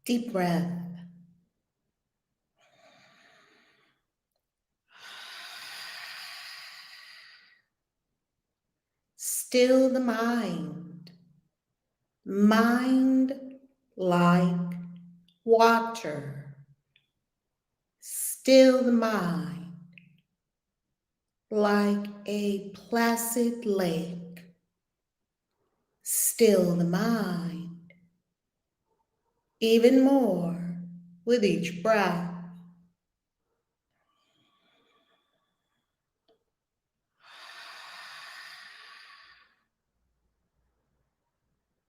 Deep breath. Still the mind. Mind like water. Still the mind like a placid lake. Still the mind. Even more with each breath.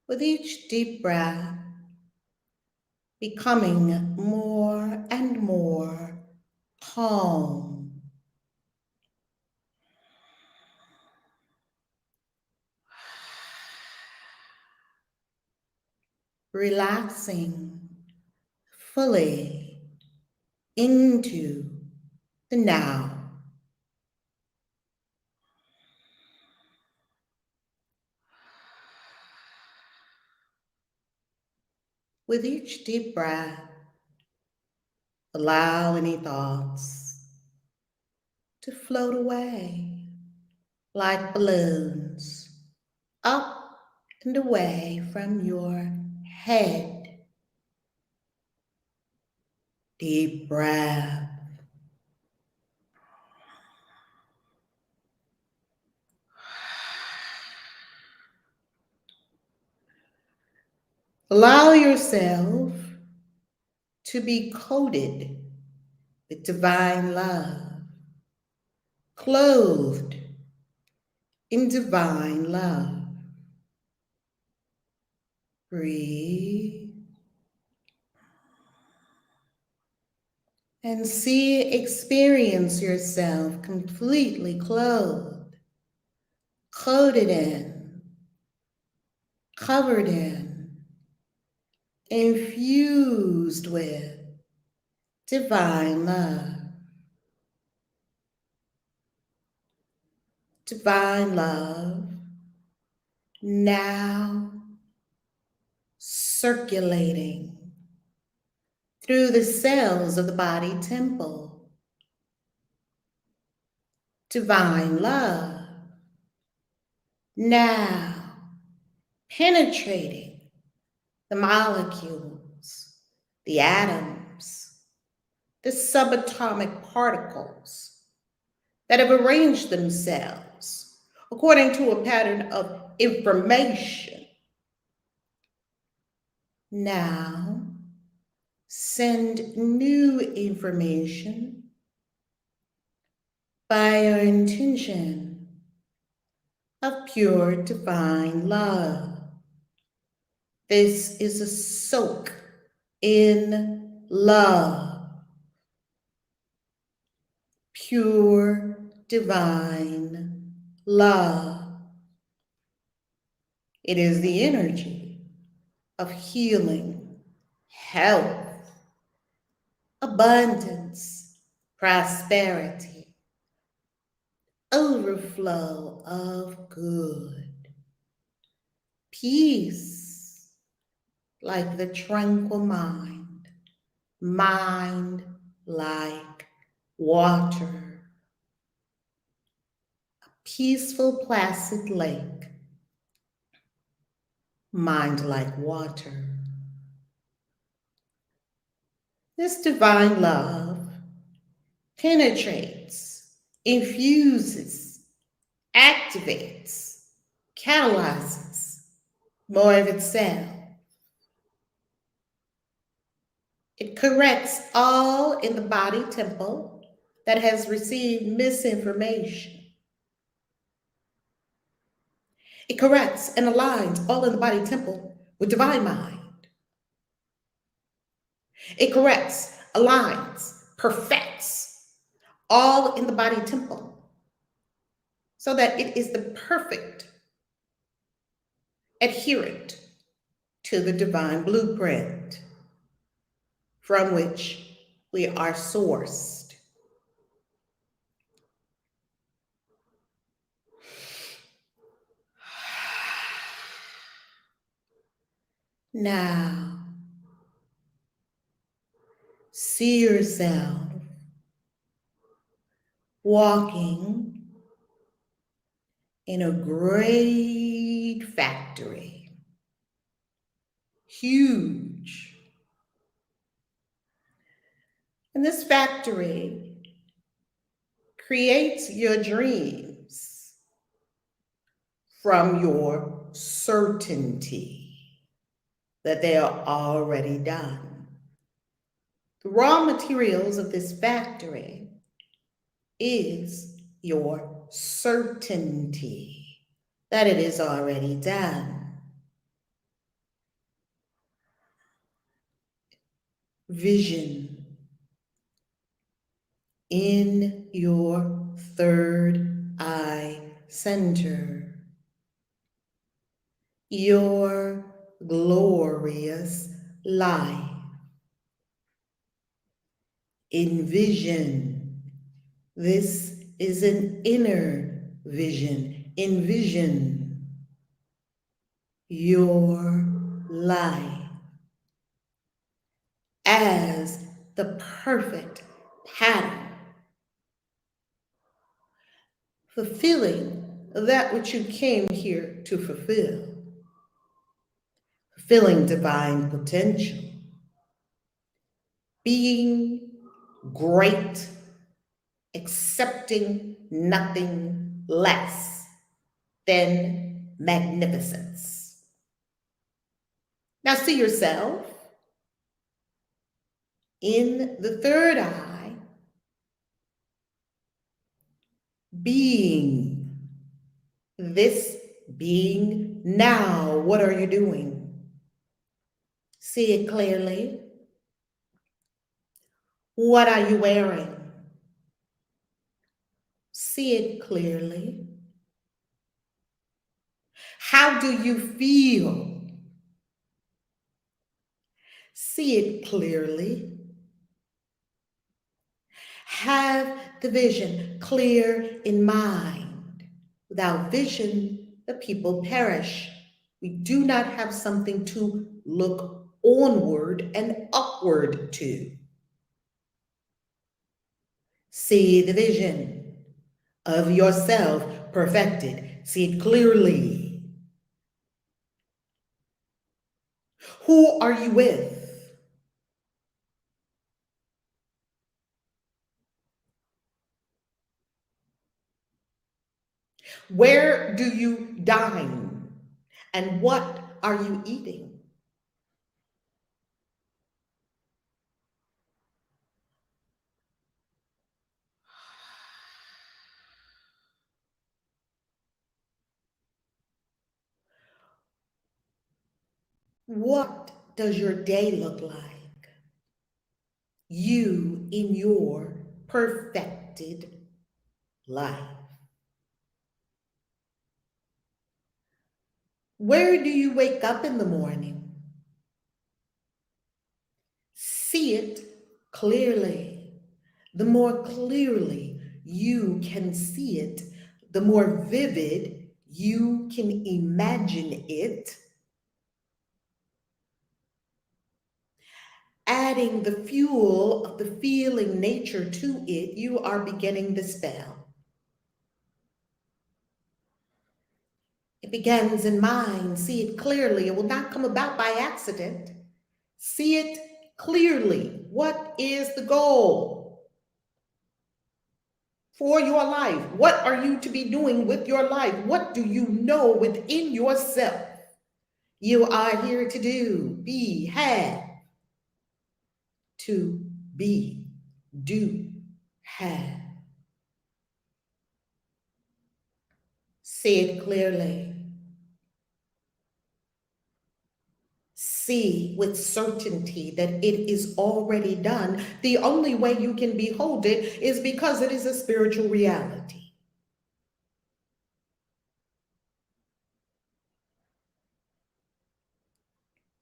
With each deep breath, becoming more and more calm. Relaxing fully into the now. With each deep breath, allow any thoughts to float away like balloons, up and away from your head. Deep breath. Allow yourself to be coated with divine love, clothed in divine love. Breathe and experience yourself completely clothed, coated in, covered in, infused with divine love. Divine love now circulating through the cells of the body temple. Divine love now penetrating the molecules, the atoms, the subatomic particles that have arranged themselves according to a pattern of information. Now, send new information by your intention of pure divine love. This is a soak in love, pure divine love. It is the energy of healing, health, abundance, prosperity, overflow of good, peace, like the tranquil mind, mind like water, a peaceful, placid lake, mind like water. This divine love penetrates, infuses, activates, catalyzes more of itself. It corrects all in the body temple that has received misinformation. It corrects and aligns all in the body temple with divine mind. It corrects, aligns, perfects all in the body temple so that it is the perfect adherent to the divine blueprint from which we are sourced. Now, See yourself walking in a great factory, huge. And this factory creates your dreams from your certainty that they are already done. The raw materials of this factory is your certainty that it is already done. Vision in your third eye center, your glorious life. Envision. This is an inner vision. Envision your life as the perfect pattern, fulfilling that which you came here to fulfill, fulfilling divine potential, being great, accepting nothing less than magnificence. Now see yourself in the third eye, being this being now. What are you doing? See it clearly. What are you wearing? See it clearly. How do you feel? See it clearly. Have the vision clear in mind. Without vision, the people perish. We do not have something to look onward and upward to. See the vision of yourself perfected. See it clearly. Who are you with? Where do you dine? And what are you eating? What does your day look like? You in your perfected life. Where do you wake up in the morning? See it clearly. The more clearly you can see it, the more vivid you can imagine it. Adding the fuel of the feeling nature to it, you are beginning the spell. It begins in mind. See it clearly. It will not come about by accident. See it clearly. What is the goal for your life? What are you to be doing with your life? What do you know within yourself you are here to do, be, have, to be, do, have? See it clearly. See with certainty that it is already done. The only way you can behold it is because it is a spiritual reality.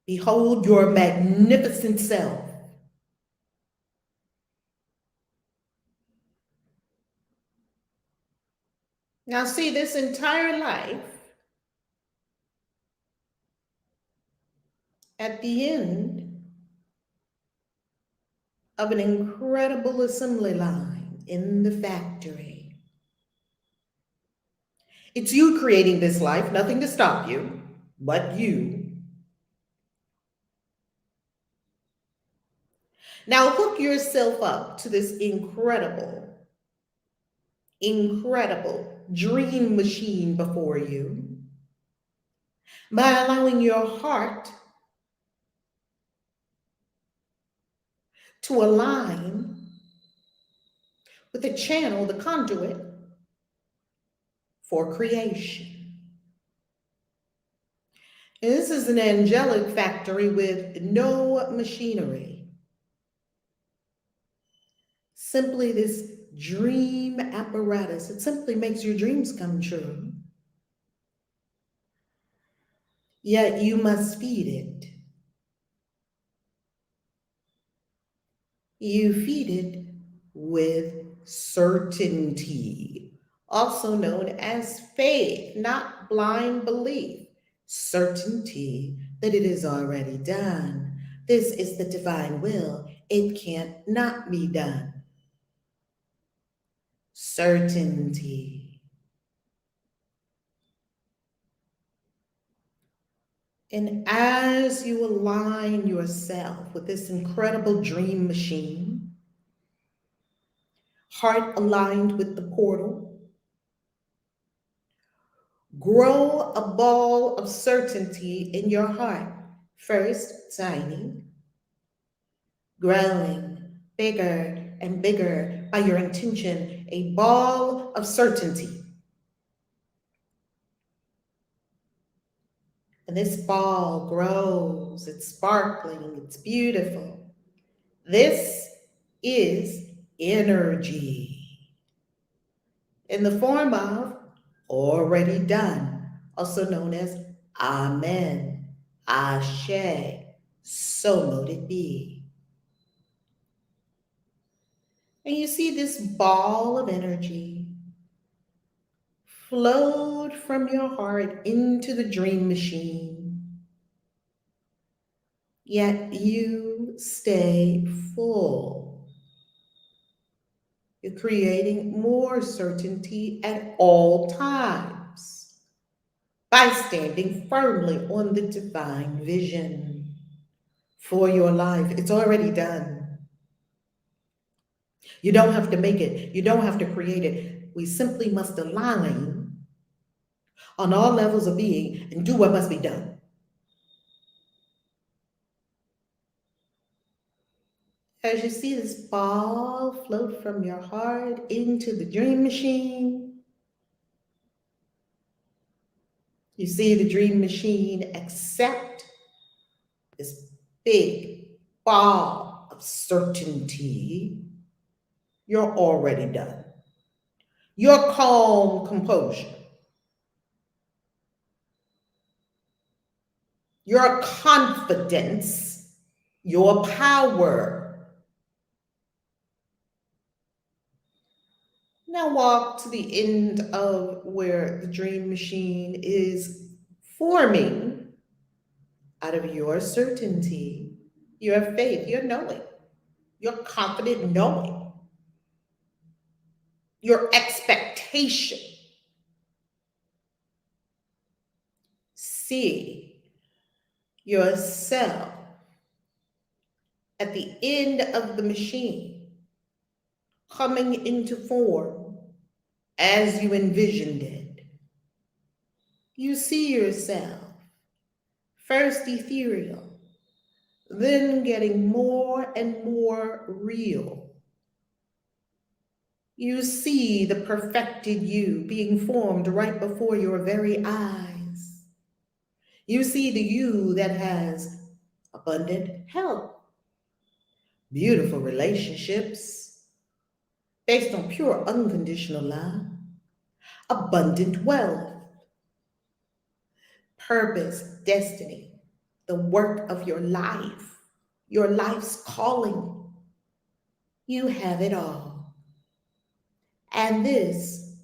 Behold your magnificent self. Now see, this entire life, at the end, of an incredible assembly line in the factory. It's you creating this life, nothing to stop you, but you. Now hook yourself up to this incredible dream machine before you by allowing your heart to align with the channel, the conduit for creation. And this is an angelic factory with no machinery. Simply this dream apparatus. It simply makes your dreams come true. Yet you must feed it. You feed it with certainty, also known as faith, not blind belief. Certainty that it is already done. This is the divine will. It can't not be done. Certainty. And as you align yourself with this incredible dream machine, heart aligned with the portal, grow a ball of certainty in your heart. First, tiny, growing bigger and bigger by your intention, a ball of certainty. And this ball grows, it's sparkling, it's beautiful. This is energy in the form of already done, also known as Amen, Ashe, so mote it be. And you see this ball of energy flowed from your heart into the dream machine. Yet you stay full. You're creating more certainty at all times by standing firmly on the divine vision for your life. It's already done. You don't have to make it. You don't have to create it. We simply must align on all levels of being and do what must be done. As you see this ball float from your heart into the dream machine, you see the dream machine accept this big ball of certainty. You're already done. Your calm composure, your confidence, your power. Now walk to the end of where the dream machine is forming out of your certainty, your faith, your knowing, your confident knowing, your expectation. See yourself at the end of the machine coming into form as you envisioned it. You see yourself first ethereal, then getting more and more real. You see the perfected you being formed right before your very eyes. You see the you that has abundant health, beautiful relationships based on pure unconditional love, abundant wealth, purpose, destiny, the work of your life's calling. You have it all. And this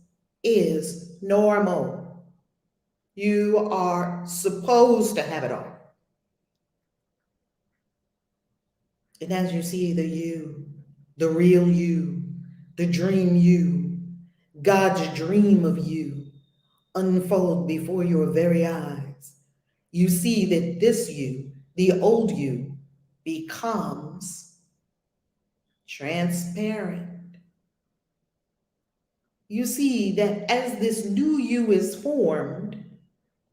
is normal. You are supposed to have it all. And as you see the real you, the dream you, God's dream of you unfold before your very eyes, you see that this you, the old you, becomes transparent. You see that as this new you is formed,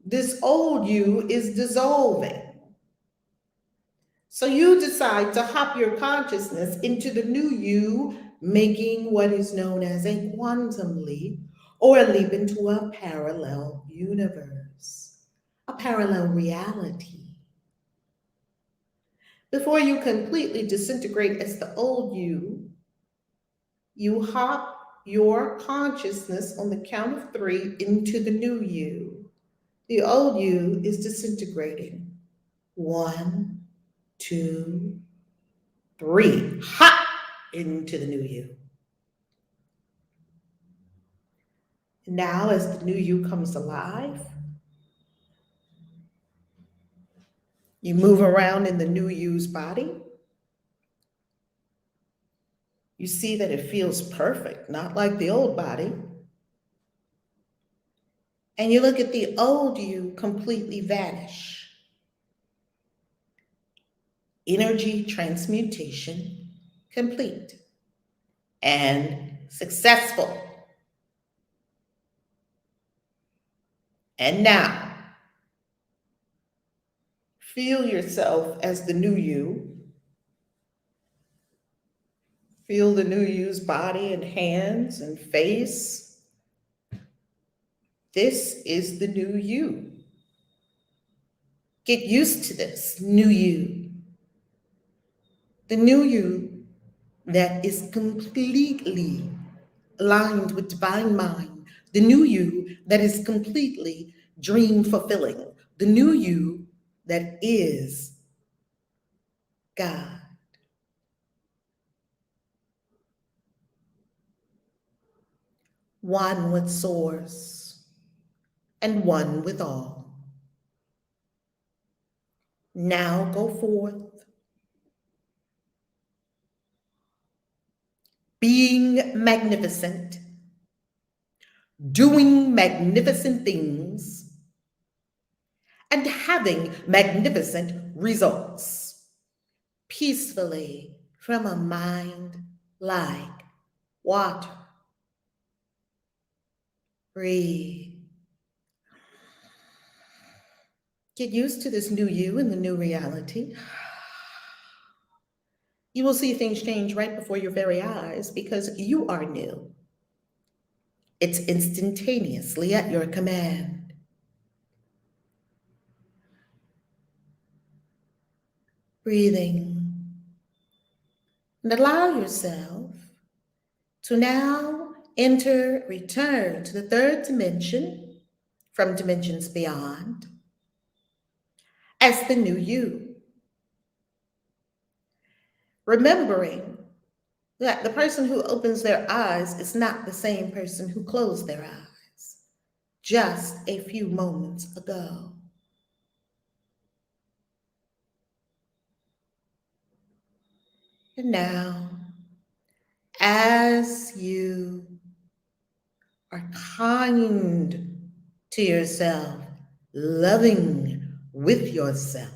this old you is dissolving. So you decide to hop your consciousness into the new you, making what is known as a quantum leap or a leap into a parallel universe, a parallel reality. Before you completely disintegrate as the old you hop your consciousness on the count of 3 into the new you. The old you is disintegrating. 1, 2, 3. Hop into the new you. Now, as the new you comes alive, you move around in the new you's body. You see that it feels perfect, not like the old body. And you look at the old you completely vanish. Energy transmutation complete and successful. And now, feel yourself as the new you. Feel the new you's body and hands and face. This is the new you. Get used to this new you. The new you that is completely aligned with divine mind. The new you that is completely dream fulfilling. The new you that is God. One with source and one with all. Now go forth, being magnificent, doing magnificent things, and having magnificent results, peacefully from a mind like water. Breathe. Get used to this new you and the new reality. You will see things change right before your very eyes because you are new. It's instantaneously at your command. Breathing. And allow yourself to now return to the third dimension from dimensions beyond as the new you. Remembering that the person who opens their eyes is not the same person who closed their eyes just a few moments ago. And now, as you are kind to yourself, loving with yourself,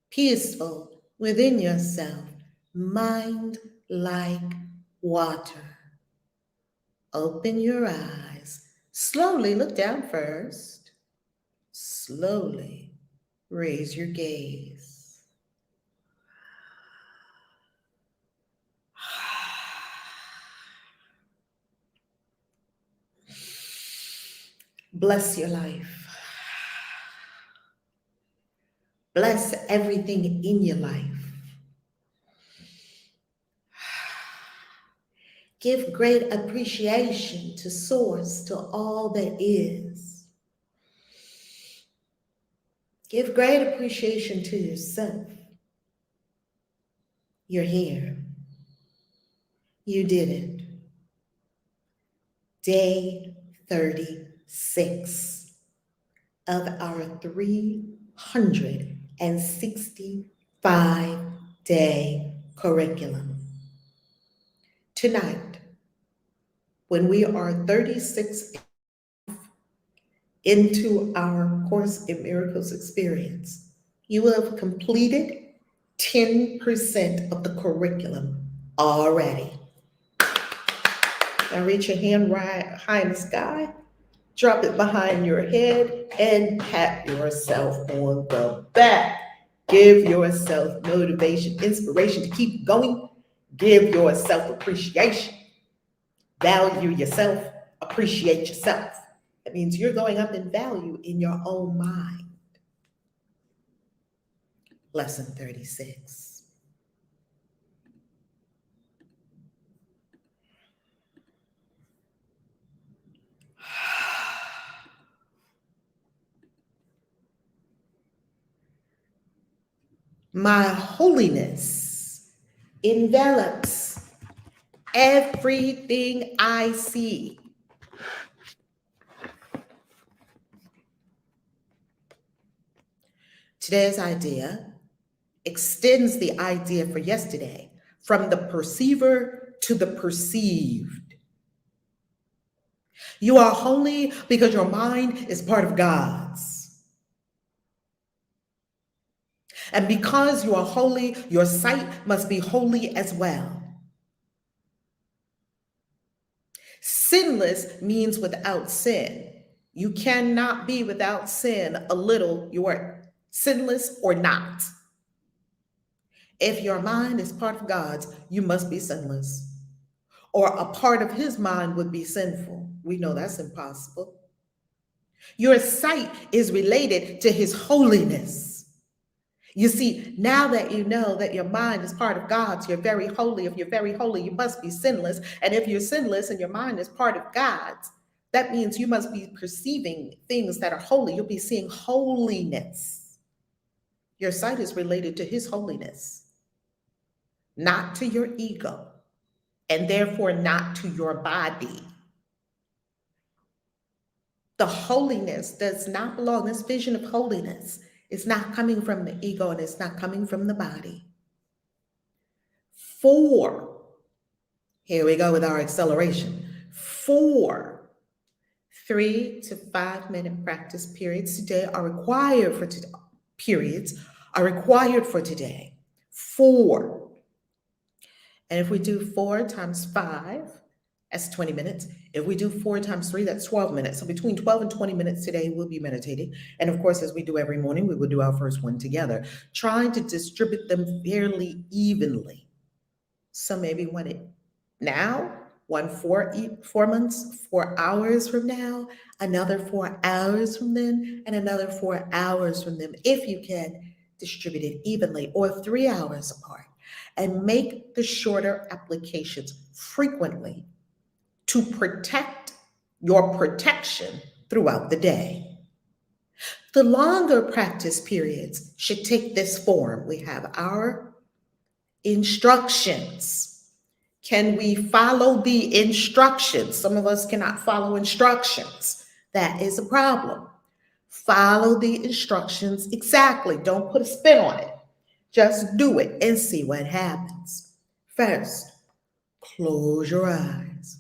peaceful within yourself, mind like water. Open your eyes. Slowly look down first. Slowly raise your gaze. Bless your life. Bless everything in your life. Give great appreciation to Source, to all that is. Give great appreciation to yourself. You're here. You did it. Day 36 of our 365 day curriculum. Tonight, when we are 36 into our Course in Miracles experience, you will have completed 10% of the curriculum already. Now reach your hand right high in the sky, drop it behind your head, and pat yourself on the back. Give yourself motivation, inspiration to keep going. Give yourself appreciation. Value yourself, appreciate yourself. That means you're going up in value in your own mind. Lesson 36. My holiness envelops everything I see. Today's idea extends the idea for yesterday from the perceiver to the perceived. You are holy because your mind is part of God's. And because you are holy, your sight must be holy as well. Sinless means without sin. You cannot be without sin a little. You are sinless or not. If your mind is part of God's, you must be sinless. Or a part of his mind would be sinful. We know that's impossible. Your sight is related to his holiness. You see, now that you know that your mind is part of God's, you're very holy. If you're very holy, you must be sinless. And if you're sinless and your mind is part of God's, that means you must be perceiving things that are holy. You'll be seeing holiness. Your sight is related to his holiness, not to your ego, and therefore not to your body. The holiness does not belong. This vision of holiness is not coming from the ego and it's not coming from the body. 4, here we go with our acceleration. 4 3 to 5 minute practice periods today are required for today. Periods are required for today. 4. And if we do 4 times 5, that's 20 minutes. If we do 4 times 3, that's 12 minutes. So between 12 and 20 minutes today, we'll be meditating. And of course, as we do every morning, we will do our first one together, trying to distribute them fairly evenly. So maybe one now, 4 months, 4 hours from now, another 4 hours from then, and another 4 hours from them, if you can distribute it evenly, or 3 hours apart. And make the shorter applications frequently to protect your protection throughout the day. The longer practice periods should take this form. We have our instructions. Can we follow the instructions? Some of us cannot follow instructions. That is a problem. Follow the instructions exactly. Don't put a spin on it. Just do it and see what happens. First, close your eyes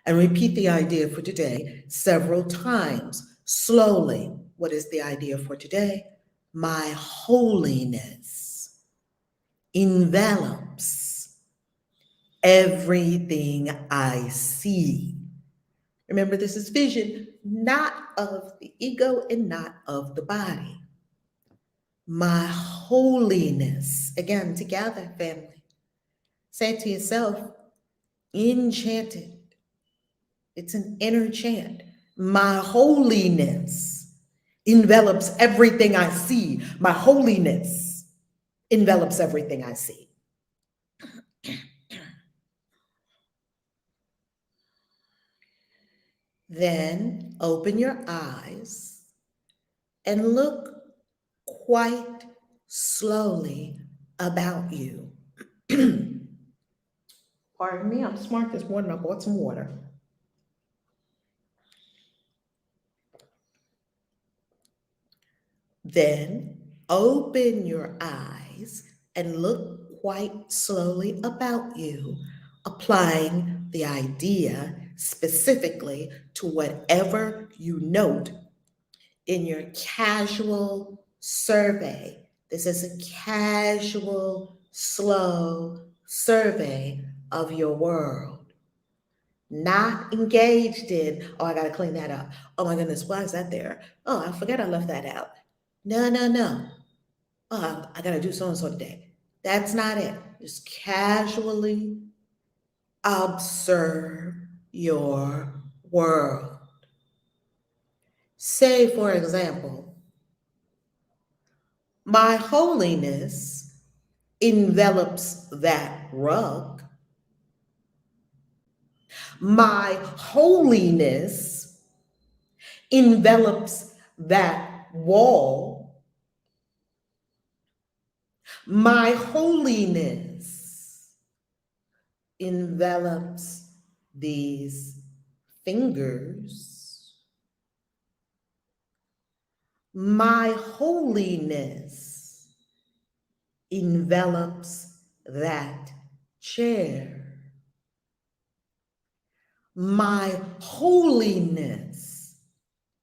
and repeat the idea for today several times, slowly. What is the idea for today? My holiness envelops everything I see. Remember, this is vision, not of the ego and not of the body. My holiness, again, together, family. Say it to yourself, enchanted. It's an inner chant. My holiness envelops everything I see. My holiness envelops everything I see. Then open your eyes and look quite slowly about you. Pardon me, I'm smart this morning. I bought some water. Then open your eyes and look quite slowly about you, applying the idea specifically to whatever you note in your casual survey. This is a casual, slow survey of your world. Not engaged in, oh, I got to clean that up. Oh my goodness, why is that there? Oh, I forgot I left that out. No, no, no. Oh, I got to do so and so today. That's not it. Just casually observe your world. Say, for example, my holiness envelops that rug. My holiness envelops that wall. My holiness envelops these fingers. My holiness envelops that chair. My holiness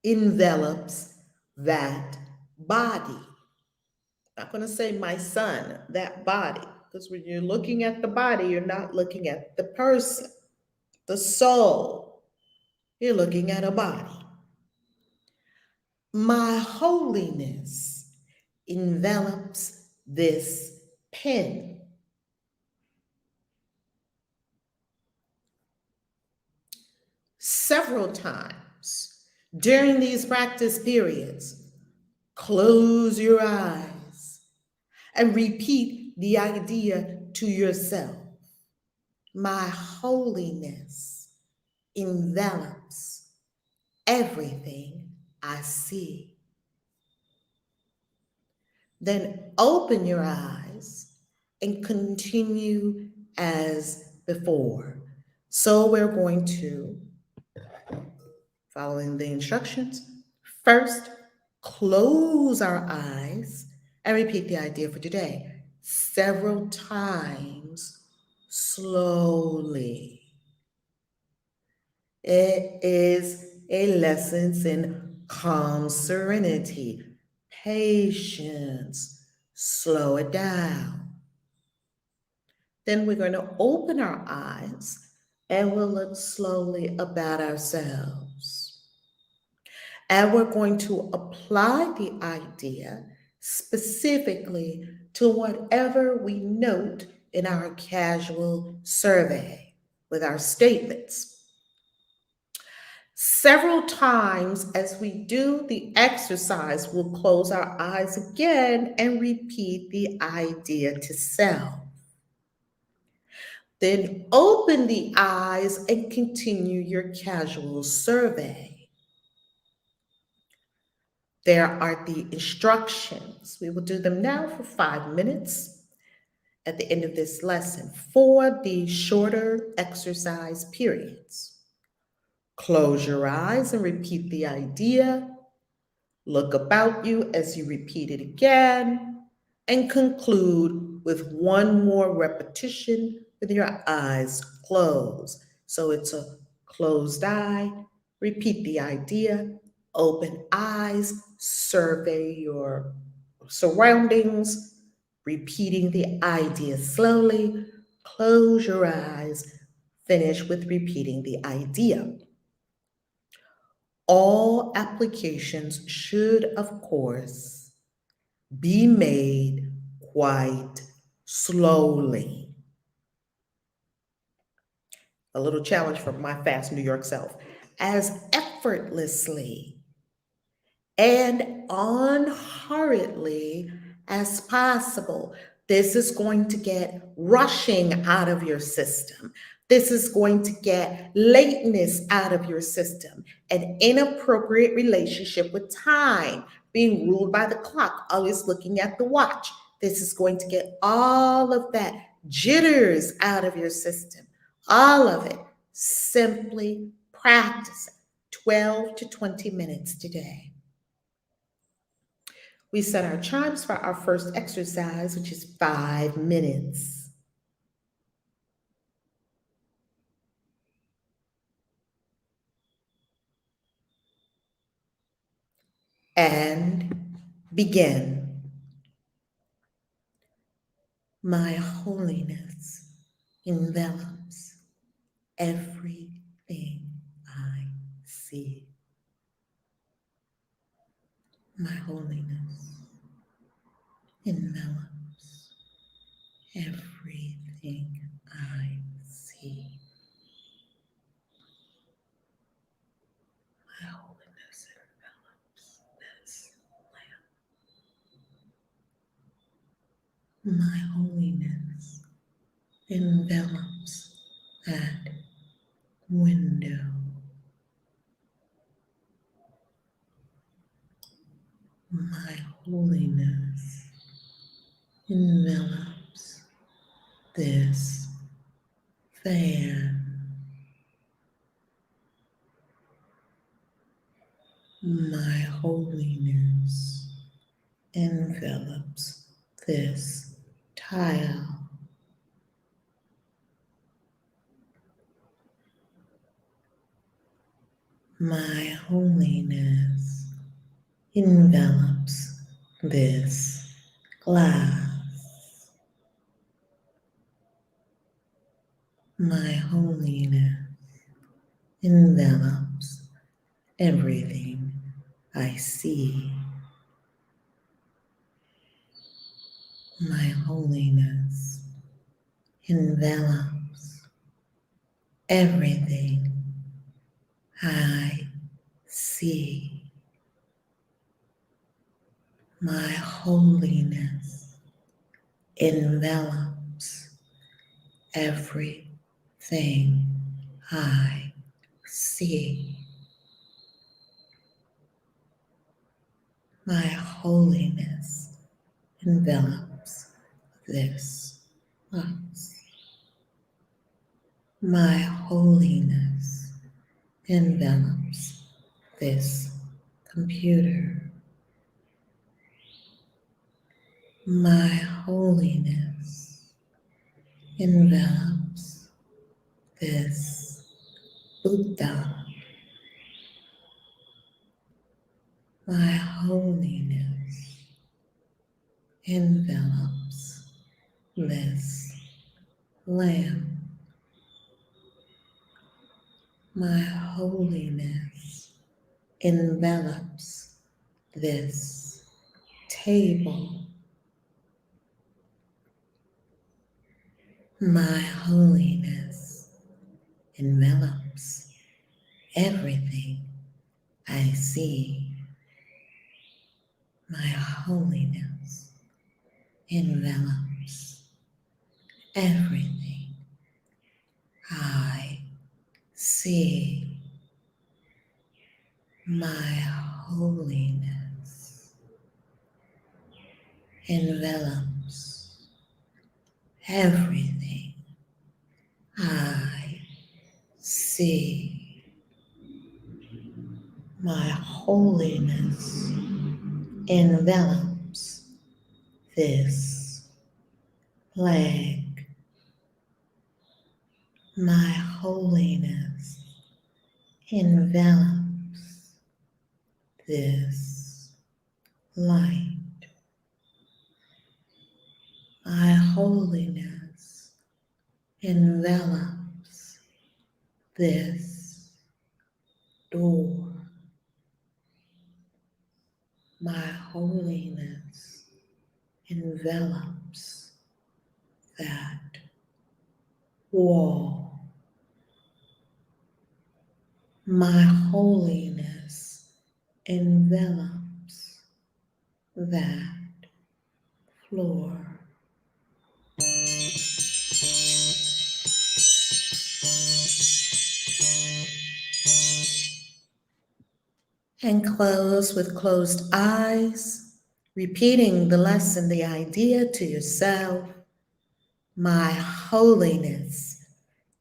envelops that body. I'm not going to say my son, that body, because when you're looking at the body, you're not looking at the person, the soul. You're looking at a body. My holiness envelops this pen. Several times during these practice periods, close your eyes and repeat the idea to yourself. My holiness envelops everything I see. Then open your eyes and continue as before. So we're going to, following the instructions, first close our eyes and repeat the idea for today several times slowly. It is a lesson in calm serenity, patience. Slow it down. Then we're going to open our eyes and we'll look slowly about ourselves. And we're going to apply the idea specifically to whatever we note in our casual survey with our statements. Several times as we do the exercise, we'll close our eyes again and repeat the idea to self. Then open the eyes and continue your casual survey. There are the instructions. We will do them now for 5 minutes at the end of this lesson for the shorter exercise periods. Close your eyes and repeat the idea. Look about you as you repeat it again, and conclude with one more repetition with your eyes closed. So it's a closed eye, repeat the idea, open eyes, survey your surroundings, repeating the idea slowly, close your eyes, finish with repeating the idea. All applications should, of course, be made quite slowly. A little challenge for my fast New York self. As effortlessly and unhurriedly as possible. This is going to get rushing out of your system. This is going to get lateness out of your system, an inappropriate relationship with time, being ruled by the clock, always looking at the watch. This is going to get all of that jitters out of your system, all of it. Simply practice 12 to 20 minutes today. We set our chimes for our first exercise, which is 5 minutes. And begin. My holiness envelops everything I see. My holiness envelops everything I see. My holiness envelops this lamp. My holiness envelops that window. My holiness envelops this fan. My holiness envelops this tile. My holiness envelops this glass. My holiness envelops everything I see. My holiness envelops everything I see. My holiness envelops everything I see. My holiness envelops this box. My holiness envelops this computer. My holiness envelops this Buddha. My holiness envelops this lamp. My holiness envelops this table. My holiness envelops everything I see. My holiness envelops everything I see. My holiness envelops everything I see. My holiness envelops this flag. My holiness envelops this light. My holiness envelops this door. My holiness envelops that wall. My holiness envelops that floor. And close with closed eyes, repeating the lesson, the idea to yourself. My holiness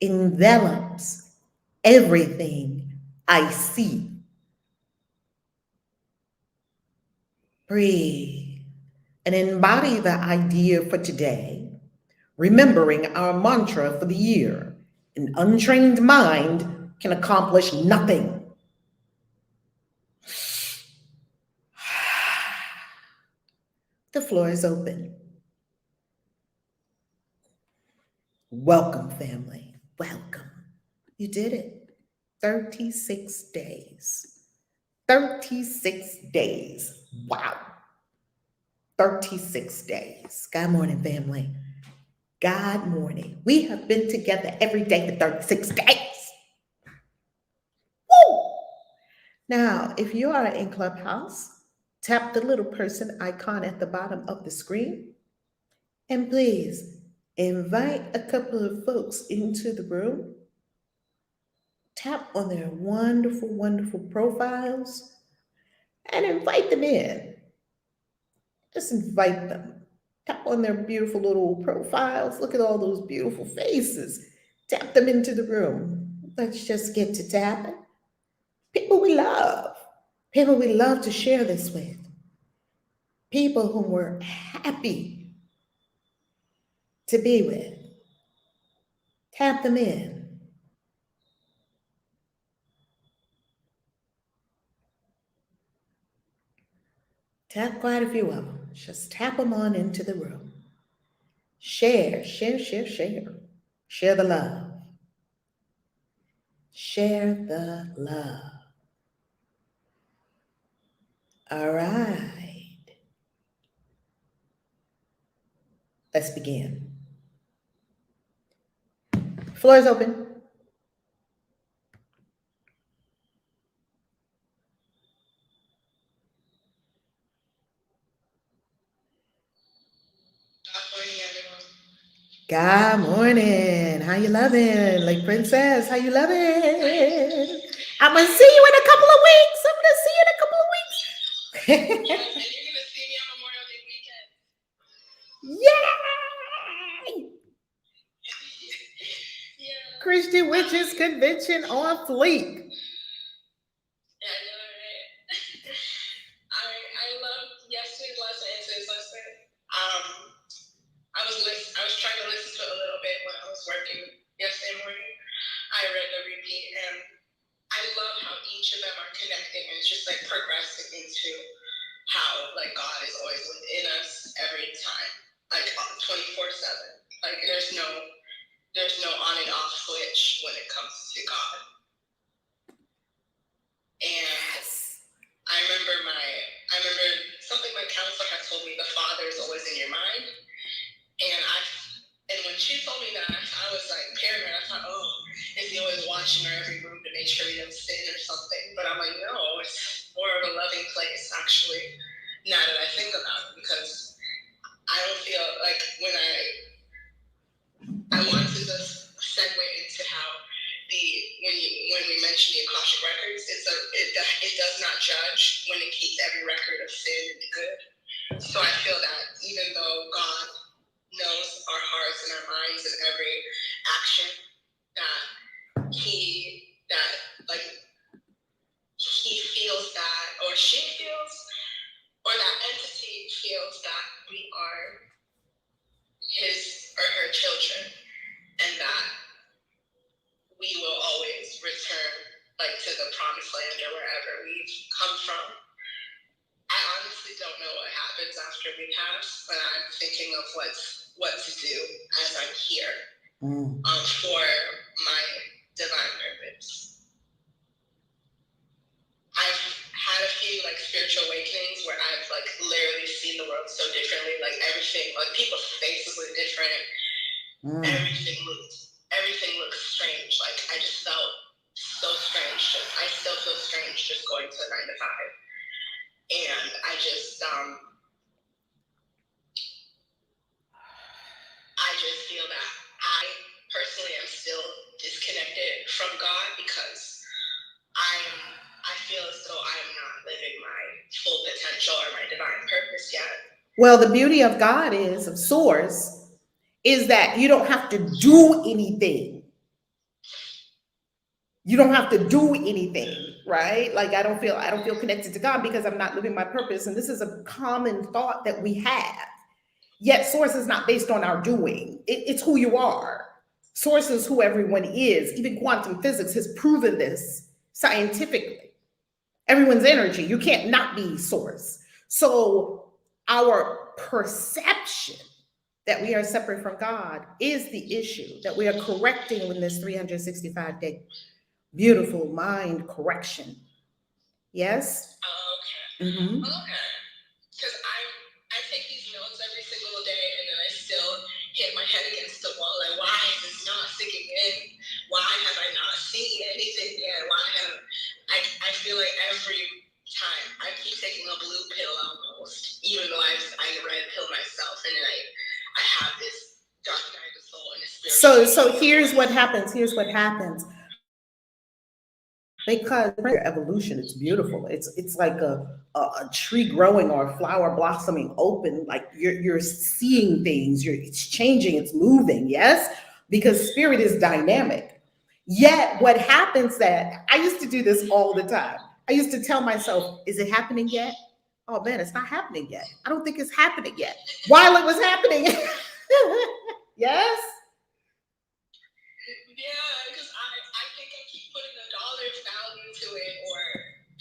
envelops everything I see. Breathe. and embody the idea for today, remembering our mantra for the year. An untrained mind can accomplish nothing. The floor is open. Welcome, family. Welcome. You did it. 36 days. 36 days. Wow. 36 days. God morning, family. God morning. We have been together every day for 36 days. Woo! Now, if you are in Clubhouse, tap the little person icon at the bottom of the screen. And please invite a couple of folks into the room. Tap on their wonderful, wonderful profiles and invite them in. Just invite them. Tap on their beautiful little profiles. Look at all those beautiful faces. Tap them into the room. Let's just get to tapping. People we love. People we love to share this with. People whom we're happy to be with. Tap them in. Tap quite a few of them. Just tap them on into the room. Share, share, share, share. Share the love. Share the love. All right. Let's begin. Floor is open. God morning. How you loving? Like Princess, how you loving? I'm gonna see you in a couple of weeks. I'm gonna see you in a couple of weeks. And you're gonna see me on Memorial Day weekend. Yay! Yeah. Christian Witches Convention on fleek. Yeah, I know, right? I loved yesterday's lesson and today's lesson. I was trying to listen to it a little bit when I was working yesterday morning. I read the repeat, and I love how each of them are connecting and it's just like progressing into how like God is always within us every time, like 24/7. Like there's no on and off switch when it comes to God. And I remember something my counselor had told me, the Father is always in your mind. And when she told me that, I was like paranoid. I thought, oh, is he always watching our every move to make sure we don't sin or something? But I'm like, no, it's more of a loving place, actually, now that I think about it, because I don't feel like when I want to just segue into how when we mention the Akashic records, it does not judge when it keeps every record of sin and good. So I feel that even though God knows our hearts and our minds and every action that he feels that, or she feels, or that entity feels that we are his or her children, and that we will always return like to the promised land or wherever we've come from. I honestly don't know what happens after we pass, but I'm thinking of what to do as I'm here for my divine purpose. I've had a few like spiritual awakenings where I've like literally seen the world so differently. Like everything, like people's faces look different. Everything looks strange. Like I just felt so strange. I still feel strange just going to 9 to 5. And I just feel that I personally am still disconnected from God because I feel as though I am not living my full potential or my divine purpose yet. Well, the beauty of God of Source, is that you don't have to do anything. You don't have to do anything. right? Like I don't feel connected to God because I'm not living my purpose. And this is a common thought that we have. Yet source is not based on our doing. It's who you are. Source is who everyone is. Even quantum physics has proven this scientifically. Everyone's energy. You can't not be source. So our perception that we are separate from God is the issue that we are correcting in this 365-day beautiful mind correction. Yes? Okay. Mm-hmm. Okay. Because I take these notes every single day, and then I still hit my head against the wall. Like, why is this not sinking in? Why have I not seen anything yet? Why have I feel like every time I keep taking a blue pill almost, even though I red pill myself, and then I have this dark night of the soul and a spiritual. So here's what happens. Because evolution, it's beautiful. It's like a tree growing or a flower blossoming open. Like you're seeing things. It's changing. It's moving. Yes, because spirit is dynamic. Yet what happens that I used to do this all the time. I used to tell myself, "Is it happening yet? Oh man, it's not happening yet. I don't think it's happening yet." While it was happening, yes. Yeah, because I think I keep putting a dollar value to it,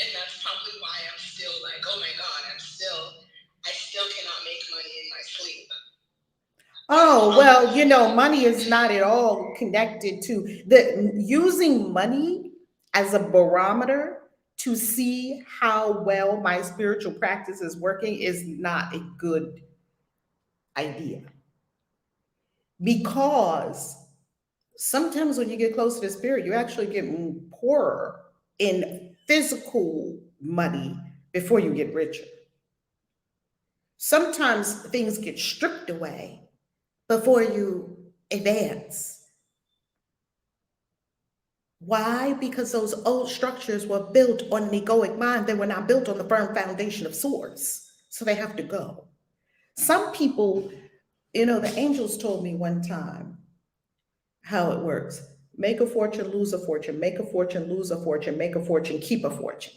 and that's probably why I'm still like, oh my God, I still cannot make money in my sleep. Oh, well, money is not at all connected to the using money as a barometer to see how well my spiritual practice is working is not a good idea. Because sometimes when you get close to the spirit, you actually get poorer in physical money before you get richer. Sometimes things get stripped away before you advance. Why? Because those old structures were built on an egoic mind. They were not built on the firm foundation of source. So they have to go. Some people, the angels told me one time how it works. Make a fortune, lose a fortune, make a fortune, lose a fortune, make a fortune, keep a fortune.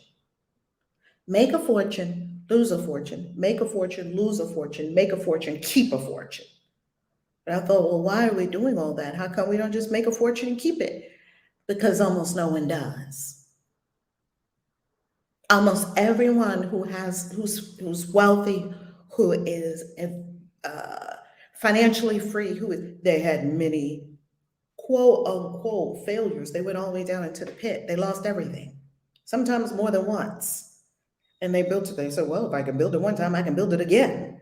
Make a fortune, lose a fortune, make a fortune, lose a fortune, make a fortune, keep a fortune. And I thought, well, why are we doing all that? How come we don't just make a fortune and keep it? Because almost no one does. Almost everyone who's wealthy, who is financially free, they had many quote unquote failures. They went all the way down into the pit. They lost everything, sometimes more than once. And they built it. They said, well, if I can build it one time, I can build it again.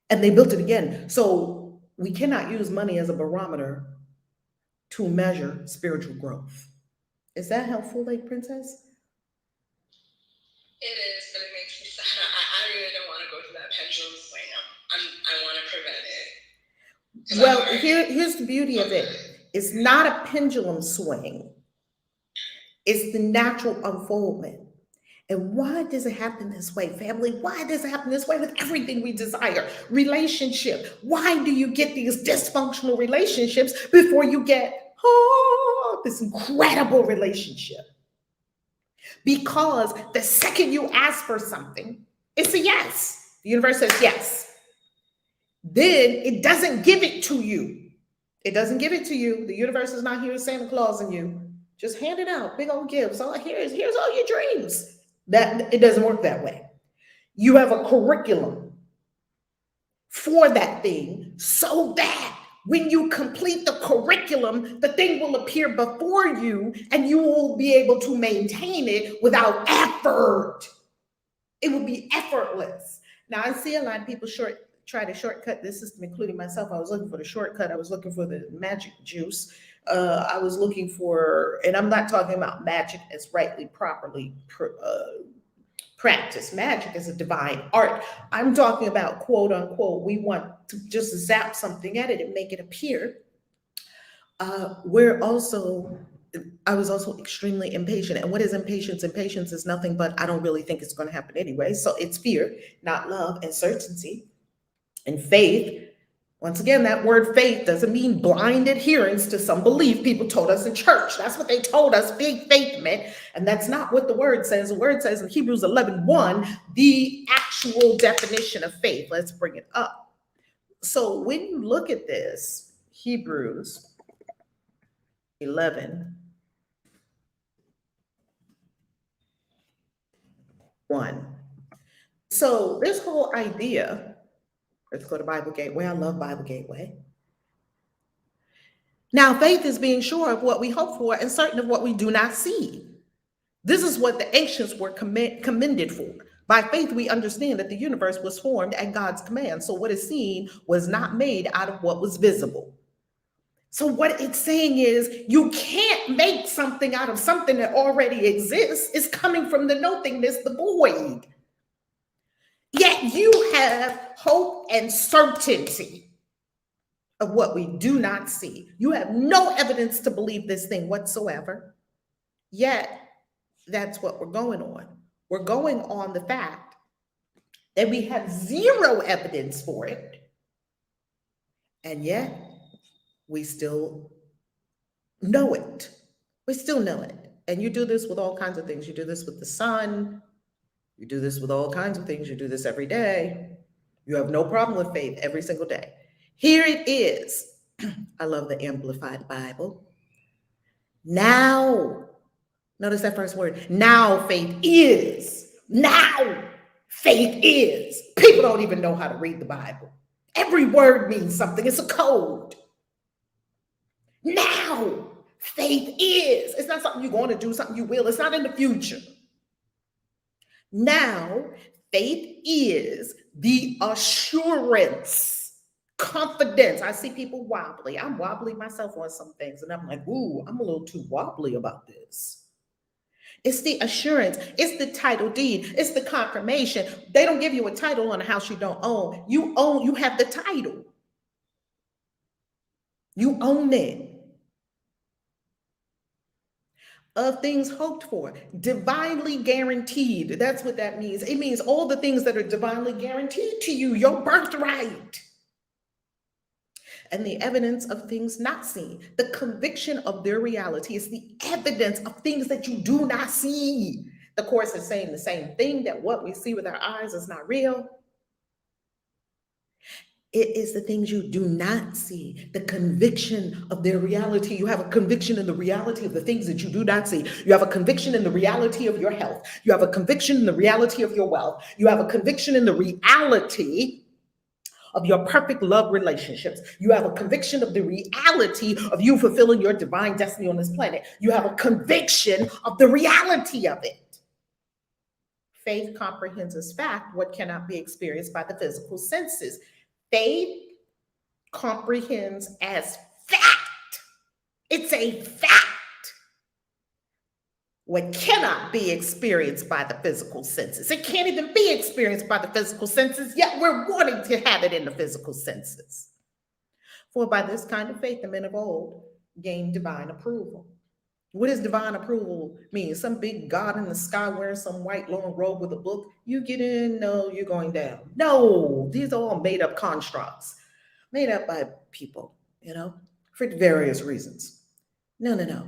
And they built it again. So we cannot use money as a barometer to measure spiritual growth. Is that helpful, Lake Princess? It is, but it makes me sad. I really don't want to go through that pendulum swing. I want to prevent it. Well, here's the beauty of it. It's not a pendulum swing. It's the natural unfoldment. And why does it happen this way, family? Why does it happen this way with everything we desire? Relationship. Why do you get these dysfunctional relationships before you get this incredible relationship? Because the second you ask for something, it's a yes. The universe says yes. Then it doesn't give it to you. It doesn't give it to you. The universe is not here with Santa Claus and you. Just hand it out, big old gifts. Oh, here's all your dreams. That it doesn't work that way. You have a curriculum for that thing so that when you complete the curriculum, the thing will appear before you and you will be able to maintain it without effort. It will be effortless. Now, I see a lot of people try to shortcut this system, including myself. I was looking for the shortcut. I was looking for the magic juice. I was looking for, and I'm not talking about magic as properly practiced. Magic is a divine art. I'm talking about quote unquote, we want to just zap something at it and make it appear. I was also extremely impatient. And what is impatience? Impatience is nothing but I don't really think it's going to happen anyway. So it's fear, not love, and certainty and faith. Once again, that word faith doesn't mean blind adherence to some belief people told us in church. That's what they told us big faith meant. And that's not what the word says. The word says in Hebrews 11:1, the actual definition of faith. Let's bring it up. So when you look at this, Hebrews 11:1. So this whole idea, let's go to Bible Gateway. I love Bible Gateway. Now, faith is being sure of what we hope for and certain of what we do not see. This is what the ancients were commended for. By faith, we understand that the universe was formed at God's command. So what is seen was not made out of what was visible. So what it's saying is you can't make something out of something that already exists. It's coming from the nothingness, the void. Yet you have hope and certainty of what we do not see. You have no evidence to believe this thing whatsoever. Yet that's what we're going on. We're going on the fact that we have zero evidence for it. And yet we still know it. We still know it. And you do this with all kinds of things. You do this with the sun. You do this with all kinds of things. You do this every day. You have no problem with faith every single day. Here it is. I love the Amplified Bible. Now, notice that first word. Now faith is. Now faith is. People don't even know how to read the Bible. Every word means something. It's a code. Now faith is. It's not something you're going to do, something you will. It's not in the future. Now faith is the assurance. Confidence. I see people wobbly. I'm wobbly myself on some things, and I'm like, ooh, I'm a little too wobbly about this. It's the assurance. It's the title deed. It's the confirmation. They don't give you a title on a house you don't own. You own, you have the title. You own it. Of things hoped for, divinely guaranteed. That's what that means. It means all the things that are divinely guaranteed to you, your birthright. And the evidence of things not seen. The conviction of their reality is the evidence of things that you do not see. The Course is saying the same thing, that what we see with our eyes is not real. It is the things you do not see, the conviction of their reality. You have a conviction in the reality of the things that you do not see. You have a conviction in the reality of your health. You have a conviction in the reality of your wealth. You have a conviction in the reality of your perfect love relationships. You have a conviction of the reality of you fulfilling your divine destiny on this planet. You have a conviction of the reality of it. Faith comprehends as fact what cannot be experienced by the physical senses. Faith comprehends as fact. It's a fact what cannot be experienced by the physical senses. It can't even be experienced by the physical senses, yet we're wanting to have it in the physical senses. For by this kind of faith, the men of old gained divine approval. What does divine approval mean? Some big God in the sky wearing some white long robe with a book. You get in, no, you're going down. No, these are all made up constructs, made up by people, for various reasons. No.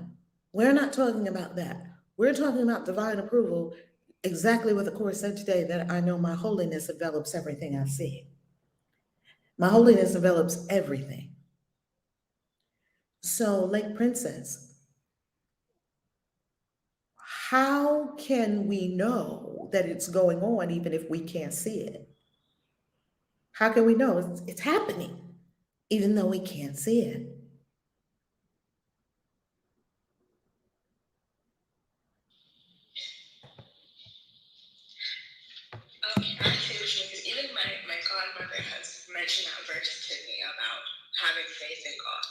We're not talking about that. We're talking about divine approval, exactly what the Course said today, that I know my holiness envelops everything I see. My holiness envelops everything. So, Lake Princess, how can we know that it's going on even if we can't see it? How can we know it's happening even though we can't see it? I see what you mean, because even my godmother has mentioned that verse to me about having faith in God.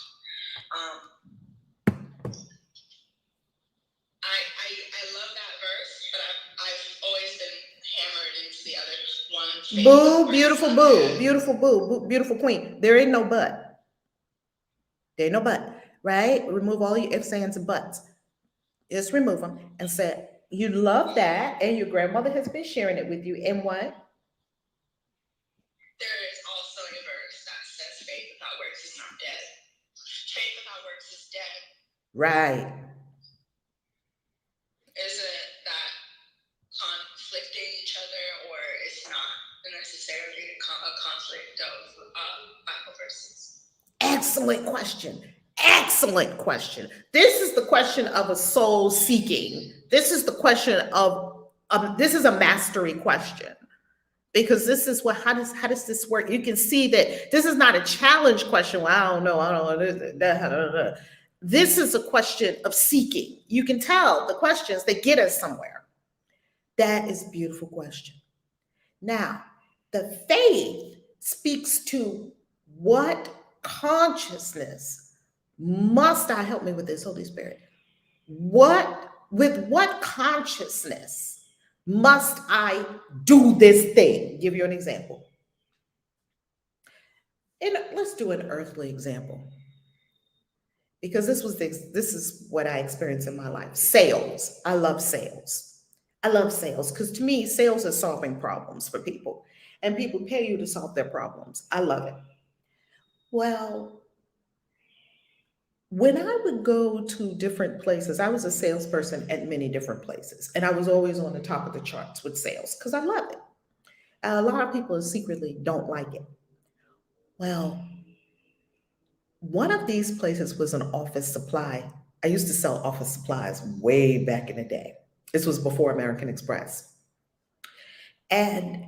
I love that verse, but I've always been hammered into the other one. Boo, beautiful boo, beautiful boo, beautiful queen. There ain't no but. There ain't no but, right? Remove all your ifs, ands, and buts. Just remove them and say, you love that, and your grandmother has been sharing it with you. And what? There is also a verse that says faith faith without works is dead. Right. Isn't that conflicting each other, or it's not necessarily a conflict of Bible verses? Excellent question. Excellent question. This is the question of a soul seeking. This is the question of this is a mastery question, because this is what how does this work? You can see that this is not a challenge question. Well, I don't know. This is a question of seeking. You can tell the questions that get us somewhere. That is a beautiful question. Now, the faith speaks to what consciousness must I help me with this, Holy Spirit? With what consciousness must I do this thing? Give you an example. And let's do an earthly example, because this is what I experienced in my life. Sales. I love sales. I love sales because to me, sales is solving problems for people, and people pay you to solve their problems. I love it. Well, when I would go to different places, I was a salesperson at many different places, and I was always on the top of the charts with sales because I love it. A lot of people secretly don't like it. Well, one of these places was an office supply. I used to sell office supplies way back in the day. This was before American Express. And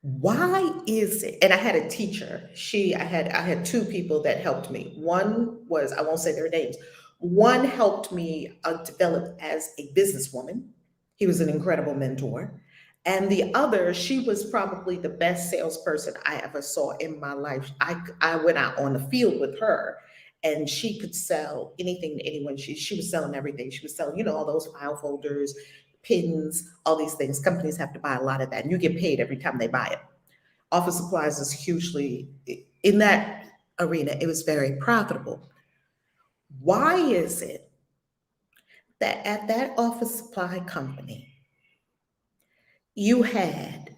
why is it? And I had a teacher. I had two people that helped me. One was, I won't say their names. One helped me develop as a businesswoman. He was an incredible mentor. And the other, she was probably the best salesperson I ever saw in my life. I went out on the field with her, and she could sell anything to anyone. She was selling everything. She was selling, all those file folders, pins, all these things. Companies have to buy a lot of that, and you get paid every time they buy it. Office supplies is hugely, in that arena, it was very profitable. Why is it that at that office supply company, you had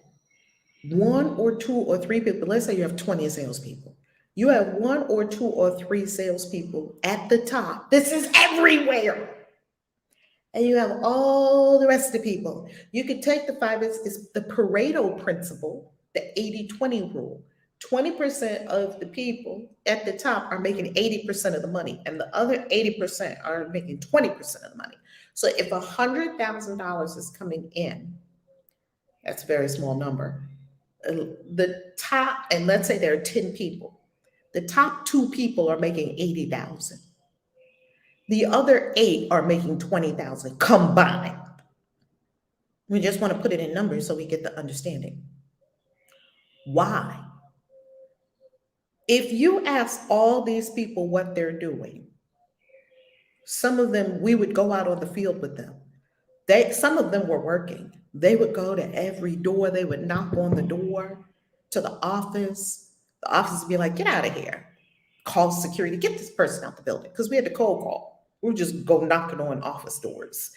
one or two or three people, let's say you have 20 salespeople. You have one or two or three salespeople at the top. This is everywhere. And you have all the rest of the people. You could take the five, it's the Pareto principle, the 80-20 rule. 20% of the people at the top are making 80% of the money, and the other 80% are making 20% of the money. So if $100,000 is coming in, that's a very small number. The top, and let's say there are 10 people, the top two people are making 80,000. The other 8 are making 20,000 combined. We just want to put it in numbers so we get the understanding. Why? If you ask all these people what they're doing, some of them, we would go out on the field with them. Some of them were working. They would go to every door. They would knock on the door to the office. The office would be like, get out of here. Call security, get this person out the building. Because we had to cold call. We would just go knocking on office doors.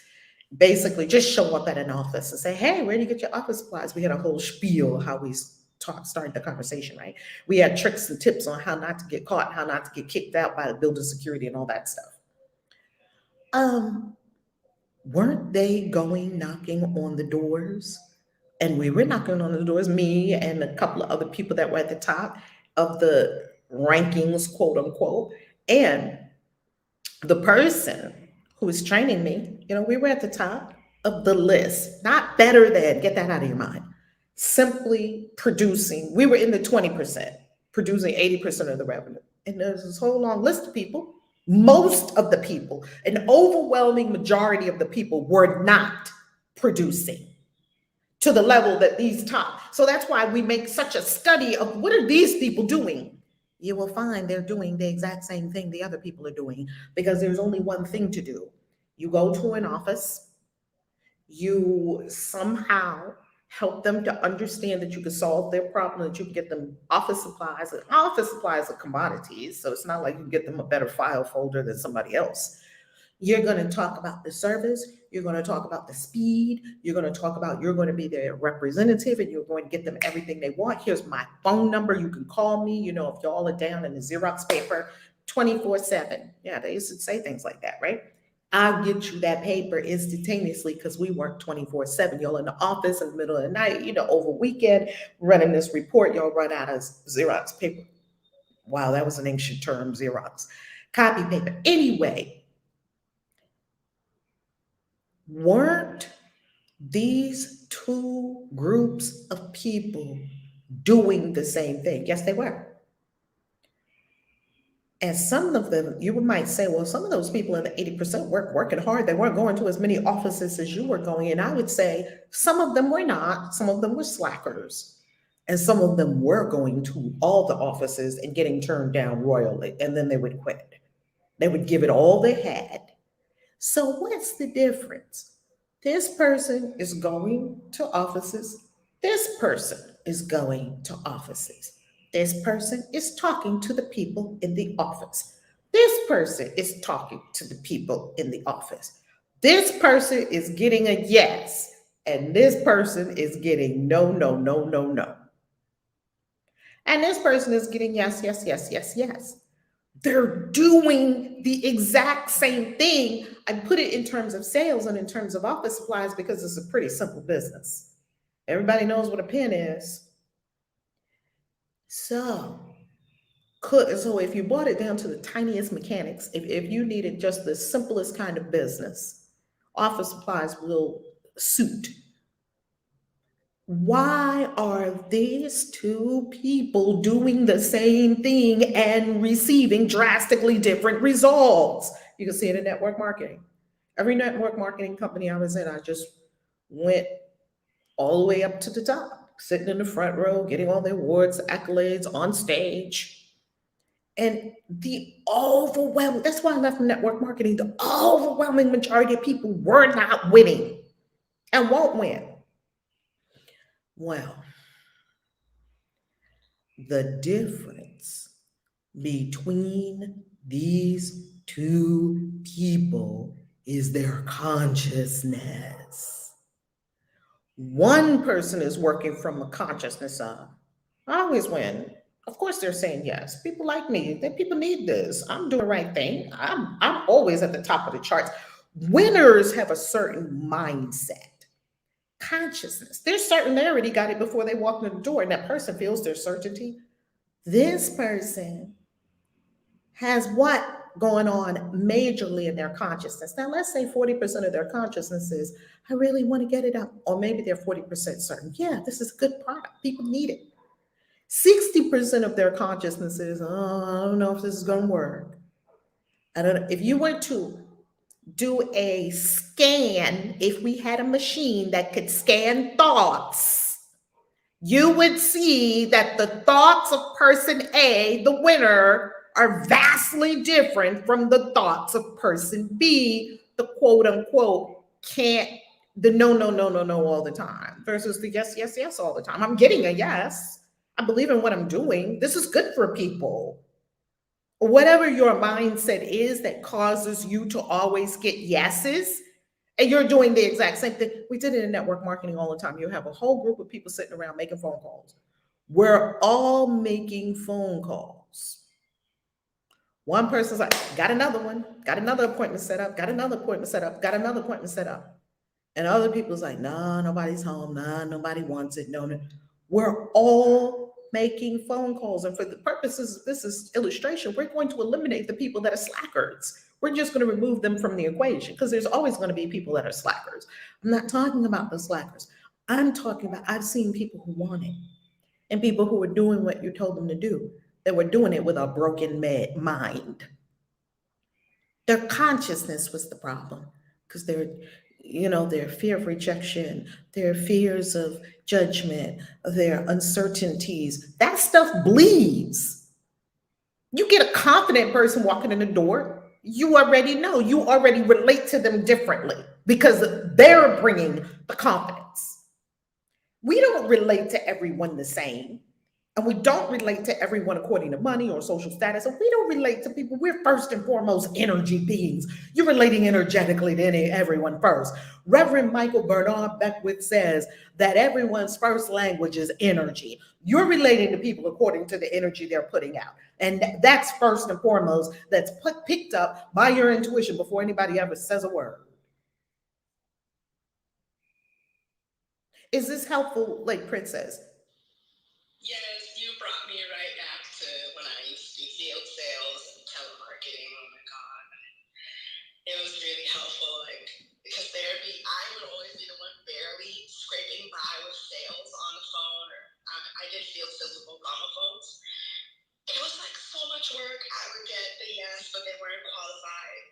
Basically, just show up at an office and say, hey, where do you get your office supplies? We had a whole spiel how we started the conversation, right? We had tricks and tips on how not to get caught, how not to get kicked out by the building security and all that stuff. Weren't they going knocking on the doors? And we were knocking on the doors, me and a couple of other people that were at the top of the rankings, quote unquote. And the person who was training me, we were at the top of the list, not better than, get that out of your mind, simply producing. We were in the 20%, producing 80% of the revenue. And there's this whole long list of people. Most of the people, an overwhelming majority of the people, were not producing to the level that these top. So that's why we make such a study of what are these people doing. You will find they're doing the exact same thing the other people are doing, because there's only one thing to do. You go to an office, you somehow help them to understand that you can solve their problem, that you can get them office supplies. And office supplies are commodities, so it's not like you can get them a better file folder than somebody else. You're going to talk about the service. You're going to talk about the speed. You're going to talk about you're going to be their representative, and you're going to get them everything they want. Here's my phone number. You can call me. If y'all are down in the Xerox paper, 24/7. Yeah, they used to say things like that, right? I'll get you that paper instantaneously because we work 24/7. Y'all in the office in the middle of the night, over weekend, running this report, y'all run out of Xerox paper. Wow, that was an ancient term, Xerox. Copy paper. Anyway, weren't these two groups of people doing the same thing? Yes, they were. And some of them, you might say, well, some of those people in the 80% working hard. They weren't going to as many offices as you were going. And I would say some of them were not. Some of them were slackers. And some of them were going to all the offices and getting turned down royally. And then they would quit. They would give it all they had. So what's the difference? This person is going to offices. This person is going to offices. This person is talking to the people in the office. This person is talking to the people in the office. This person is getting a yes, and this person is getting no, no, no, no, no. And this person is getting yes, yes, yes, yes, yes. They're doing the exact same thing. I put it in terms of sales and in terms of office supplies because it's a pretty simple business. Everybody knows what a pen is. So if you brought it down to the tiniest mechanics, if you needed just the simplest kind of business, office supplies will suit. Why are these two people doing the same thing and receiving drastically different results? You can see it in network marketing. Every network marketing company I was in, I just went all the way up to the top, sitting in the front row, getting all the awards, accolades on stage. And that's why I left network marketing. The overwhelming majority of people were not winning and won't win. Well, the difference between these two people is their consciousness. One person is working from a consciousness of, I always win. Of course, they're saying yes. People like me. People need this. I'm doing the right thing. I'm always at the top of the charts. Winners have a certain mindset. Consciousness. They're certain they already got it before they walk in the door, and that person feels their certainty. This person has what going on majorly in their consciousness. Now, let's say 40% of their consciousness is, I really want to get it up. Or maybe they're 40% certain. Yeah, this is a good product. People need it. 60% of their consciousness is, oh, I don't know if this is going to work. I don't know. If you were to do a scan, if we had a machine that could scan thoughts, you would see that the thoughts of person A, the winner, are vastly different from the thoughts of person B, the quote unquote the no, no, no, no, no all the time versus the yes, yes, yes all the time. I'm getting a yes. I believe in what I'm doing. This is good for people. Whatever your mindset is that causes you to always get yeses, and you're doing the exact same thing. We did it in network marketing all the time. You have a whole group of people sitting around making phone calls. We're all making phone calls. One person's like, got another one, got another appointment set up, got another appointment set up, got another appointment set up. And other people's like, no, nobody's home. No, nobody wants it. No. We're all making phone calls. And for the purposes of this illustration, we're going to eliminate the people that are slackers. We're just going to remove them from the equation because there's always going to be people that are slackers. I'm not talking about the slackers. I'm talking about, I've seen people who want it and people who were doing what you told them to do. They were doing it with a broken mind. Their consciousness was the problem because their fear of rejection, their fears of judgment, their uncertainties, that stuff bleeds. You get a confident person walking in the door, you already know, you already relate to them differently because they're bringing the confidence. We don't relate to everyone the same. And we don't relate to everyone according to money or social status. And we don't relate to people. We're first and foremost energy beings. You're relating energetically to everyone first. Reverend Michael Bernard Beckwith says that everyone's first language is energy. You're relating to people according to the energy they're putting out. And that's first and foremost, that's picked up by your intuition before anybody ever says a word. Is this helpful, like Princess? Yes, you brought me right back to when I used to do field sales and telemarketing. Oh my God. It was really helpful, like, because I would always be the one barely scraping by with sales on the phone, or I did field sales with both on the phones. It was like so much work. I would get the yes, but they weren't qualified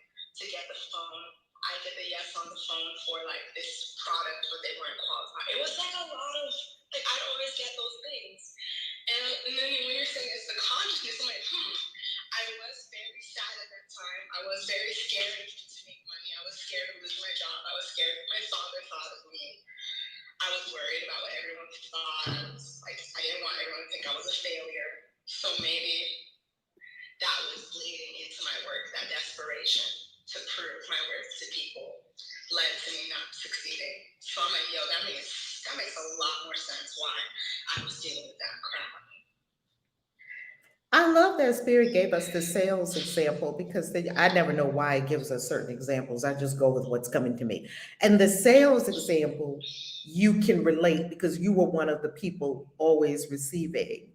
to get the phone. I get the yes on the phone for like this product, but they weren't qualified. It was like a lot of, like, I'd always get those things. And then when you're saying it's the consciousness, I'm like, I was very sad at that time. I was very scared to make money. I was scared of losing my job. I was scared my father thought of me. I was worried about what everyone thought. I didn't want everyone to think I was a failure. So maybe that was bleeding into my work, that desperation to prove my worth to people led to me not succeeding. So I'm like, yo, that makes a lot more sense why I was dealing with that crap. I love that Spirit gave us the sales example because I never know why it gives us certain examples. I just go with what's coming to me. And the sales example, you can relate because you were one of the people always receiving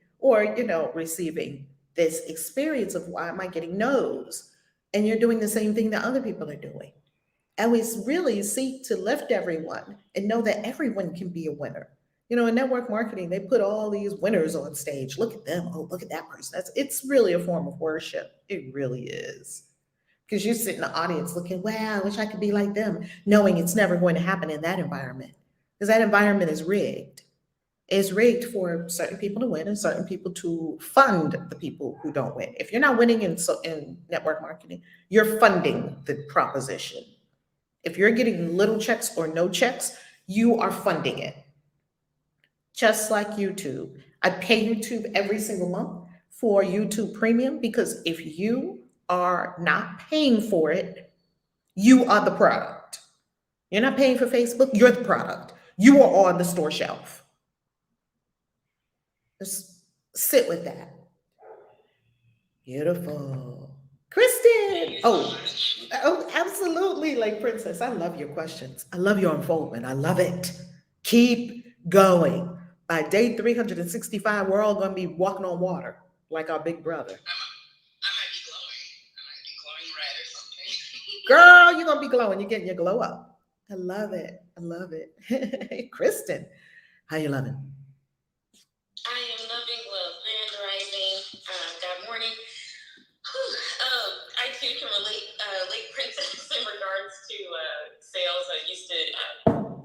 receiving this experience of why am I getting no's? And you're doing the same thing that other people are doing. And we really seek to lift everyone and know that everyone can be a winner. In network marketing, they put all these winners on stage. Look at them. Oh, look at that person. It's really a form of worship. It really is. Because you sit in the audience looking, wow, I wish I could be like them, knowing it's never going to happen in that environment. Because that environment is rigged. It's rigged for certain people to win and certain people to fund the people who don't win. If you're not winning in network marketing, you're funding the proposition. If you're getting little checks or no checks, you are funding it. Just like YouTube. I pay YouTube every single month for YouTube Premium because if you are not paying for it, you are the product. You're not paying for Facebook, you're the product. You are on the store shelf. Just sit with that. Beautiful. Kristen. Oh, absolutely. Like Princess, I love your questions. I love your unfoldment. I love it. Keep going. By day 365, we're all going to be walking on water like our big brother. I might be glowing. I might be glowing red or something. Girl, you're going to be glowing. You're getting your glow up. I love it. I love it. Hey, Kristen, how you loving? I am loving love, grand rising. Good morning. I too can relate, like Princess, in regards to sales. I used to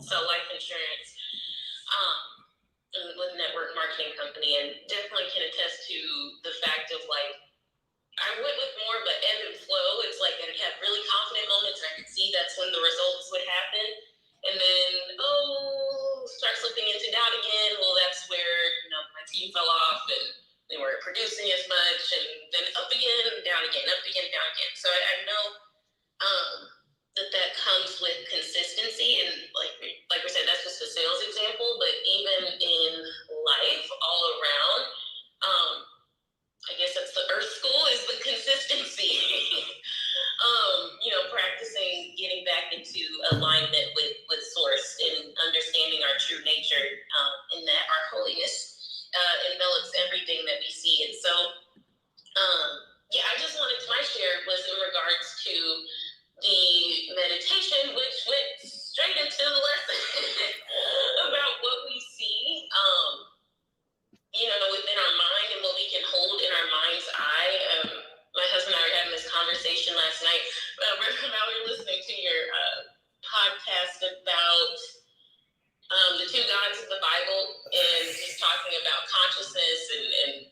sell life insurance with a network marketing company, and definitely can attest to the fact of like I went with more of an ebb and flow. It's like I'd have really confident moments, and I could see that's when the results would happen. And then, start slipping into doubt again. Well, that's where, my team fell off and they weren't producing as much. And then up again, down again, up again, down again. So I know that comes with consistency. And like we said, that's just a sales example. But even in life, all around, I guess that's the earth school, is the consistency. Practicing getting back into alignment with source and understanding our true nature, and that our holiness envelops everything that we see. And so, I just wanted my share was in regards to the meditation, which went straight into the lesson about what we see, within our mind and what we can hold in our mind's eye. My husband and I were having this conversation last night. Now we were listening to your podcast about the two gods of the Bible and just talking about consciousness and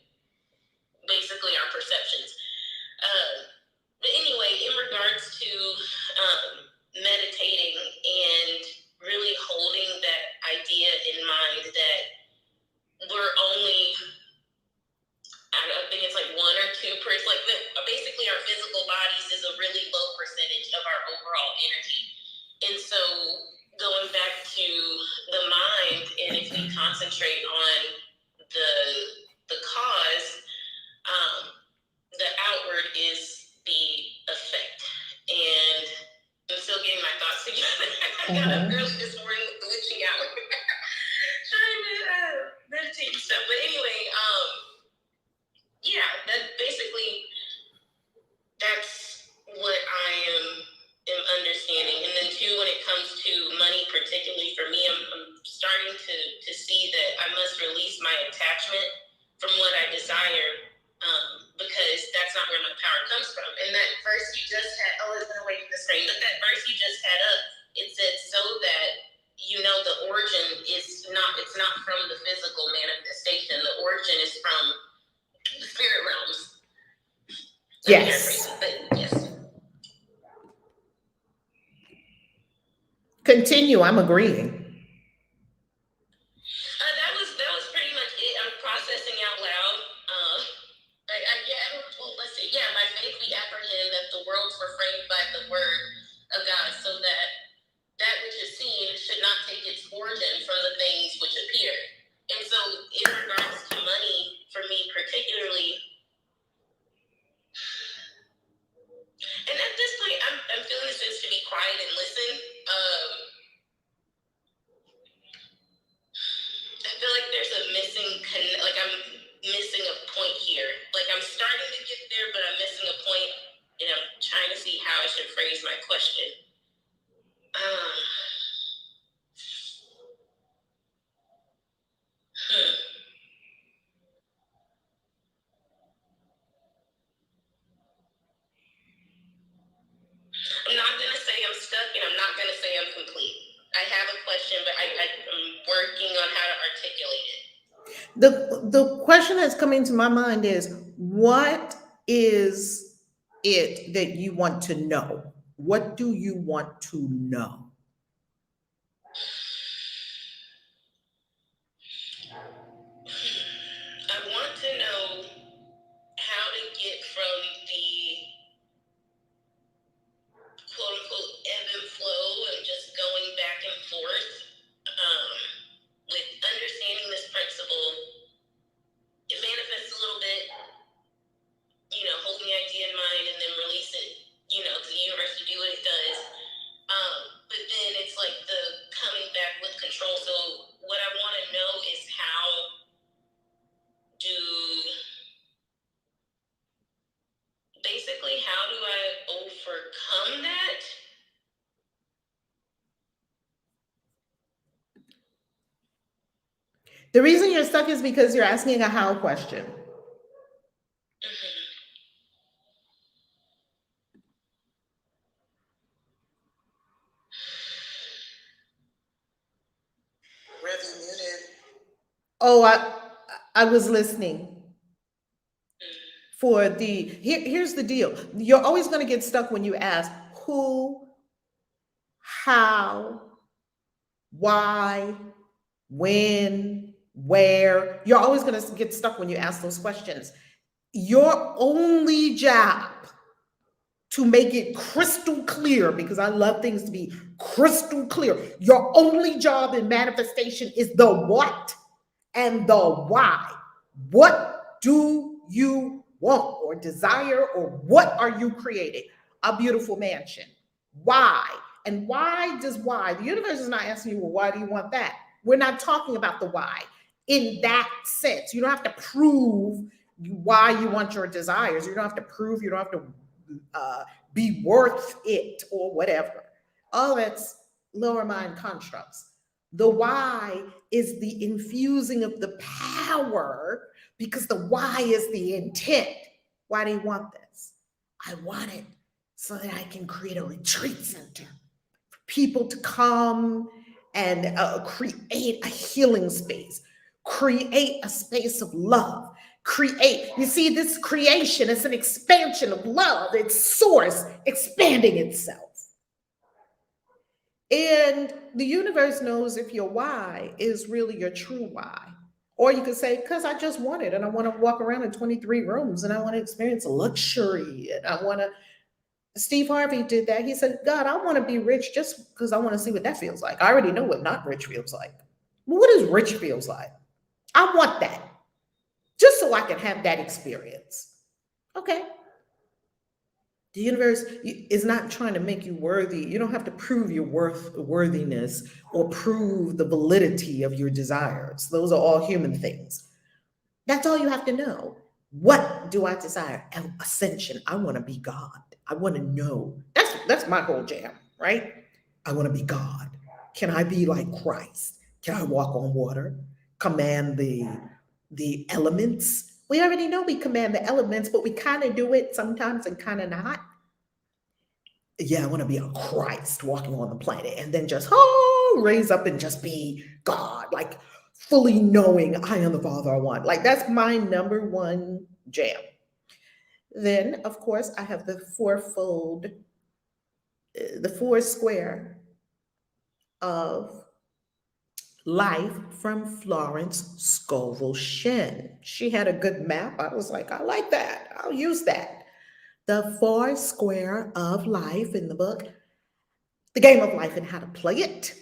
basically our perceptions. But anyway, in regards to meditating and really holding that idea in mind that we're only, I think it's like 1 or 2%, basically our physical bodies is a really low percentage of our overall energy. And so going back to the mind, and if we concentrate on the I got up early this morning with the witching hour, trying to meditate and stuff. But anyway, yeah, that basically, that's what I am understanding. And then too, when it comes to money, particularly for me, I'm starting to see that I must release my attachment from what I desire, because that's not where my power comes from. And that verse you just had, it's been away from the screen, but that verse you just had up, it said, so that you know the origin is not, it's not from the physical manifestation. The origin is from the spirit realms. Yes. But yes. Continue, I'm agreeing. That was pretty much it. I'm processing out loud. Let's see. Yeah, by faith we apprehend that the worlds were framed by the word of God, so that that which is seen should not take its origin from the things which appear. And so, in regards to money, for me particularly, and at this point, I'm feeling a sense to be quiet and listen. I feel like there's a I'm missing a point here. Like I'm starting to get there, but I'm missing a point, and I'm trying to see how I should phrase my question. I'm not going to say I'm stuck, and I'm not going to say I'm complete. I have a question, but I'm working on how to articulate it. The question that's coming to my mind is, what is it that you want to know? What do you want to know? I want to know how to get from the quote unquote ebb and flow and just going back and forth, with understanding this principle. It manifests a little bit, hold the idea in mind and then release it, to the universe to do what it does. But then it's like the coming back with control. So what I want to know is how do I overcome that? The reason you're stuck is because you're asking a how question. Oh, I was listening for here's the deal. You're always going to get stuck when you ask who, how, why, when, where. You're always going to get stuck when you ask those questions. Your only job to make it crystal clear, because I love things to be crystal clear, your only job in manifestation is the what and the why. What do you want or desire, or what are you creating? A beautiful mansion. Why? And why? The universe is not asking you, well, why do you want that? We're not talking about the why in that sense. You don't have to prove why you want your desires. You don't have to prove, you don't have to be worth it or whatever. All that's lower mind constructs. The why is the infusing of the power, because the why is the intent. Why do you want this? I want it so that I can create a retreat center for people to come and create a healing space, create a space of love. You see, this creation is an expansion of love. It's source expanding itself. And the universe knows if your why is really your true why. Or you could say, because I just want it, and I want to walk around in 23 rooms, and I want to experience luxury, and I want to. Steve Harvey did that. He said, God, I want to be rich just because I want to see what that feels like. I already know what not rich feels like. Well, what does rich feels like? I want that. Just so I can have that experience. Okay. The universe is not trying to make you worthy. You don't have to prove your worthiness or prove the validity of your desires. Those are all human things. That's all you have to know. What do I desire? Ascension. I want to be God. I want to know. That's my whole jam, right? I want to be God. Can I be like Christ? Can I walk on water? Command the elements? We already know we command the elements, but we kind of do it sometimes and kind of not. Yeah, I want to be a Christ walking on the planet and then just raise up and just be God, like fully knowing I am the Father I want. Like that's my number one jam. Then, of course, I have the four square of life from Florence Scovel Shinn. She had a good map. I was like, I like that. I'll use that. The four square of life in the book, the game of life and how to play it.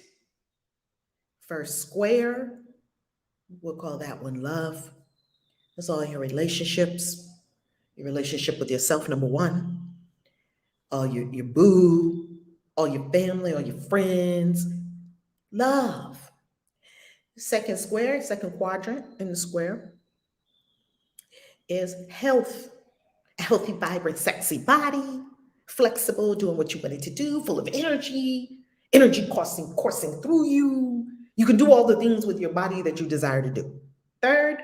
First square, we'll call that one love. That's all your relationships, your relationship with yourself, number one, all your boo, all your family, all your friends, love. Second square, second quadrant in the square is health. A healthy, vibrant, sexy body, flexible, doing what you wanted to do, full of energy coursing through you. You can do all the things with your body that you desire to do. Third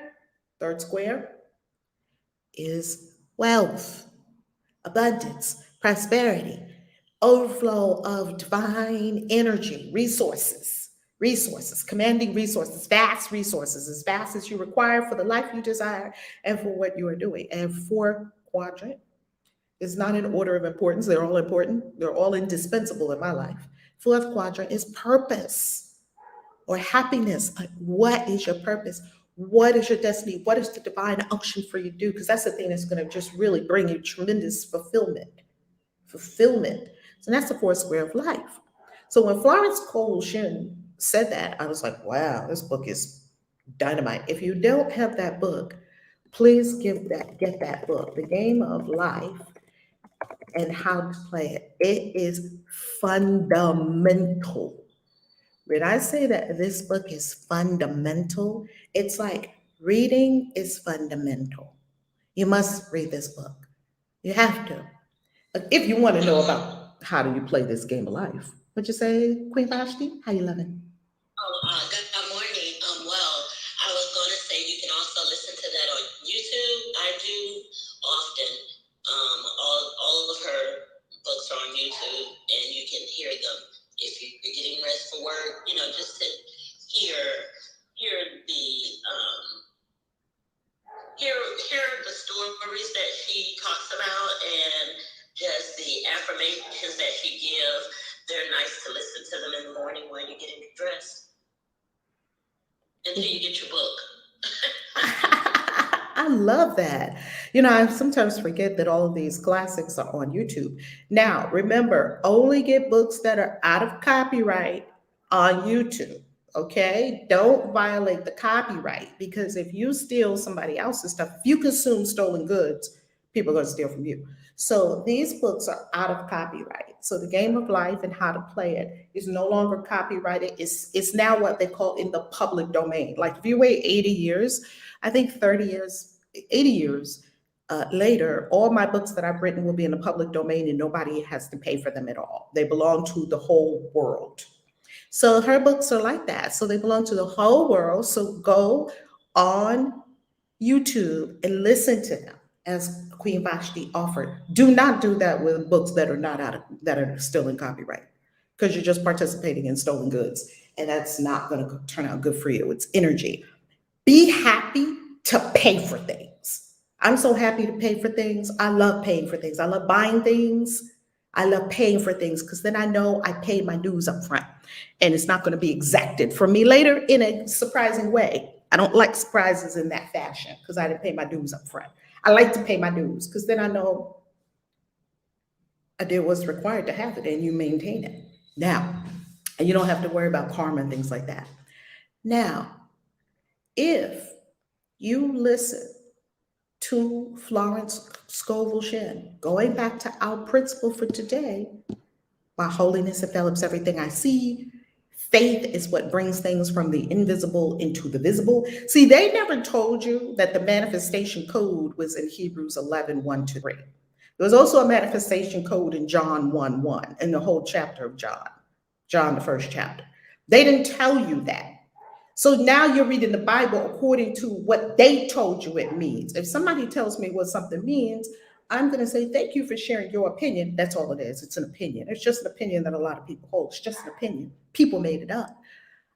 square is wealth, abundance, prosperity, overflow of divine energy, resources, commanding resources, as vast as you require for the life you desire and for what you are doing. And fourth quadrant is not in order of importance. They're all important. They're all indispensable in my life. Fourth quadrant is purpose or happiness. Like, what is your purpose? What is your destiny? What is the divine unction for you to do? Because that's the thing that's going to just really bring you tremendous fulfillment. So that's the fourth square of life. So when Florence Cole Shinn said that, I was like, wow, this book is dynamite. If you don't have that book, please get that book, The Game of Life and How to Play It. It is fundamental. When I say that this book is fundamental, it's like reading is fundamental. You must read this book. You have to. If you want to know about how do you play this game of life. What'd you say, Queen Vashti? How you loving? Good morning. Well, I was going to say you can also listen to that on YouTube. I do often. All of her books are on YouTube, and you can hear them if you're getting rest for work. Just to hear the hear the stories that she talks about and just the affirmations that she gives. They're nice to listen to them in the morning while you're getting dressed until you get your book. I love that. I sometimes forget that all of these classics are on YouTube. Now, remember, only get books that are out of copyright on YouTube. Okay? Don't violate the copyright because if you steal somebody else's stuff, if you consume stolen goods, people are going to steal from you. So these books are out of copyright. So The Game of Life and How to Play It is no longer copyrighted. It's now what they call in the public domain. Like if you wait 80 years, I think 80 years later, all my books that I've written will be in the public domain and nobody has to pay for them at all. They belong to the whole world. So her books are like that. So they belong to the whole world. So go on YouTube and listen to them as Queen Vashti offered. Do not do that with books that are still in copyright because you're just participating in stolen goods and that's not going to turn out good for you. It's energy. Be happy to pay for things. I'm so happy to pay for things. I love paying for things. I love buying things. I love paying for things because then I know I paid my dues up front and it's not going to be exacted from me later in a surprising way. I don't like surprises in that fashion because I didn't pay my dues up front. I like to pay my dues because then I know I did what's required to have it and you maintain it. Now, and you don't have to worry about karma and things like that. Now, if you listen to Florence Scoville Shen, going back to our principle for today, my holiness envelops everything I see. Faith is what brings things from the invisible into the visible. See, they never told you that the manifestation code was in Hebrews 11, 1 to 3. There was also a manifestation code in John 1, 1, in the whole chapter of John, the first chapter. They didn't tell you that. So now you're reading the Bible according to what they told you it means. If somebody tells me what something means, I'm going to say, thank you for sharing your opinion. That's all it is. It's an opinion. It's just an opinion that a lot of people hold. It's just an opinion. People made it up.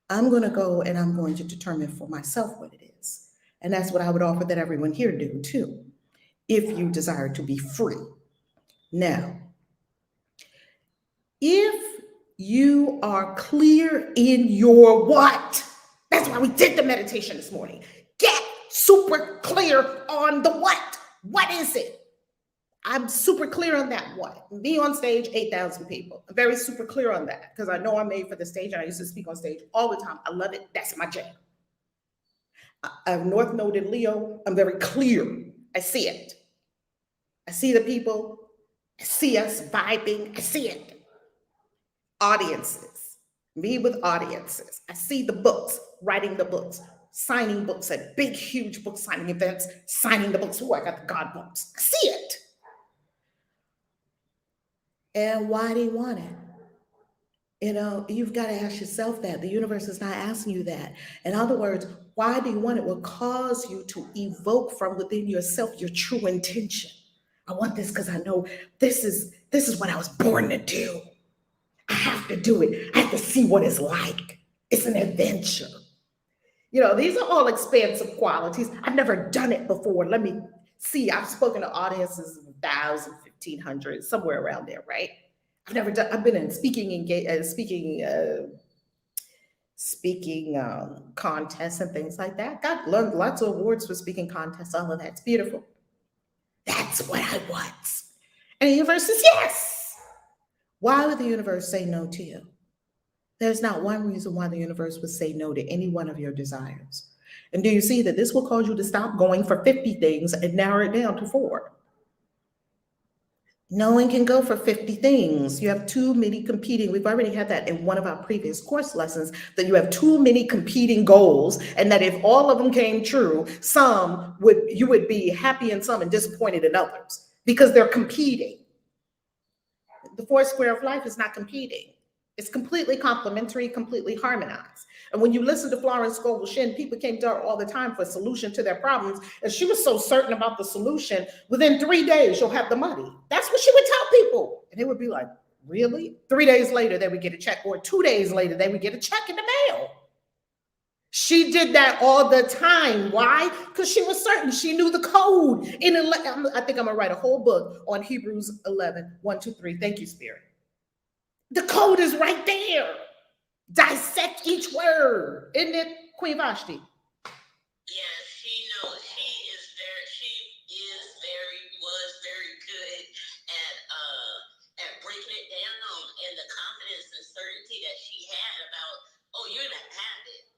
I'm going to go and I'm going to determine for myself what it is. And that's what I would offer that everyone here do too, if you desire to be free. Now, if you are clear in your what, that's why we did the meditation this morning. Get super clear on the what. What is it? I'm super clear on that what. Be on stage, 8,000 people. I'm very super clear on that because I know I'm made for the stage and I used to speak on stage all the time. I love it. That's my jam. I'm North Node in Leo. I'm very clear. I see it. I see the people. I see us vibing. I see it. Audiences. Me with audiences. I see the books, writing the books, signing books at big, huge book signing events, signing the books. Oh, I got the God books. I see it. And why do you want it? You know, you've got to ask yourself that. The universe is not asking you that. In other words, why do you want it? Will cause you to evoke from within yourself your true intention. I want this because I know this is what I was born to do. I have to do it. I have to see what it's like. It's an adventure. You know, these are all expansive qualities. I've never done it before. Let me see. I've spoken to audiences of 1,000, 1,500, somewhere around there, right? I've been in speaking contests and things like that. Got lots of awards for speaking contests, all of that's beautiful. That's what I want. And the universe says yes. Why would the universe say no to you? There's not one reason why the universe would say no to any one of your desires. And do you see that this will cause you to stop going for 50 things and narrow it down to 4? No one can go for 50 things. You have too many competing. We've already had that in one of our previous course lessons, that you have too many competing goals, and that if all of them came true, you would be happy in some and disappointed in others because they're competing. The 4 square of life is not competing. It's completely complementary, completely harmonized. And when you listen to Florence Scovel Shinn, people came to her all the time for a solution to their problems. And she was so certain about the solution, within 3 days, you'll have the money. That's what she would tell people. And they would be like, really? 3 days later, they would get a check, or 2 days later, they would get a check in the mail. She did that all the time. Why? Because she was certain. She knew the code. I think I'm going to write a whole book on Hebrews 11, 1, 2, 3. Thank you, Spirit. The code is right there. Dissect each word. Isn't it, Queen Vashti? Yeah, was very good at breaking it down, and the confidence and certainty that she had about, oh, you're gonna have it,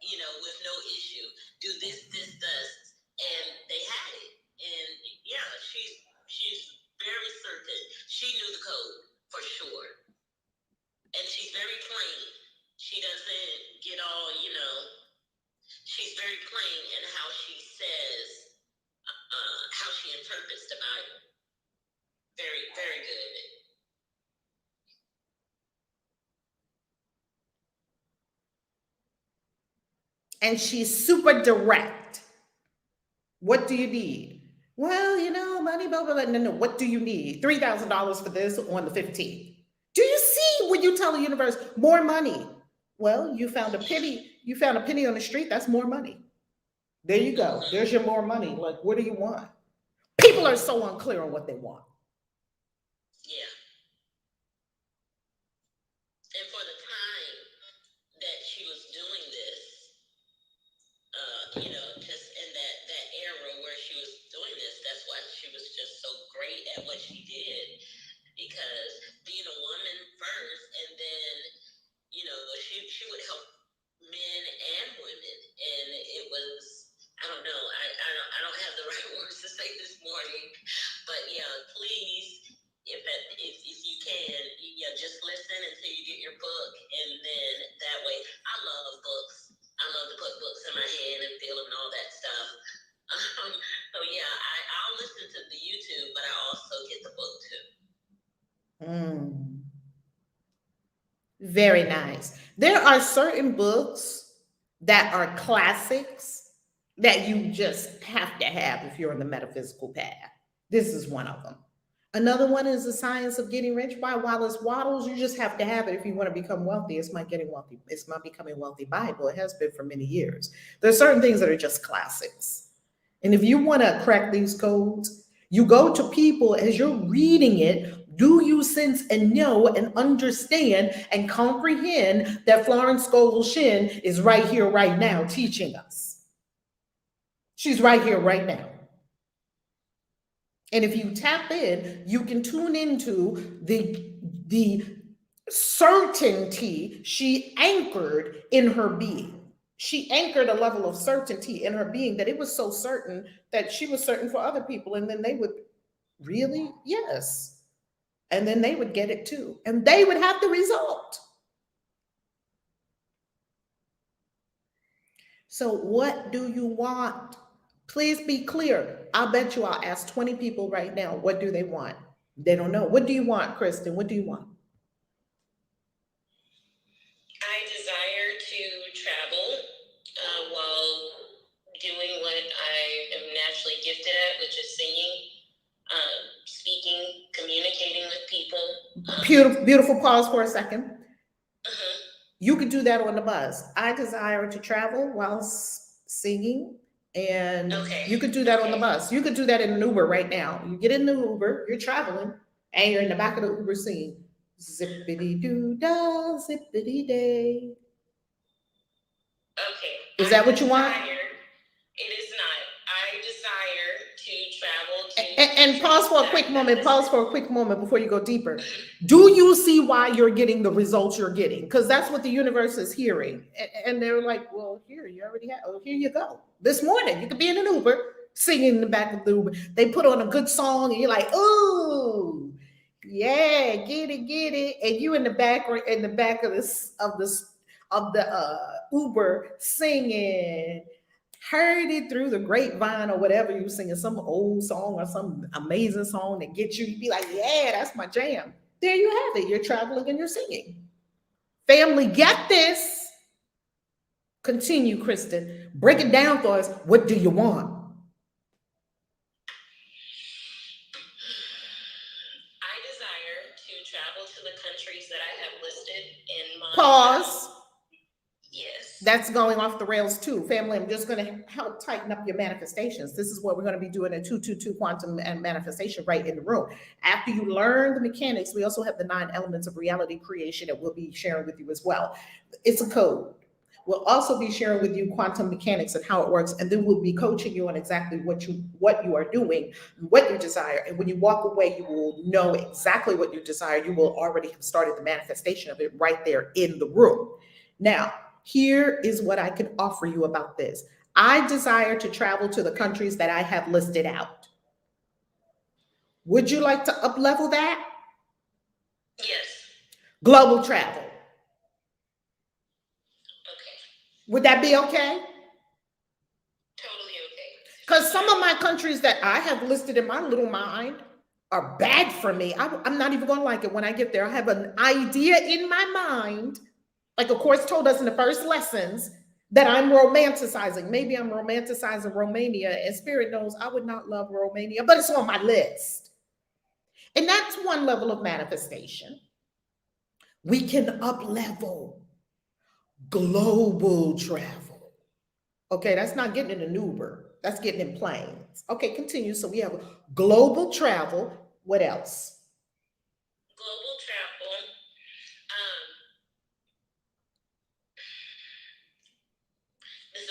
with no issue. Do this, and they had it. And yeah, she's very certain. She knew the code for sure. And she's very plain. She doesn't get all, she's very plain in how she says, how she interprets the Bible. Very, very good. And she's super direct. What do you need? Well, money, blah, blah, blah. No. What do you need? $3,000 for this on the 15th. Do you see when you tell the universe more money? Well, you found a penny. You found a penny on the street. That's more money. There you go. There's your more money. Like, what do you want? People are so unclear on what they want. Yeah. And for the time that she was doing this, just in that era where she was doing this, that's why she was just so great at what she did. Because being a woman first, and then, she would help men and women. And it was, I don't know, I don't have the right words to say this morning, Very nice. There are certain books that are classics that you just have to have if you're on the metaphysical path. This is one of them. Another one is The Science of Getting Rich by Wallace Wattles. You just have to have it if you want to become wealthy. It's my Getting Wealthy. It's my Becoming Wealthy Bible. It has been for many years. There are certain things that are just classics. And if you want to crack these codes, you go to people as you're reading it. Do you sense and know and understand and comprehend that Florence Scovel Shinn is right here, right now, teaching us? She's right here, right now. And if you tap in, you can tune into the certainty she anchored in her being. She anchored a level of certainty in her being that it was so certain that she was certain for other people. And then they would, really? Yes. And then they would get it too. And they would have the result. So what do you want? Please be clear. I'll bet you I'll ask 20 people right now, what do they want? They don't know. What do you want, Kristen? What do you want? I desire to travel while doing what I am naturally gifted at, which is singing, speaking, communicating with people. Beautiful, beautiful. Pause for a second. You could do that on the bus. I desire to travel while singing, and you could do that on the bus. You could do that in an Uber right now. You get in the Uber, you're traveling, and you're in the back of the Uber singing, zippity doo dah, zippity day. Okay. Is that what you want? It is not. I desire to travel to. And pause for a quick moment. Pause for a quick moment before you go deeper. Do you see why you're getting the results you're getting? Because that's what the universe is hearing. And they're like, well, here, you already have. Oh, here you go. This morning, you could be in an Uber, singing in the back of the Uber. They put on a good song, and you're like, ooh, yeah, get it. And you in the back of the Uber singing. Heard it through the grapevine or whatever you singing, some old song or some amazing song that gets you, you'd be like, yeah, that's my jam. There you have it. You're traveling and you're singing. Family, get this. Continue, Kristen. Break it down for us. What do you want? I desire to travel to the countries that I have listed in my... Pause. Yes. That's going off the rails too. Family, I'm just going to help tighten up your manifestations. This is what we're going to be doing a 222 quantum and manifestation right in the room. After you learn the mechanics, we also have the 9 elements of reality creation that we'll be sharing with you as well. It's a code. We'll also be sharing with you quantum mechanics and how it works, and then we'll be coaching you on exactly what you are doing, what you desire. And when you walk away, you will know exactly what you desire. You will already have started the manifestation of it right there in the room. Now, here is what I can offer you about this. I desire to travel to the countries that I have listed out. Would you like to up-level that? Yes. Global travel. Okay. Would that be okay? Totally okay. Because some of my countries that I have listed in my little mind are bad for me. I'm not even going to like it when I get there. I have an idea in my mind, like the course told us in the first lessons, that I'm romanticizing. Maybe I'm romanticizing Romania, and Spirit knows I would not love Romania, but it's on my list. And that's one level of manifestation. We can up-level global travel. Okay, that's not getting in an Uber. That's getting in planes. Okay, continue. So we have global travel. What else? Global travel.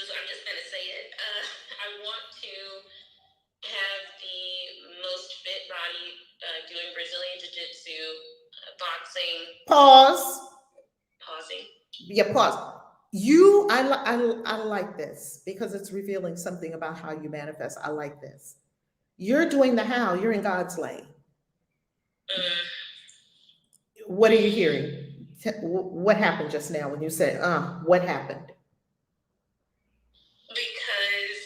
I'm just going to say it. I want to have the most fit body doing Brazilian Jiu-Jitsu, boxing. Pause. Pausing. Yeah, pause. I like this because it's revealing something about how you manifest. I like this. You're doing the how. You're in God's lane. What are you hearing? What happened just now when you said, what happened? Because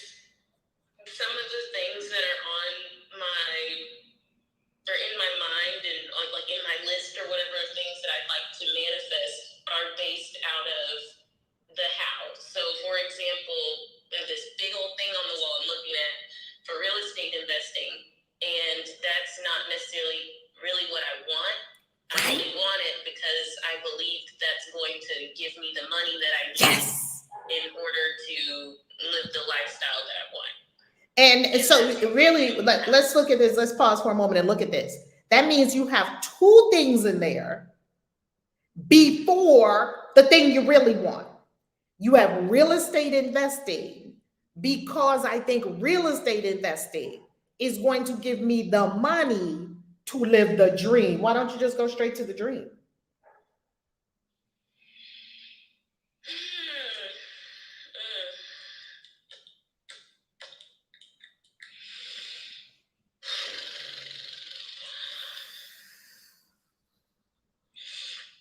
some of the things that are in my mind and like in my list or whatever I only want it because I believe that's going to give me the money that I need Yes. in order to live the lifestyle that I want. And so really, let's look at this. Let's pause for a moment and look at this. That means you have two things in there before the thing you really want. You have real estate investing because I think real estate investing is going to give me the money to live the dream. Why don't you just go straight to the dream?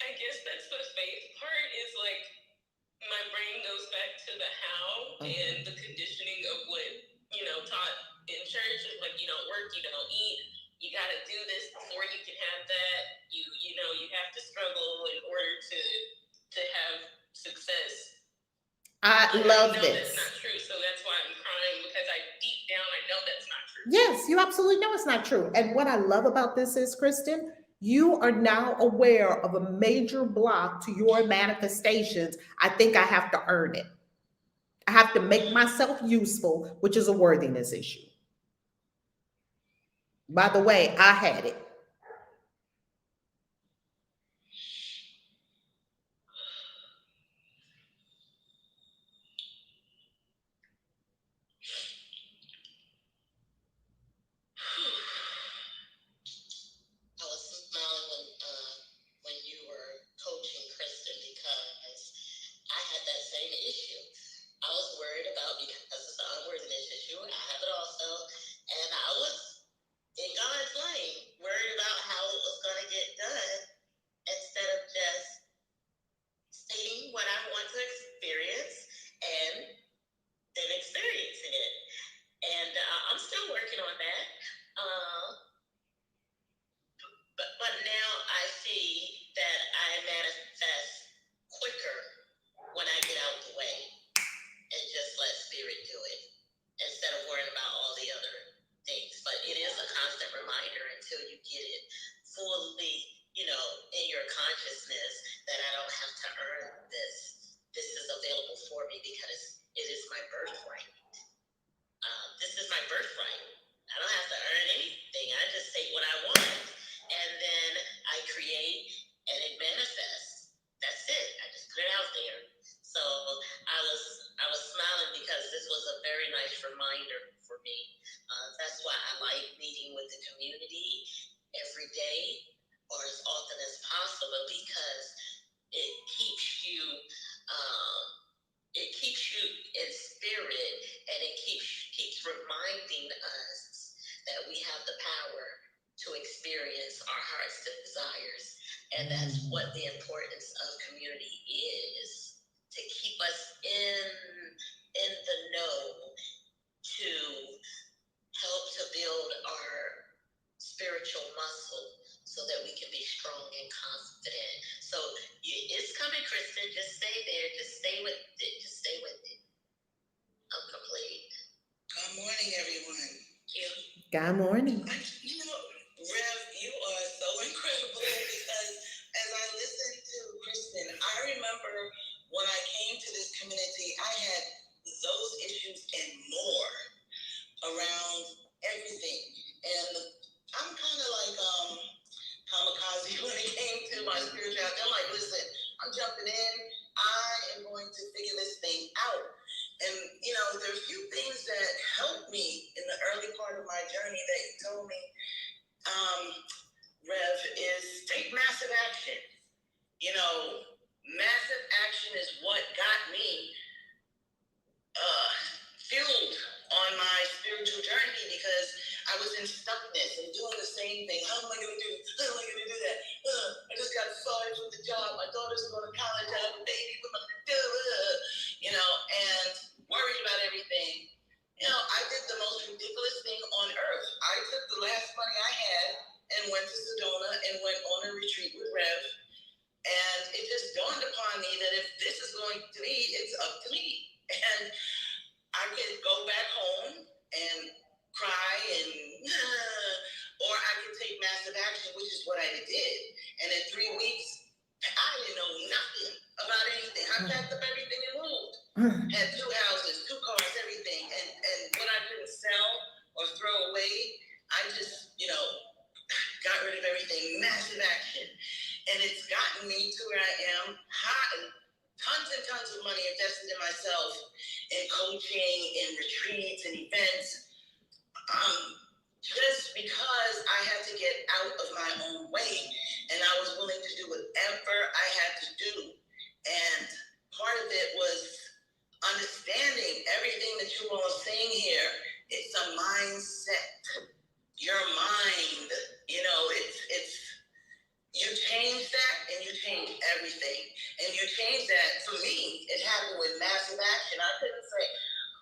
I guess that's the faith part, is like my brain goes back to the how and the conditioning of what, taught in church. Is like, you don't work, you don't eat, you got to do this before you can have that. You have to struggle in order to have success. I love this. That's not true, so that's why I'm crying, because deep down I know that's not true. Yes, you absolutely know it's not true. And what I love about this is, Kristen, you are now aware of a major block to your manifestations. I think I have to earn it. I have to make myself useful, which is a worthiness issue. By the way, I had it. I was smiling when you were coaching Kristen, because I had that same issue. I was worried about, because of the unworthiness issue, I have it also, and I was in God's lane, worried about how it was going to get done, instead of just stating what I want to experience and then experiencing it. And I'm still working on that. But now I see that I manifest quicker when I get out the way and just let spirit do it, instead of worrying about all the other things. But it is a constant reminder, until you get it fully, in your consciousness, that I don't have to earn this. This is available for me because it is my birthright. This is my birthright. I don't have to earn anything. I just take what I want, and then I create, and it manifests. That's it. I just put it out there. So I was smiling, because this was a very nice reminder for me. That's why I like meeting with the community every day, or as often as possible, because it keeps you in spirit, and it keeps reminding us that we have the power to experience our heart's desires. And that's what the importance of community is, to keep us in the know, to help to build our spiritual muscle, so that we can be strong and confident. So it's coming, Kristen. Just stay there. Just stay with it. Just stay with it. I'm complete. Good morning, everyone. Thank you. Good morning. Rev, you are so incredible, because as I listened to Kristen, I remember when I came to this community, I had those issues and more around everything. And I'm kind of like kamikaze when it came to my spirituality. I'm like, listen, I'm jumping in. I am going to figure this thing out. And, there are a few things that helped me in the early part of my journey that you told me, Rev, is take massive action. Massive action is what got me fueled on my spiritual journey, because I was in stuckness and doing the same thing. How am I going to do this? How am I going to do that? I just got fired from the job. My daughter's going to college. I have a baby. What am I going to do? And worried about everything. I did the most ridiculous thing on earth. I took the last money I had and went to Sedona and went on a retreat with Rev. And it just dawned upon me that if this is going to be, it's up to me. And I could go back home and cry, or I could take massive action, which is what I did. And in 3 weeks, I didn't know nothing about anything. I packed up everything and moved. Had 2 houses, 2 cars, everything. And what I couldn't sell or throw away, I just, got rid of everything. Massive action. And it's gotten me to where I am. Tons and tons of money invested in myself, in coaching, in retreats, and events. Just because I had to get out of my own way, and I was willing to do whatever I had to do. And part of it was understanding everything that you all are saying here. It's a mindset. Your mind, it's you change that and you change everything. And you change that, for me, it happened with massive action. I couldn't say,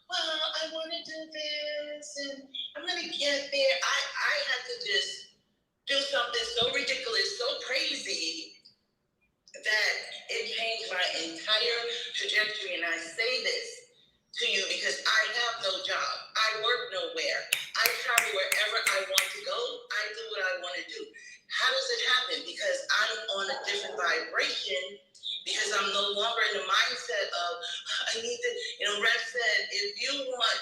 well, I want to do this and I'm going to get there. I had to just do something so ridiculous, so crazy, that it changed my entire trajectory. And I say this to you because I have no job. I work nowhere. I travel wherever I want to go. I do what I want to do. How does it happen? Because I'm on a different vibration, because I'm no longer in the mindset of, I need to, Rev said, if you want,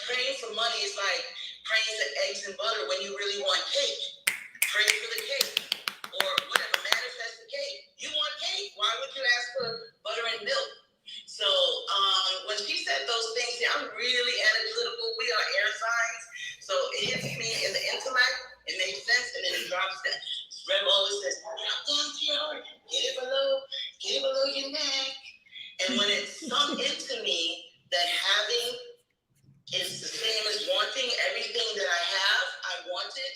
praying for money is like praying for eggs and butter when you really want cake. Pray for the cake or whatever, manifest the cake. You want cake, why would you ask for butter and milk? So when she said those things, I'm really analytical. We are air signs. So it hits me in the intellect, it makes sense, and then it drops down. Rev always says, drop down to your heart, get it below your neck. And when it sunk into me that having is the same as wanting, everything that I have, I wanted.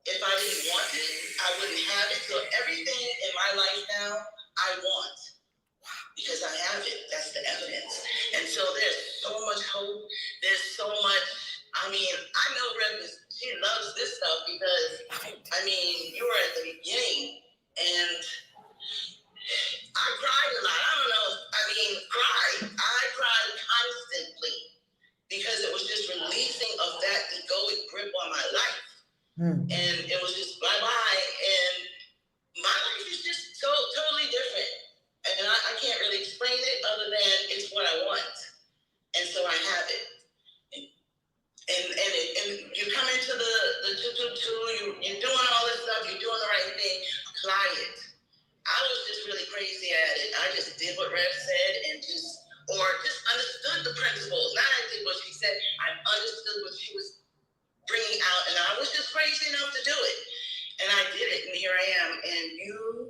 If I didn't want it, I wouldn't have it. So everything in my life now, I want. Because I have it. That's the evidence. And so there's so much hope. There's so much. I know Rev, she loves this stuff because, you were at the beginning and I cried a lot. I don't know. I cried constantly because it was just releasing of that egoic grip on my life. And it was just bye-bye. And my life is just so totally different. And I can't really explain it other than it's what I want. And so I have it. And you come into the 222, you're doing all this stuff, you're doing the right thing, apply it. I was just really crazy at it. I just did what Rev said and just understood the principles. Not I did what she said, I understood what she was bringing out, and I was just crazy enough to do it. And I did it, and here I am. And you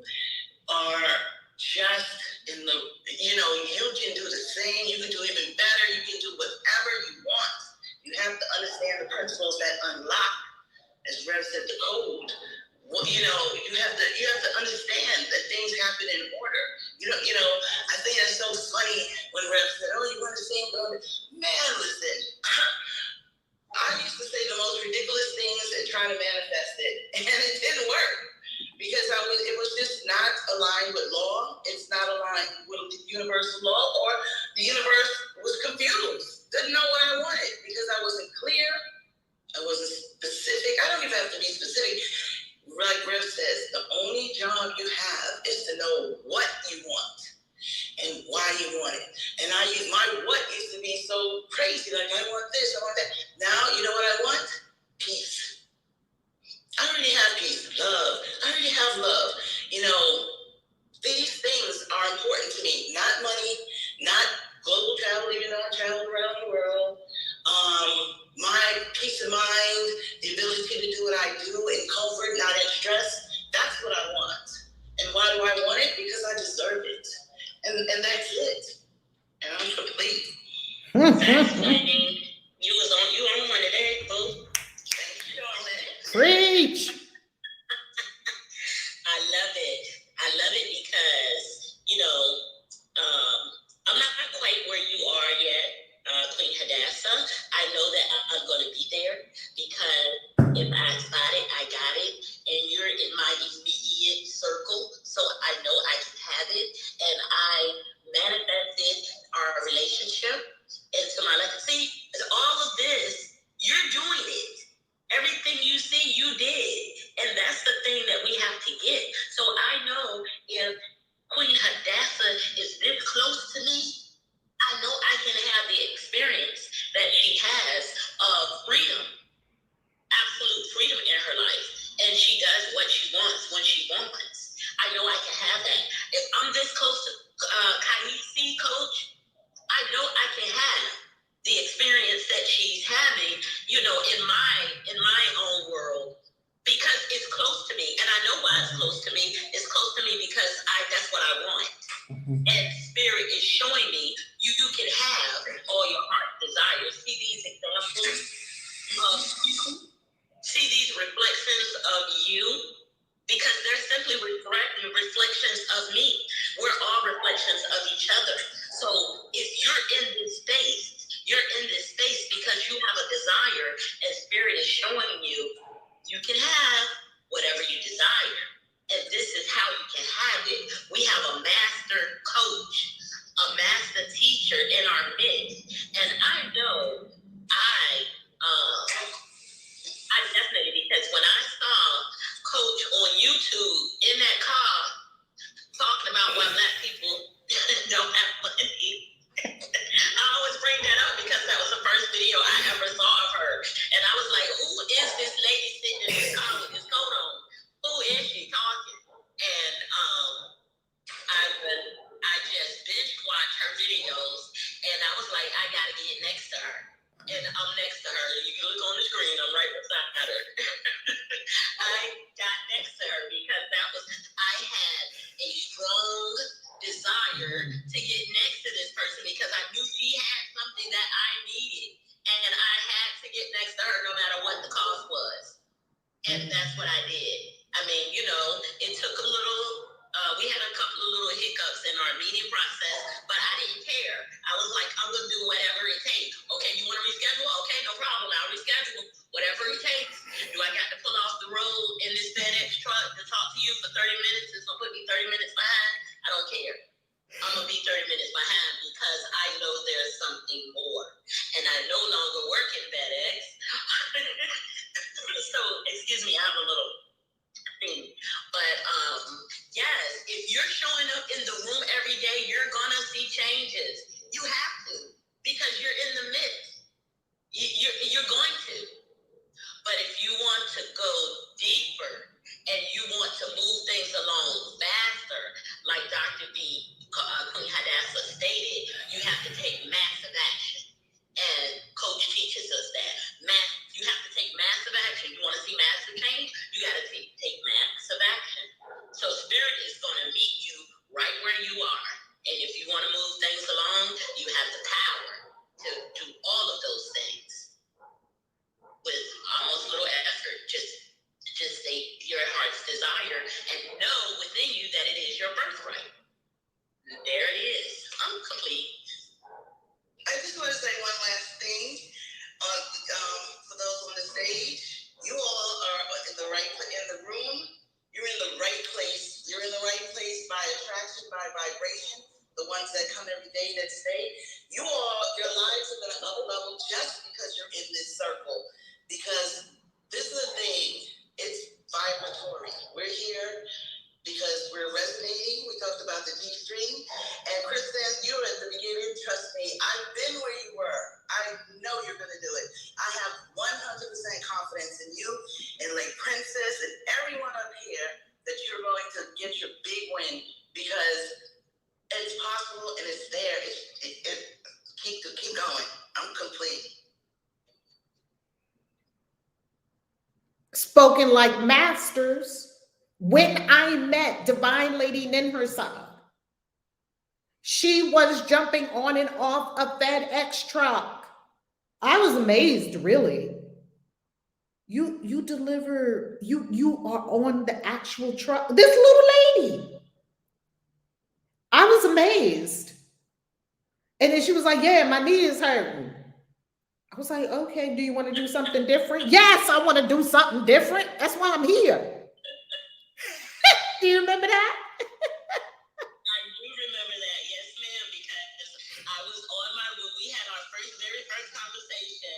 are just in the, you can do the same, you can do even better, you can do whatever you want. You have to understand the principles that unlock, as Rev said, the code. Well, you have to understand that things happen in order. I think that's so funny when Rev said, "Oh, you want the same God?" Man, listen, I used to say the most ridiculous things and try to manifest it, and it didn't work because it was just not aligned with law. It's not aligned with universal law, or the universe was confused, didn't know what I wanted because I wasn't clear, I wasn't specific. I don't even have to be specific. Like Rev says, the only job you have is to know what you want and why you want it. And my what used to be so crazy, like I want this, I want that. Now, you know what I want? Peace. I already have peace, love. I already have love. These things are important to me. Not money, not global travel, even though I traveled around the world. My peace of mind, the ability to do what I do in comfort, not in stress, that's what I want. And why do I want it? Because I deserve it. And that's it. And I'm complete. Fascinating. You on one today, boo. Thank you, darling. Preach. I love it because, I'm not quite where you are yet, Queen Hadassah. I know that I'm going to be there because if I spot it, I got it. And you're in my immediate circle, so I know I can have it. And I manifested our relationship into my life. See, all of this, you're doing it. Everything you see, you did. And that's the thing that we have to get balance. I know I can have that. If I'm this close to Kaisi, coach, I know I can have the experience that she's having, you know, in my own world, because it's close to me. And I know why it's close to me. It's close to me because that's what I want. And spirit is showing me you can have all your heart desires. See these examples of you. See these reflections of you, because they're simply reflections of me. We're all reflections of each other. So if you're in this space, you're in this space because you have a desire, and spirit is showing you you can have whatever you desire. And this is how you can have it. We have a master coach, a master teacher in our midst. And I know I definitely, because when I saw Coach on YouTube in that car talking about why Black people don't have money, I always bring that up because that was the first video I ever saw of her. And I was like, who is this lady sitting in this car with this coat on? Who is she talking? And I just binge watched her videos, and I was like, I gotta get next to her. And I'm next to her. You can look on the screen, I'm right beside her. I got next to her because I had a strong desire to get next to this person because I knew she had something that I needed. And I had to get next to her no matter what the cost was. And that's what I did. I mean, you know, it took a little, we had a couple of little hiccups in our meeting process, but I didn't care. I was like, I'm going to do whatever it takes. Okay, you want to reschedule? Okay, no problem. I'll reschedule. Whatever it takes. Do I got to pull off the road in this FedEx truck to talk to you for 30 minutes? It's going to put me 30 minutes behind? I don't care. I'm going to be 30 minutes behind because I know there's something more. And I no longer work in FedEx. So, excuse me, I have a little thing. But, yes, if you're showing up in the room every day, you're going to see changes. You have to, because you're in the midst. You're going to. But if you want to go deeper and you want to move things along faster, like Dr. B. Queen Hadassah stated, you have to take massive action. And Coach teaches us that. You have to take massive action. You want to see massive change? You got to take massive action. So spirit is going to meet you right where you are. And if you want to move things along, you have the power to do all of those things with almost little effort. Just state your heart's desire and know within you that it is your birthright. There it is. I'm complete. I just want to say one last thing. For those on the stage, you all are in the room. You're in the right place. You're in the right place by attraction, by vibration. The ones that come every day that stay. Your lives are going to up level just because you're in this circle. Because this is the thing. It's vibratory. We're here because we're resonating. We talked about the G string. And Kristen, you were at the beginning. Trust me, I've been where you were. I know you're going to do it. I have 100% confidence in you and Lake Princess and everyone up here that you're going to get your big win, because it's possible and it's there. Keep going. I'm complete. Spoken like masters. When I met Divine Lady Ninhursag, she was jumping on and off a FedEx truck. I was amazed, really. You deliver, you are on the actual truck. This little lady. I was amazed. And then she was like, yeah, my knee is hurting. I was like, okay, do you want to do something different? Yes, I want to do something different. That's why I'm here. Do you remember that? I do remember that, yes, ma'am, because I was on when we had our very first conversation,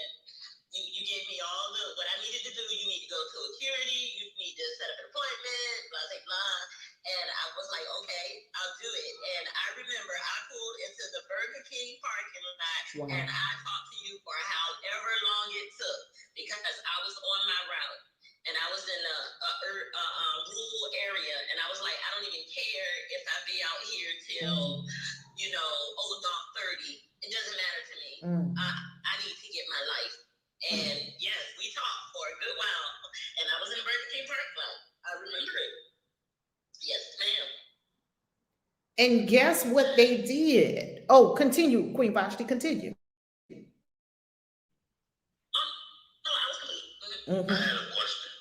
you gave me all what I needed to do. You need to go to acuity, you need to set up an appointment, blah, blah, blah. And I was like, okay, I'll do it. And I remember I pulled into the Burger King parking lot, wow, and I talked to you for however long it took because I was on my route. and I was in a rural area, and I was like, I don't even care if I be out here till, old dog 30. It doesn't matter to me. I need to get my life. And yes, we talked for a good while, and I was in Burger King parking lot. I remember it. Yes, ma'am. And guess what they did? Oh, continue, Queen Vashti, continue. No, I was complete. I had a question.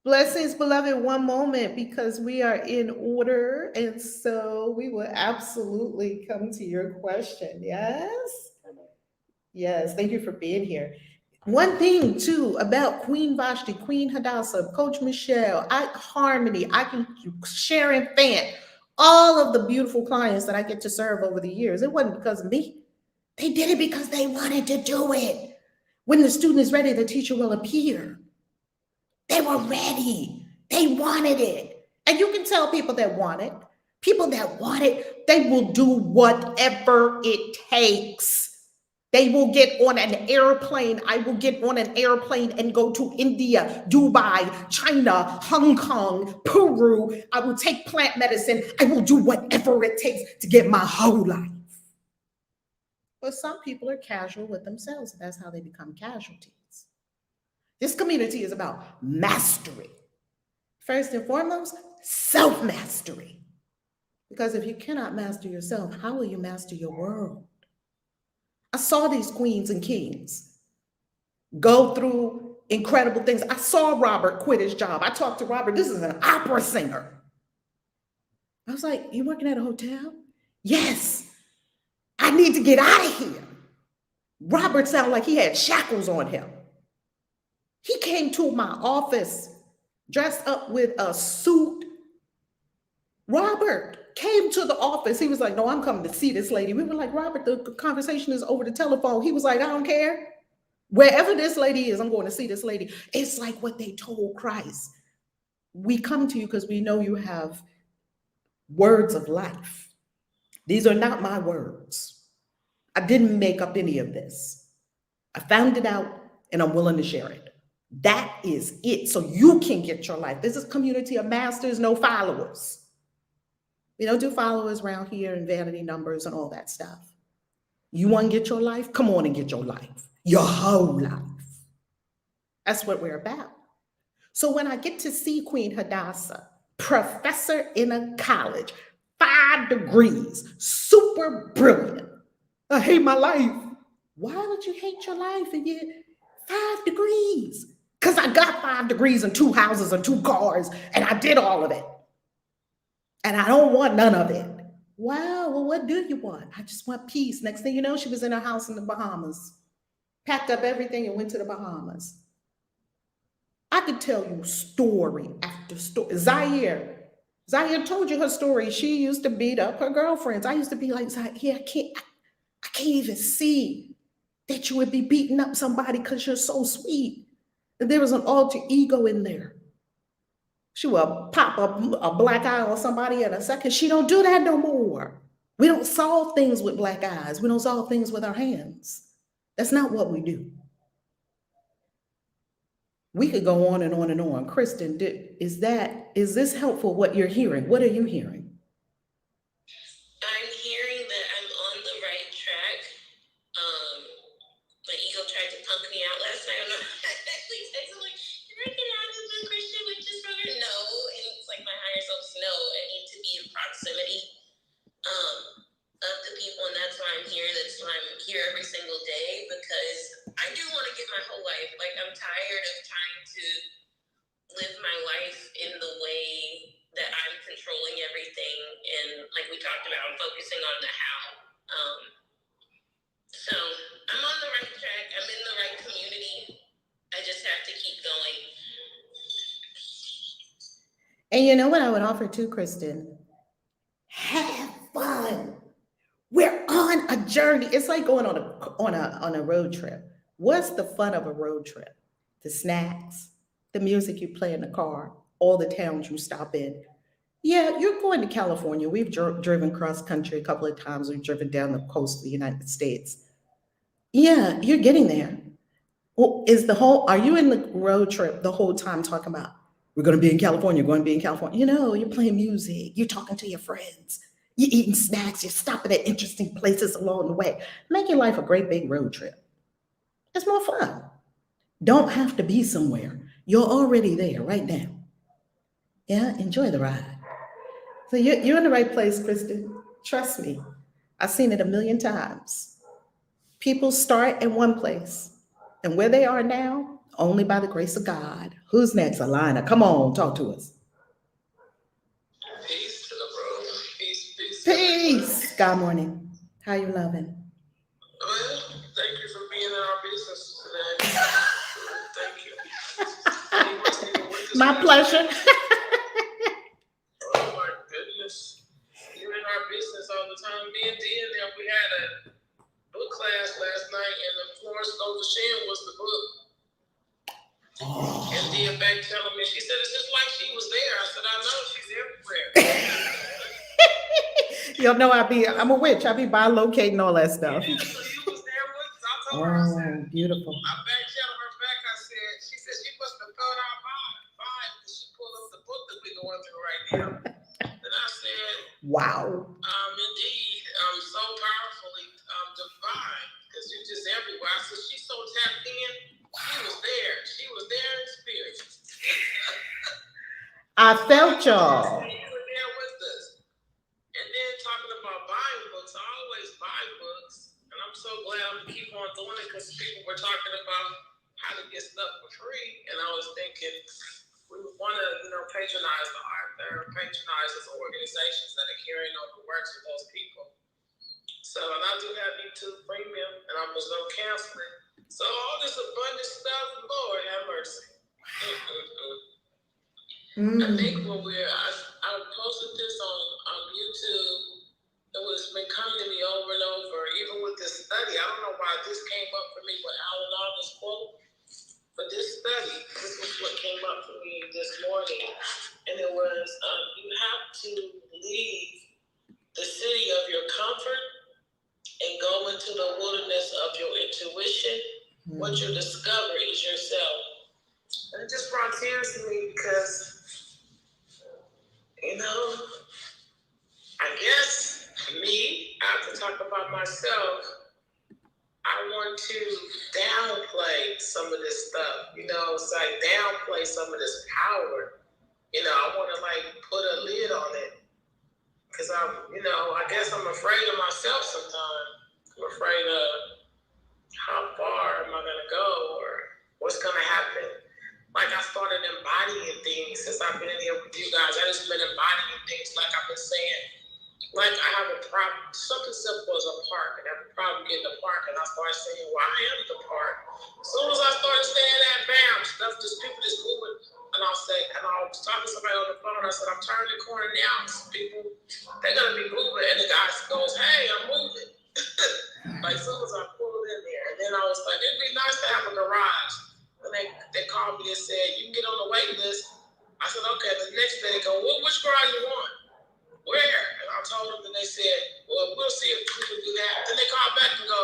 Blessings, beloved, one moment, because we are in order, and so we will absolutely come to your question. Yes? Yes, thank you for being here. One thing too about Queen Vashti, Queen Hadassah, Coach Michelle, Harmony, I can Sharon Fan, all of the beautiful clients that I get to serve over the years. It wasn't because of me. They did it because they wanted to do it. When the student is ready, the teacher will appear. They were ready. They wanted it. And you can tell people that want it. People that want it, they will do whatever it takes. They will get on an airplane. I will get on an airplane and go to India, Dubai, China, Hong Kong, Peru. I will take plant medicine. I will do whatever it takes to get my whole life. But some people are casual with themselves. And that's how they become casualties. This community is about mastery. First and foremost, self-mastery. Because if you cannot master yourself, how will you master your world? I saw these queens and kings go through incredible things. I saw Robert quit his job. I talked to Robert. This is an opera singer. I was like, you working at a hotel? Yes. I need to get out of here. Robert sounded like he had shackles on him. He came to my office dressed up with a suit. Robert came to the office. He was like, no, I'm coming to see this lady. We were like, Robert, the conversation is over the telephone. He was like, I don't care. Wherever this lady is, I'm going to see this lady. It's like what they told Christ. We come to you because we know you have words of life. These are not my words. I didn't make up any of this. I found it out and I'm willing to share it. That is it. So you can get your life. This is a community of masters, no followers. We don't do followers around here and vanity numbers and all that stuff. You want to get your life? Come on and get your life. Your whole life. That's what we're about. So when I get to see Queen Hadassah, professor in a college, 5 degrees, super brilliant. I hate my life. Why would you hate your life and get 5 degrees? Because I got 5 degrees and 2 houses and 2 cars, and I did all of it. And I don't want none of it. Wow, well, what do you want? I just want peace. Next thing you know, she was in her house in the Bahamas, packed up everything and went to the Bahamas. I could tell you story after story. Zaire told you her story. She used to beat up her girlfriends. I used to be like, Zaire, I can't even see that you would be beating up somebody because you're so sweet. And there was an alter ego in there. She will pop a black eye on somebody in a second. She don't do that no more. We don't solve things with black eyes. We don't solve things with our hands. That's not what we do. We could go on and on and on. Kristen, is this helpful what you're hearing? What are you hearing? I'm hearing that I'm on the right track. My ego tried to punk me out last night. I actually texted him like, "Can I get out of the Christian witches program?" No, and it's like my higher self no. I need to be in proximity of the people, and that's why I'm here. That's why I'm here every single day, because I do want to get my whole life. Like, I'm tired of trying to live my life in the way that I'm controlling everything, and like we talked about, I'm focusing on the how. So I'm on the right track. I'm in the right community. I just have to keep going. And you know what I would offer too, Kristen? Have fun. We're on a journey. It's like going on a road trip. What's the fun of a road trip? The snacks, the music you play in the car, all the towns you stop in. Yeah, you're going to California. We've driven cross country a couple of times. We've driven down the coast of the United States. Yeah, you're getting there. Or are you in the road trip the whole time talking about, we're going to be in California, going to be in California? You're playing music, you're talking to your friends, you're eating snacks, you're stopping at interesting places along the way. Make your life a great big road trip. It's more fun. Don't have to be somewhere. You're already there right now. Yeah, enjoy the ride. So you're in the right place, Kristen. Trust me. I've seen it a million times. People start in one place, and where they are now, only by the grace of God. Who's next, Alina? Come on, talk to us. Peace to the room. Peace, peace. Peace. God morning. How you loving? Well, thank you for being in our business today. Thank you. My pleasure. Oh my goodness. You're in our business all the time. Me and Dee and them, we had a book class last night, and the Florence Shan was the book. And Dee back telling me, she said, it's just like she was there. I said, I know, she's everywhere. Y'all know I'm a witch. I be bilocating all that stuff. Yeah, so you was there with us. I told her, I said, beautiful. I back channeled her back. I said, she said she must have felt our vibe because she pulled up the book that we're going through right now. And I said, wow. Indeed, so powerfully divine because you're just everywhere. I said, she's so tapped in. She was there. She was there in spirit. I felt y'all. You were there with us. And then talking about buying books, I always buy books. And I'm so glad I'm going to keep on doing it because people were talking about how to get stuff for free. And I was thinking, we want to, patronize the author, patronize those organizations that are carrying on the works of those people. So, and I do have YouTube Premium, and I was no canceling. So all this abundant stuff, Lord have mercy. I think when I posted this on YouTube, it was been coming to me over and over, even with this study. I don't know why this came up for me with Alan Alda's quote, but this study, this was what came up for me this morning. And it was, you have to leave the city of your comfort and go into the wilderness of your intuition. What you discover is yourself. And it just brought tears to me because, I guess me, I have to talk about myself. I want to downplay some of this stuff. It's like downplay some of this power. I want to put a lid on it. Because I guess I'm afraid of myself sometimes. I'm afraid of how far am I going to go or what's going to happen. Like I started embodying things since I've been in here with you guys. I just been embodying things like I've been saying. Like I have a problem, something simple as a park, and I have a problem getting a park, and I started saying, well, I am the park. As soon as I started saying that, bam, people just moving. And I was talking to somebody on the phone, I said, I'm turning the corner now, people, they're going to be moving. And the guy goes, hey, I'm moving. As soon as I pulled in there, and then I was like, it'd be nice to have a garage. And they called me and said, you can get on the wait list. I said, okay. The next day they go, well, which garage you want? Where? And I told them, and they said, well, we'll see if we can do that. Then they called back and go,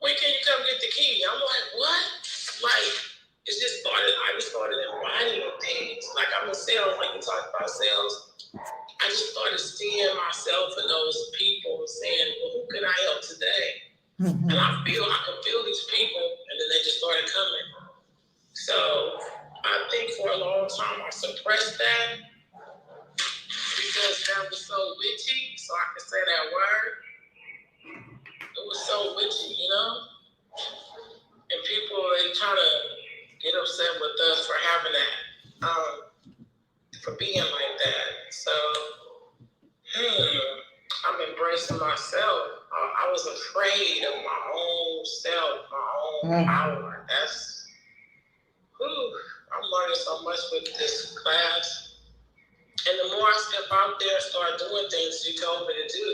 when can you come get the key? I'm like, what? It just started, I just started embodying things. Like I'm in sales, like you talked about sales. I just started seeing myself and those people and saying, well, who can I help today? And I could feel these people, and then they just started coming. So I think for a long time I suppressed that because that was so witchy, so I could say that word. It was so witchy, And people, they try to get upset with us for having that, for being like that. So, I'm embracing myself. I was afraid of my own self, my own power. I'm learning so much with this class. And the more I step out there and start doing things you told me to do,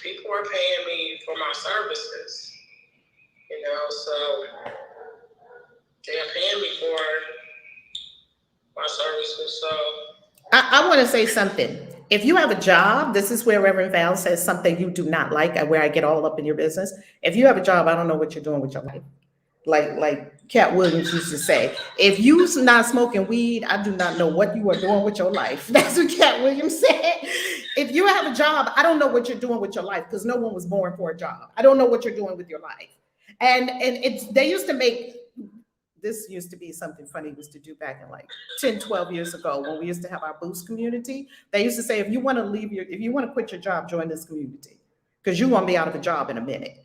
people are paying me for my services. So they're paying me for my services. So I want to say something. If you have a job, this is where Reverend Val says something you do not like, where I get all up in your business. If you have a job, I don't know what you're doing with your life. Like Cat Williams used to say, if you's not smoking weed, I do not know what you are doing with your life. That's what Cat Williams said. If you have a job, I don't know what you're doing with your life because no one was born for a job. I don't know what you're doing with your life. And it's they used to make this used to be something funny we used to do back in like 10, 12 years ago when we used to have our boost community. They used to say, if you want to quit your job, join this community because you're going to be out of a job in a minute.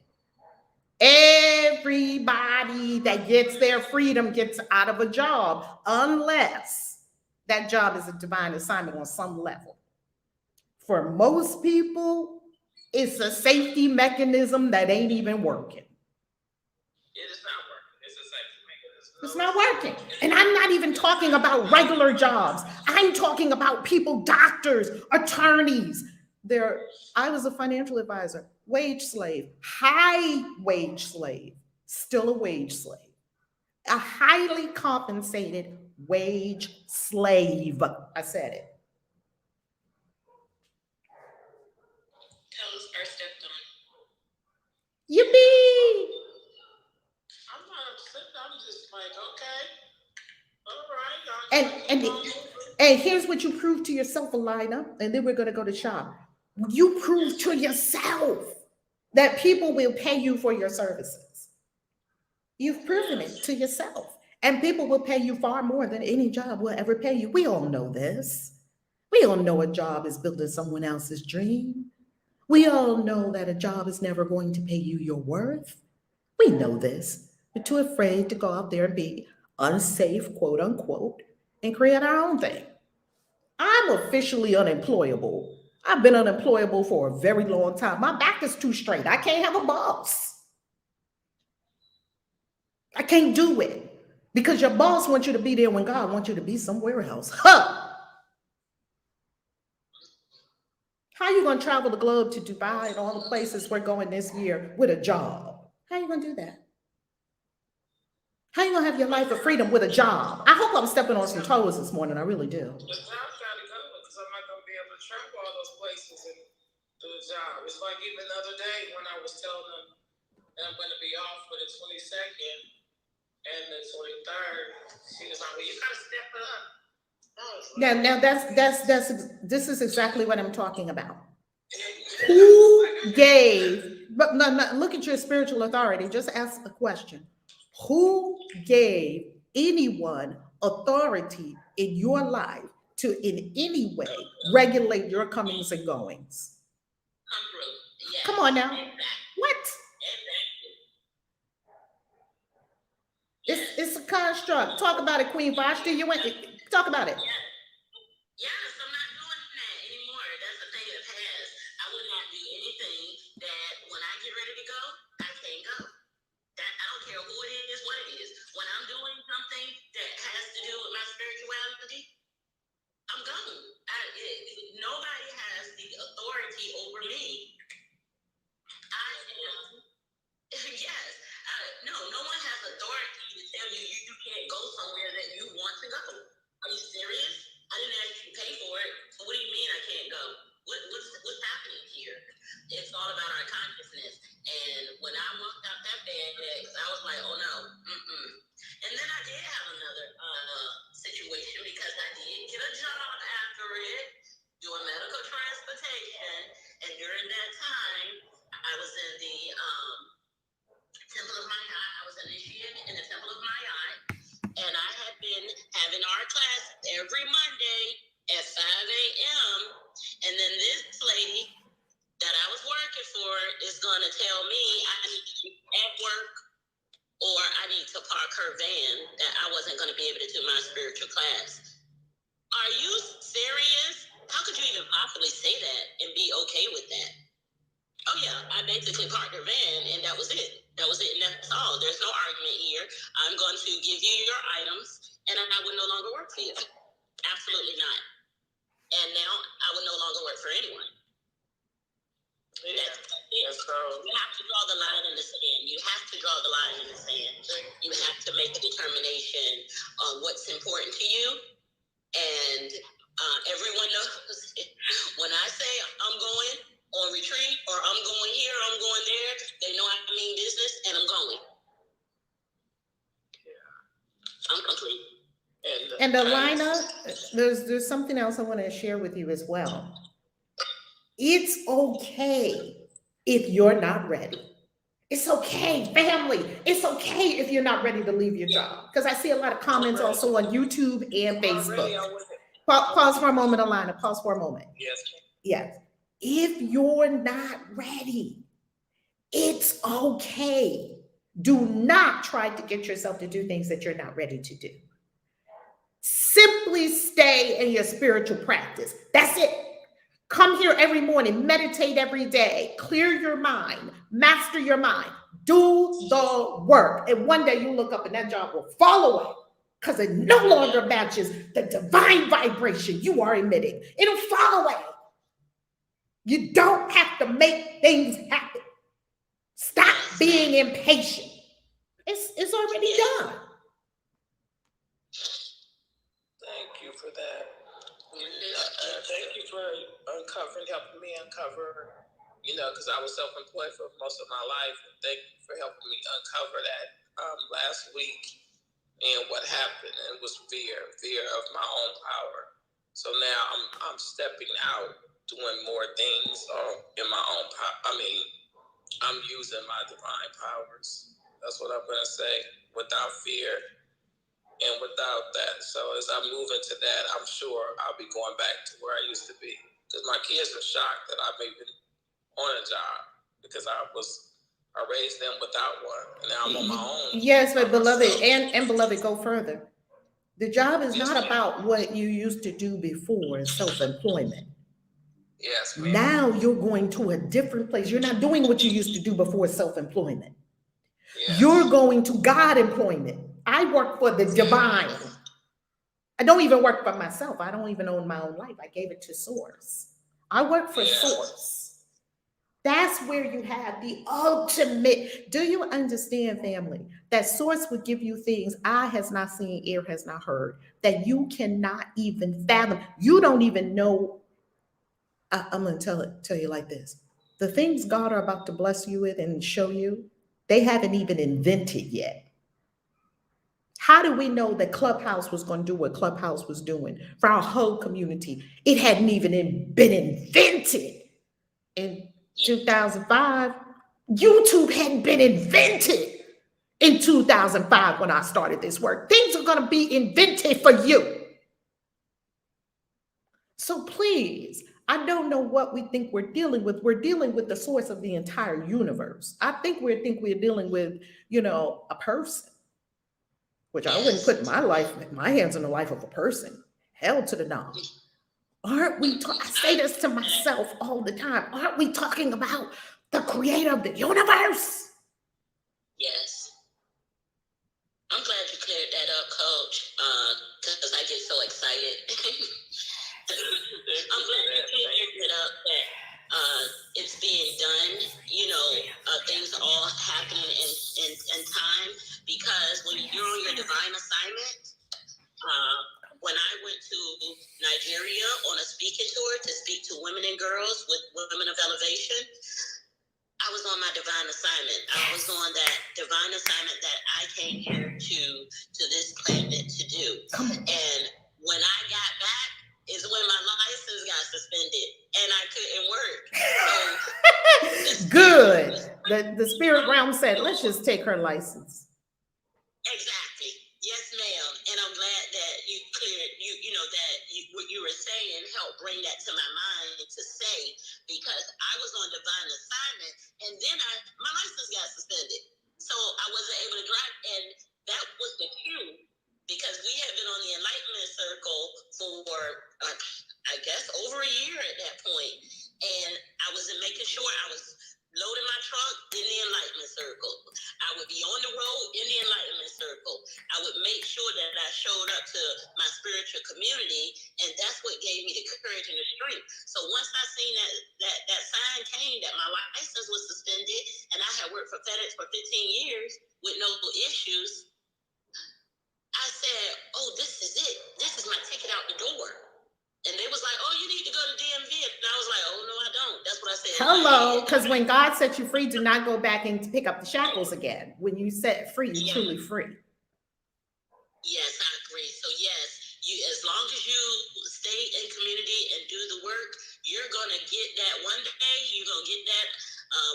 Everybody that gets their freedom gets out of a job unless that job is a divine assignment on some level. For most people, it's a safety mechanism that ain't even working. It is not working. It's a safety mechanism. It's not working. And I'm not even talking about regular jobs. I'm talking about people, doctors, attorneys. I was a financial advisor, wage slave, high wage slave, still a wage slave, a highly compensated wage slave. I said it. Tell us our step on. Yippee! I'm not upset. I'm just like, okay, all right. And here's what you prove to yourself, Alina, and then we're going to go to shop. You prove to yourself that people will pay you for your services. You've proven it to yourself. And people will pay you far more than any job will ever pay you. We all know this. We all know a job is building someone else's dream. We all know that a job is never going to pay you your worth. We know this. We're too afraid to go out there and be unsafe, quote unquote, and create our own thing. I'm officially unemployable. I've been unemployable for a very long time. My back is too straight. I can't have a boss. I can't do it because your boss wants you to be there when God wants you to be somewhere else. Huh? How are you going to travel the globe to Dubai and all the places we're going this year with a job? How are you going to do that? How are you going to have your life of freedom with a job? I hope I'm stepping on some toes this morning. I really do. The job's got to go because I'm not going to be able to travel all those places and do the job. It's like even the other day when I was telling them that I'm going to be off for the 22nd and the 23rd, she was like, well, you got to step up. Now this is exactly what I'm talking about. Who gave, but no, look at your spiritual authority. Just ask a question. Who gave anyone authority in your life to in any way regulate your comings and goings? Yes. Come on now. Exactly. What? Exactly. It's a construct. Talk about it, Queen Vashti. You went. Talk about it. Yes, I'm not doing that anymore. That's a thing of the past. I would not do anything that when I get ready to go, I can't go. I don't care who it is, what it is. When I'm doing something that has to do with my spirituality, I'm gone. Nobody has the authority over me. I am. Yes. No one has authority to tell you you can't go somewhere that you want to go. Are you serious? I didn't ask you to pay for it. So what do you mean I can't go? What's happening here? It's all about our consciousness. And when I walked out that bed, I was like, oh no. And then I did have another situation because I did get a job after it, doing medical transportation. And during that time, I was in the Temple of Mayat. I was initiated in the Temple of Mayat. And I had been having our class every Monday at 5 a.m. And then this lady that I was working for is going to tell me I need to be at work or I need to park her van, that I wasn't going to be able to do my spiritual class. Are you serious? How could you even possibly say that and be okay with that? Oh yeah, I basically parked her van and that was it. That was it and that's all. There's no argument here. I'm going to give you your items and I would no longer work for you. Absolutely not. And now I would no longer work for anyone. Yeah. That's so you have to draw the line in the sand. You have to draw the line in the sand. You have to make a determination on what's important to you. And everyone knows when I say I'm going on retreat or I'm going here, I'm going there, they know I mean business and I'm going. And Alina, there's something else I want to share with you as well. It's okay if you're not ready. It's okay, family. It's okay if you're not ready to leave your job. Because I see a lot of comments also on YouTube and Facebook. Pause for a moment, Alina. Pause for a moment. Yes. Yes. If you're not ready, it's okay. Do not try to get yourself to do things that you're not ready to do. Simply stay in your spiritual practice. That's it. Come here every morning, meditate every day, clear your mind, master your mind, do the work. And one day you look up and that job will fall away because it no longer matches the divine vibration you are emitting. It'll fall away. You don't have to make things happen. Stop being impatient. It's already done. Thank you for that. Thank you for helping me uncover, because I was self-employed for most of my life. And thank you for helping me uncover that last week. And what happened, it was fear of my own power. So now I'm stepping out, doing more things in my own power. I'm using my divine powers. That's what I'm gonna say, without fear. And without that, so as I move into that, I'm sure I'll be going back to where I used to be. Because my kids are shocked that I've even on a job because I raised them without one, and now I'm on my own. Yes, but beloved, and beloved, go further. The job is not about what you used to do before self-employment. Yes, ma'am. Now you're going to a different place. You're not doing what you used to do before self-employment. Yes. You're going to God employment. I work for the divine. I don't even work for myself. I don't even own my own life. I gave it to Source. I work for Source. That's where you have the ultimate. Do you understand, family, that Source would give you things eye has not seen, ear has not heard, that you cannot even fathom. You don't even know. I'm going to tell you like this. The things God are about to bless you with and show you, they haven't even invented yet. How do we know that Clubhouse was going to do what Clubhouse was doing for our whole community? It hadn't even been invented in 2005. YouTube hadn't been invented in 2005 when I started this work. Things are going to be invented for you. So please, I don't know what we think we're dealing with. We're dealing with the source of the entire universe. I think we're dealing with, a person. Which I wouldn't put my hands on the life of a person. Hell to the no. Aren't we, I say this to myself all the time, aren't we talking about the creator of the universe? Yes. I'm glad you cleared that up, Coach, because I get so excited. I'm glad you cleared it up that it's being done. Things are all happening in time, because when you're on your divine assignment, when I went to Nigeria on a speaking tour to speak to women and girls with Women of Elevation, I was on my divine assignment. I was on that divine assignment that I came here to this planet to do. And when I got back is when my license got suspended and I couldn't work. So good. The spirit realm said, let's just take her license. Exactly. Yes, ma'am. And I'm glad that you cleared, what you were saying helped bring that to my mind to say, because I was on divine assignment and then my license got suspended. So I wasn't able to drive. And that was the cue, because we had been on the Enlightenment Circle for, I guess, over a year at that point. And I was making sure I was loading my trunk in the Enlightenment Circle. I would be on the road in the Enlightenment Circle. I would make sure that I showed up to my spiritual community, and that's what gave me the courage and the strength. So once I seen that sign came that my license was suspended, and I had worked for FedEx for 15 years with no issues, I said, oh, this is it. This is my ticket out the door. And they was like, oh, you need to go to DMV. And I was like, oh, no, I don't. That's what I said. Hello, because when God set you free, do not go back and pick up the shackles again. When you set free, you're truly free. Yes, I agree. So yes, work, you're going to get that one day, you're going to get that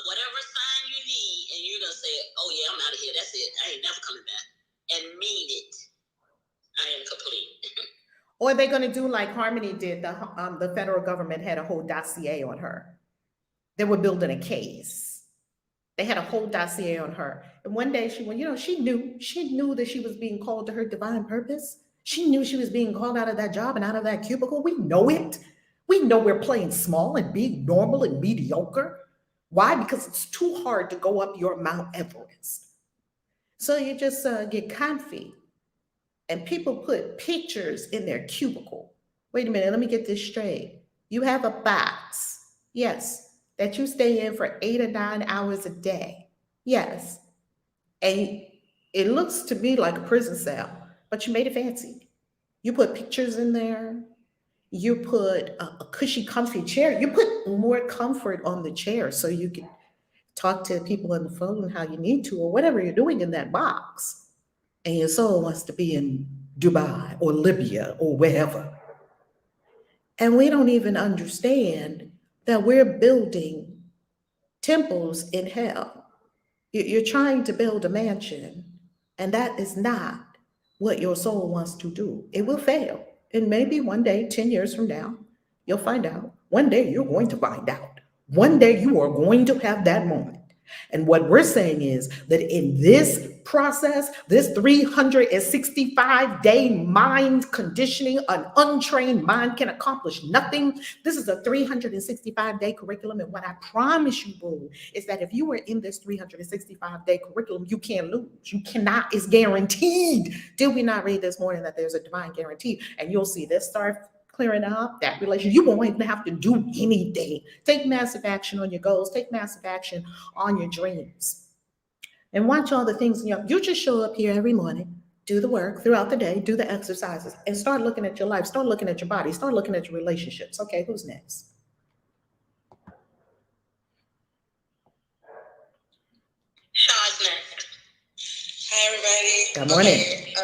whatever sign you need, and you're going to say, oh yeah, I'm out of here, that's it, I ain't never coming back, and mean it. I am complete. Or are they going to do like Harmony did? The federal government had a whole dossier on her. They were building a case. They had a whole dossier on her. And one day she went, she knew that she was being called to her divine purpose. She knew she was being called out of that job and out of that cubicle. We know it. We know we're playing small and being normal and mediocre. Why? Because it's too hard to go up your Mount Everest. So you just get comfy. And people put pictures in their cubicle. Wait a minute, let me get this straight. You have a box, yes, that you stay in for 8 or 9 hours a day. Yes. And it looks to me like a prison cell, but you made it fancy. You put pictures in there. You put a cushy, comfy chair. You put more comfort on the chair so you can talk to people on the phone how you need to, or whatever you're doing in that box. And your soul wants to be in Dubai or Libya or wherever. And we don't even understand that we're building temples in hell. You're trying to build a mansion, and that is not what your soul wants to do. It will fail. And maybe one day, 10 years from now, you'll find out. One day you're going to find out. One day you are going to have that moment. And what we're saying is that in this process, this 365-day mind conditioning, an untrained mind can accomplish nothing. This is a 365-day curriculum. And what I promise you, boo, is that if you are in this 365-day curriculum, you can't lose. You cannot, it's guaranteed. Did we not read this morning that there's a divine guarantee? And you'll see this start clearing up that relationship. You won't even have to do anything. Take massive action on your goals. Take massive action on your dreams. And watch all the things. You just show up here every morning, do the work throughout the day, do the exercises, and start looking at your life. Start looking at your body. Start looking at your relationships. Okay, who's next? Shaw's next. Hi, everybody. Good morning. Okay,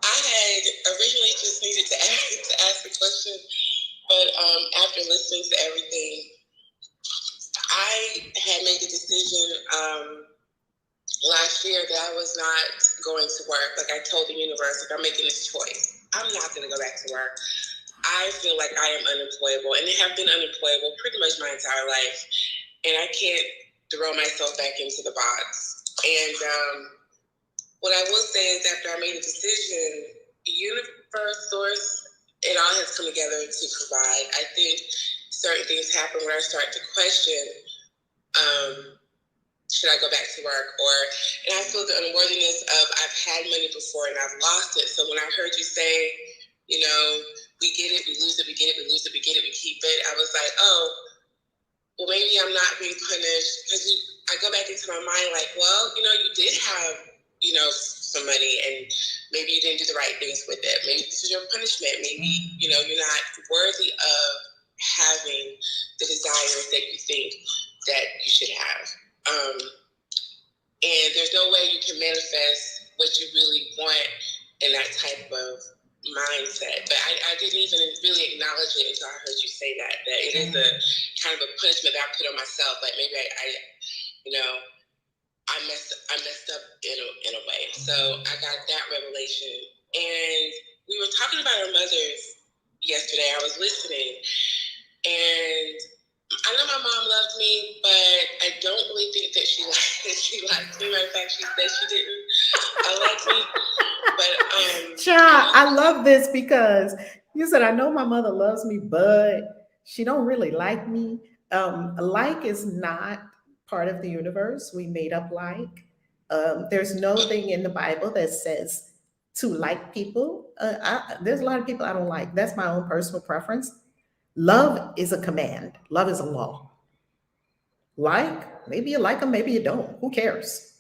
I had originally just needed to ask a question, but after listening to everything, I had made the decision last year that I was not going to work. Like I told the universe, like I'm making this choice. I'm not going to go back to work. I feel like I am unemployable, and I have been unemployable pretty much my entire life, and I can't throw myself back into the box. And what I will say is after I made a decision, the universe, source, it all has come together to provide. I think certain things happen where I start to question, should I go back to work? And I feel the unworthiness of I've had money before and I've lost it. So when I heard you say, we get it, we lose it, we get it, we lose it, we get it, we keep it, I was like, oh, well, maybe I'm not being punished. Because I go back into my mind like, well, you did have, some money and maybe you didn't do the right things with it. Maybe this is your punishment. Maybe, you're not worthy of having the desires that you think that you should have. And there's no way you can manifest what you really want in that type of mindset. But I didn't even really acknowledge it until I heard you say that it is a kind of a punishment that I put on myself. Like maybe I messed up in a way. So I got that revelation. And we were talking about our mothers yesterday. I was listening, and I know my mom loved me, but I don't really think that she liked me. Matter of fact, she said she didn't like me. But Child, I love this because you said, I know my mother loves me, but she don't really like me. Like is not part of the universe. We made up like. There's no thing in the Bible that says to like people. There's a lot of people I don't like. That's my own personal preference. Love is a command. Love is a law. Like, maybe you like them, maybe you don't. Who cares?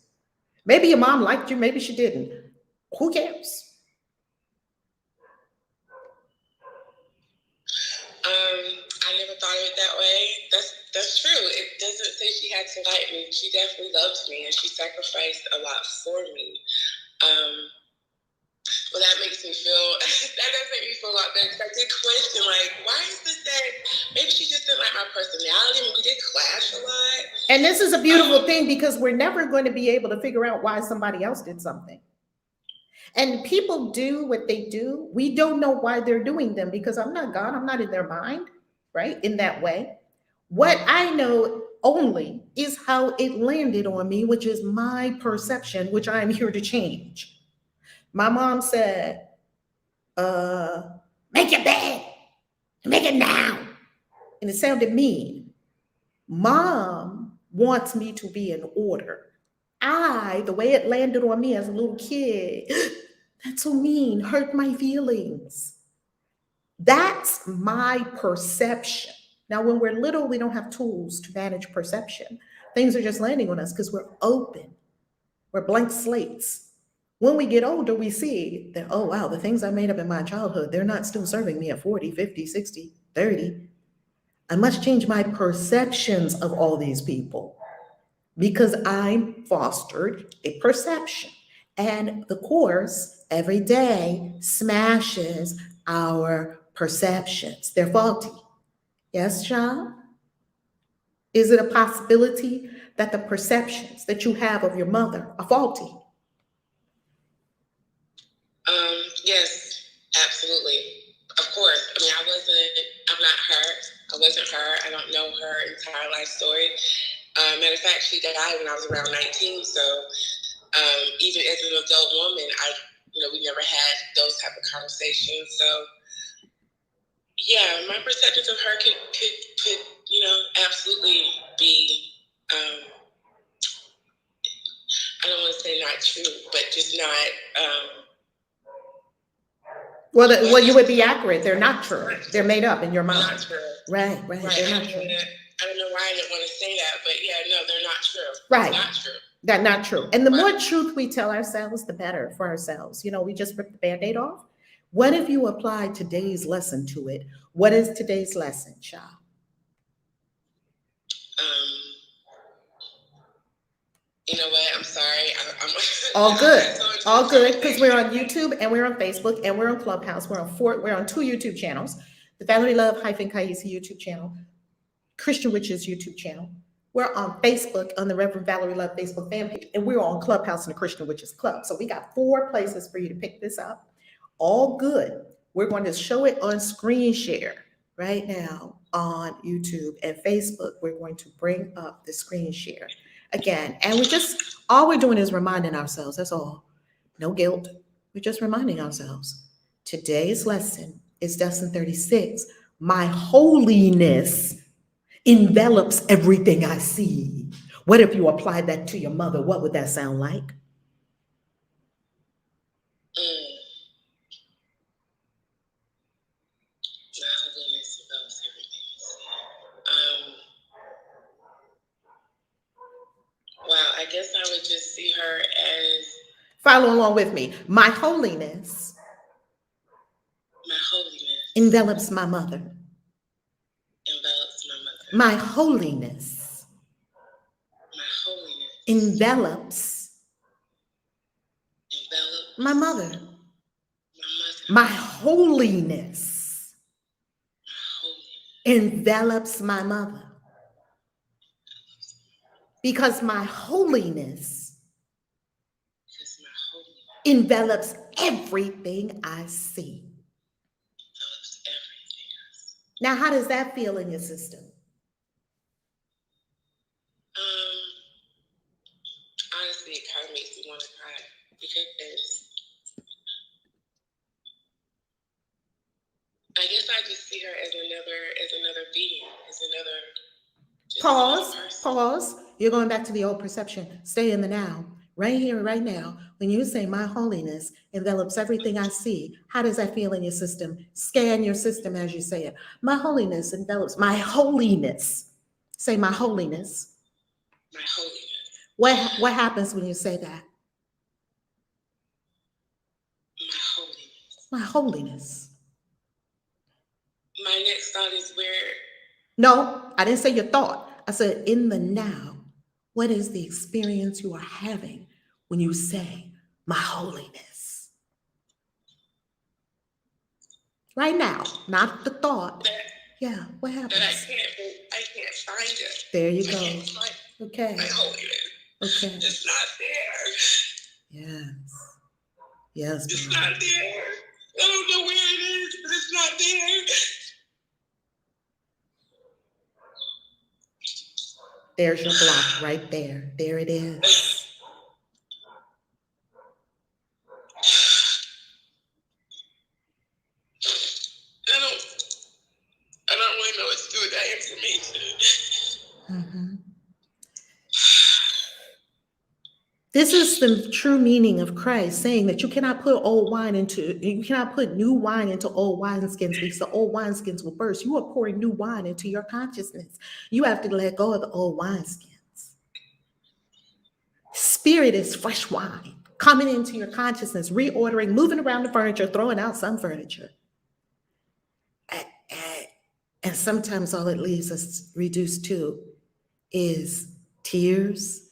Maybe your mom liked you, maybe she didn't. Who cares? I never thought of it that way. That's true. It doesn't say she had to like me. She definitely loved me, and she sacrificed a lot for me. Well, that makes me feel, that does make me feel a lot better, because I did question, like, why is this that, maybe she just didn't like my personality, and we did clash a lot. And this is a beautiful thing, because we're never going to be able to figure out why somebody else did something. And people do what they do. We don't know why they're doing them, because I'm not God. I'm not in their mind, right? In that way. What I know only is how it landed on me, which is my perception, which I am here to change. My mom said, make your bed, make it now. And it sounded mean. Mom wants me to be in order. The way it landed on me as a little kid, that's so mean, hurt my feelings. That's my perception. Now, when we're little, we don't have tools to manage perception. Things are just landing on us because we're open. We're blank slates. When we get older, we see that, oh, wow, the things I made up in my childhood, they're not still serving me at 40, 50, 60, 30. I must change my perceptions of all these people, because I fostered a perception. And the Course every day smashes our perceptions. They're faulty. Yes, Sean? Is it a possibility that the perceptions that you have of your mother are faulty? Yes, absolutely. Of course. I mean, I'm not her. I wasn't her. I don't know her entire life story. Matter of fact, she died when I was around 19. So even as an adult woman, we never had those type of conversations. So yeah, my perceptions of her could absolutely be, I don't want to say not true, but just not. Well, you would be accurate. They're not true. They're made up in your mind. Not true. Right. They're not true. I don't know why I didn't want to say that, but yeah, no, they're not true. Right. It's not true. That's not true. And the more truth we tell ourselves, the better for ourselves. We just ripped the Band-Aid off. What if you apply today's lesson to it? What is today's lesson, Sha? You know what? I'm sorry. I'm all good. All good, because we're on YouTube and we're on Facebook and we're on Clubhouse. We're on 2 YouTube channels. The Valerie Love Kaisi YouTube channel, Christian Witches YouTube channel. We're on Facebook on the Reverend Valerie Love Facebook fan page, and we're on Clubhouse in the Christian Witches Club. So we got 4 places for you to pick this up. All good. We're going to show it on screen share right now on YouTube and Facebook. We're going to bring up the screen share again. And all we're doing is reminding ourselves. That's all. No guilt. We're just reminding ourselves. Today's lesson is lesson 36. My holiness envelops everything I see. What if you applied that to your mother? What would that sound like? Wow, I guess I would just see her as... Follow along with me. My holiness envelops my mother. My holiness envelops my mother. My holiness envelops my mother. Because my holiness envelops everything I see. Now, how does that feel in your system? Honestly, it kind of makes me want to cry, because I guess I just see her as another being, as another. Pause. You're going back to the old perception. Stay in the now. Right here, right now. When you say my holiness envelops everything I see, how does that feel in your system? Scan your system as you say it. My holiness envelops my holiness. Say my holiness. My holiness. What happens when you say that? My holiness. My holiness. My next thought is where... No, I didn't say your thought. I said in the now. What is the experience you are having when you say my holiness? Right now, not the thought. that Yeah, what that happens? I can't find it. There you I go. can't find Okay, my holiness. okay. It's not there. Yes, yes, It's beloved. not there. I don't know where it is, but it's not there. There's your block right there. There it is. I don't really know what to do with that information. Mhm. This is the true meaning of Christ saying that you cannot put you cannot put new wine into old wineskins because the old wineskins will burst. You are pouring new wine into your consciousness. You have to let go of the old wineskins. Spirit is fresh wine coming into your consciousness, reordering, moving around the furniture, throwing out some furniture. And sometimes all it leaves us reduced to is tears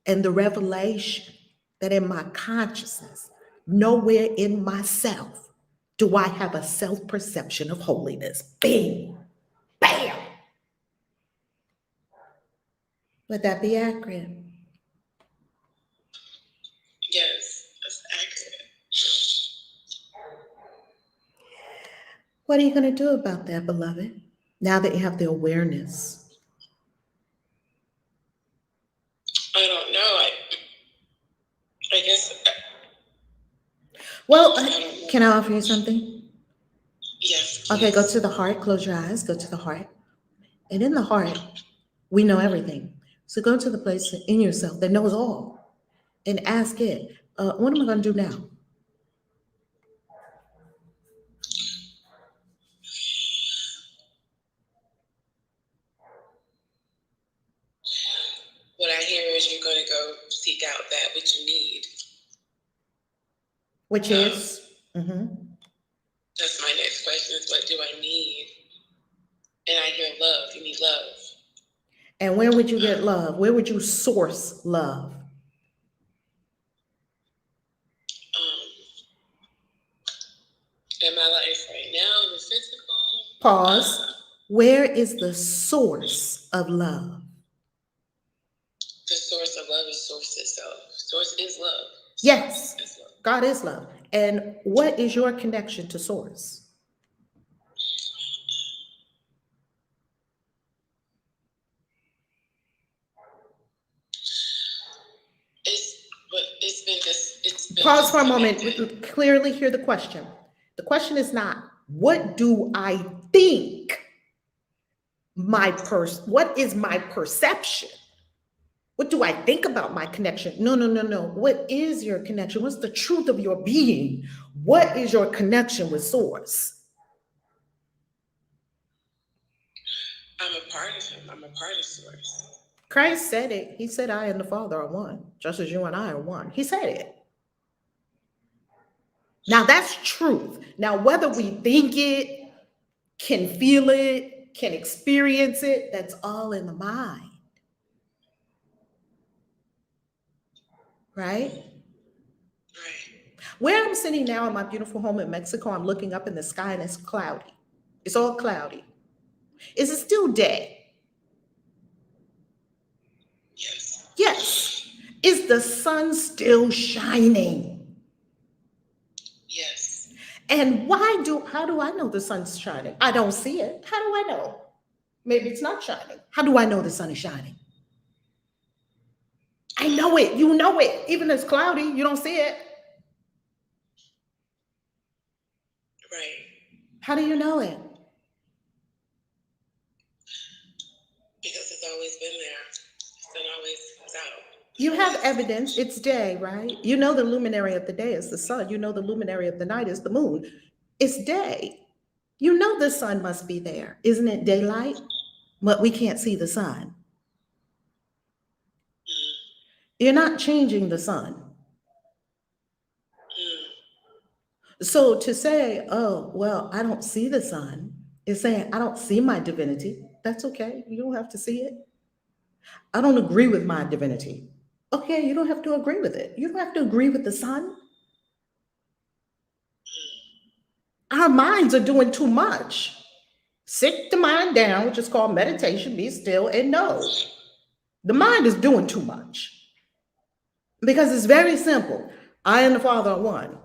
and the revelation that in my consciousness, nowhere in myself do I have a self-perception of holiness. Bing, bam. Would that be accurate? Yes, that's accurate. What are you going to do about that, beloved? Now that you have the awareness. I don't know. I guess. Well, I don't know. can I offer you something? Yes. Okay, go please. to the heart. Close your eyes. Go to the heart. And in the heart, we know everything. So go to the place in yourself that knows all and ask it, what am I going to do now? What I hear is you're going to go seek out that which you need. Which is? Mm-hmm. That's my next question is what do I need? And I hear love. You need love. And where would you get love? Where would you source love? In my life right now, in the physical. Pause. Where is the source of love? The source of love is source itself. Source is love. Yes, Source is love. God is love. And what is your connection to source? It's been Pause for a moment. disconnected. Clearly hear the question. The question is not, what do I think what is my perception? What do I think about my connection? No. What is your connection? What's the truth of your being? What is your connection with source? I'm a part of him. I'm a part of source. Christ said it. He said, I and the Father are one, just as you and I are one. He said it. Now that's truth. Now, whether we think it, can feel it, can experience it, that's all in the mind. Right? Right. Where I'm sitting now in my beautiful home in Mexico, I'm looking up in the sky and it's cloudy. It's all cloudy. Is it still day? Yes. Yes. Is the sun still shining? Yes. And how do I know the sun's shining? I don't see it. How do I know? Maybe it's not shining. How do I know the sun is shining? I know it. You know it. Even if it's cloudy, you don't see it. Right. How do you know it? Because it's always been there. The sun always comes out. You have evidence. It's day, right? You know the luminary of the day is the sun. You know the luminary of the night is the moon. It's day. You know the sun must be there. Isn't it daylight? But we can't see the sun. You're not changing the sun. So to say, oh, well, I don't see the sun is saying, I don't see my divinity. That's okay. You don't have to see it. I don't agree with my divinity. Okay, you don't have to agree with it. You don't have to agree with the sun. Our minds are doing too much. Sit the mind down, which is called meditation, be still, and know. The mind is doing too much. Because it's very simple. I and the Father are one.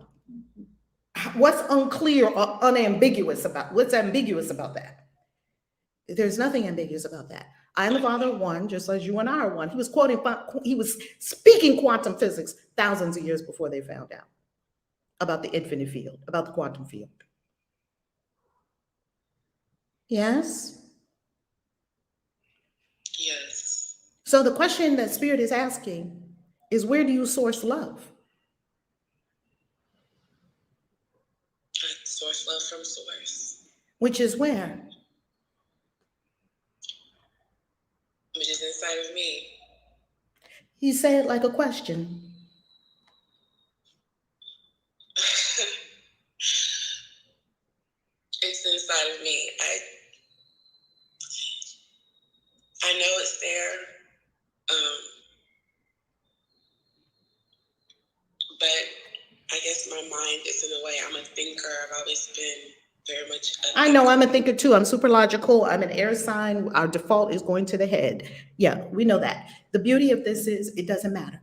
What's unclear or unambiguous about, what's ambiguous about that? There's nothing ambiguous about that. I and the Father are one, just as you and I are one. He was speaking quantum physics thousands of years before they found out about the infinite field, about the quantum field. Yes? Yes. So the question that Spirit is asking is, where do you source love? I source love from source. Which is where? Which is inside of me. He said it like a question. It's inside of me. I know it's there. But I guess my mind is, in a way, I'm a thinker. I've always been very much a thinker. I know, I'm a thinker too. I'm super logical. I'm an air sign. Our default is going to the head. Yeah, we know that. The beauty of this is it doesn't matter.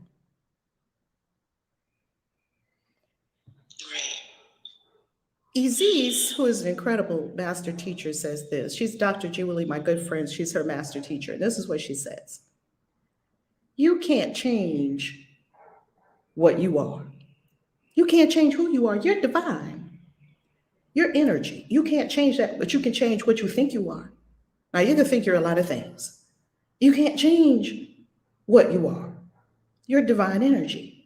Right. Isis, who is an incredible master teacher, says this. She's Dr. Julie, my good friend. She's her master teacher. This is what she says. You can't change what you are. You can't change who you are. You're divine. You're energy. You can't change that, but you can change what you think you are. Now, you can think you're a lot of things. You can't change what you are. You're divine energy.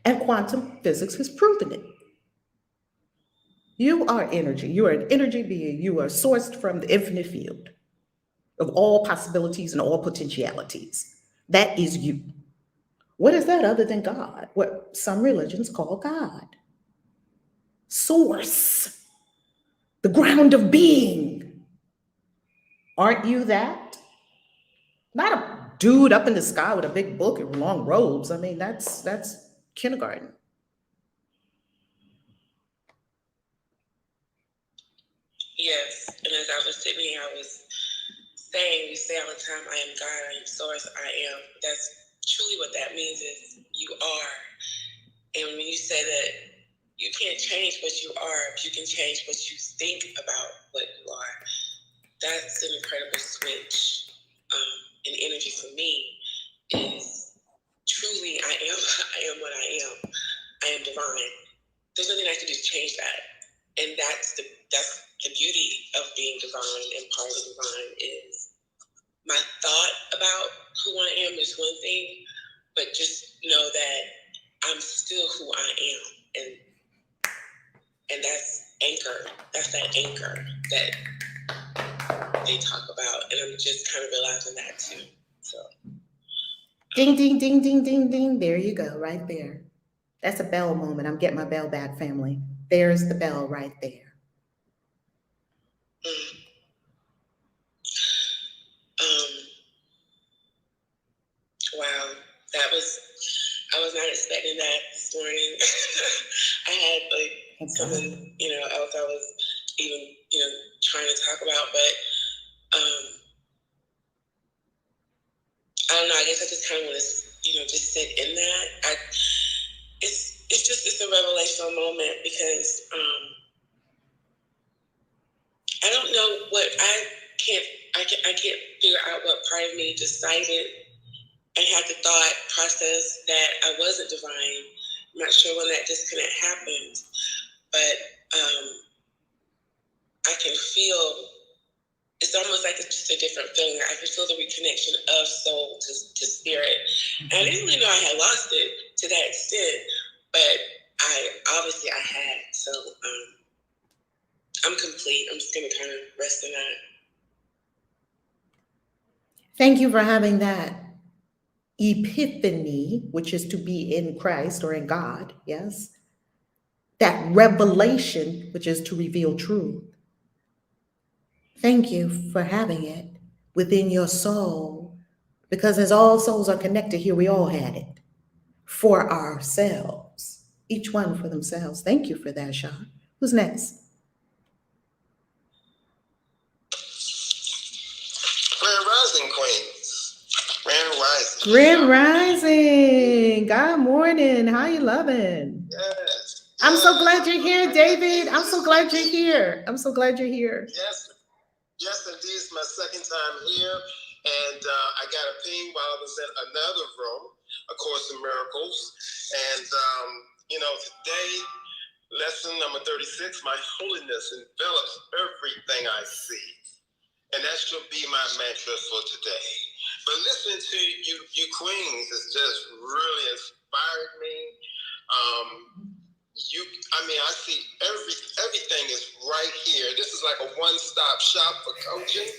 And quantum physics has proven it. You are energy. You are an energy being. You are sourced from the infinite field of all possibilities and all potentialities. That is you. What is that other than God? What some religions call God. Source. The ground of being. Aren't you that? Not a dude up in the sky with a big book and long robes. I mean, that's kindergarten. Yes. And as I was sitting here, I was saying, we say all the time, I am God, I am source, I am. That's truly what that means, is you are. And when you say that you can't change what you are, but you can change what you think about what you are, that's an incredible switch in energy for me. Is truly I am what I am. I am divine. There's nothing I can do to change that. And that's the beauty of being divine, and part of divine is my thought about who I am is one thing, but just know that I'm still who I am. And that's anchor. That's that anchor that they talk about. And I'm just kind of realizing that too. So Ding, ding, ding, ding, ding, ding. There you go, right there. That's a bell moment. I'm getting my bell back, family. There's the bell right there. Wow, I was not expecting that this morning. I had something, else I was even, trying to talk about, but I don't know, I guess I just kind of want to, just sit in that. It's a revelational moment, because I don't know what I can't figure out what part of me decided. I had the thought process that I wasn't divine. I'm not sure when that disconnect happened, but I can feel, it's almost like it's just a different feeling. I can feel the reconnection of soul to spirit. And I didn't really know I had lost it to that extent, but I had. So I'm complete. I'm just going to kind of rest in that. Thank you for having that epiphany, which is to be in Christ or in God, yes? That revelation, which is to reveal truth. Thank you for having it within your soul, because as all souls are connected here, we all had it for ourselves, each one for themselves. Thank you for that, Sean. Who's next? Grand Rising Queens. Grand Rising. Grand Rising. Good morning. How you loving? Yes. I'm so glad you're here, David. I'm so glad you're here. I'm so glad you're here. Yes. Yes, indeed. It's my second time here. And I got a ping while I was in another room, A Course in Miracles. And, today, lesson number 36, my holiness envelops everything I see. And that should be my mantra for today. But listening to you queens has just really inspired me. I see everything is right here. This is like a one-stop shop for coaching,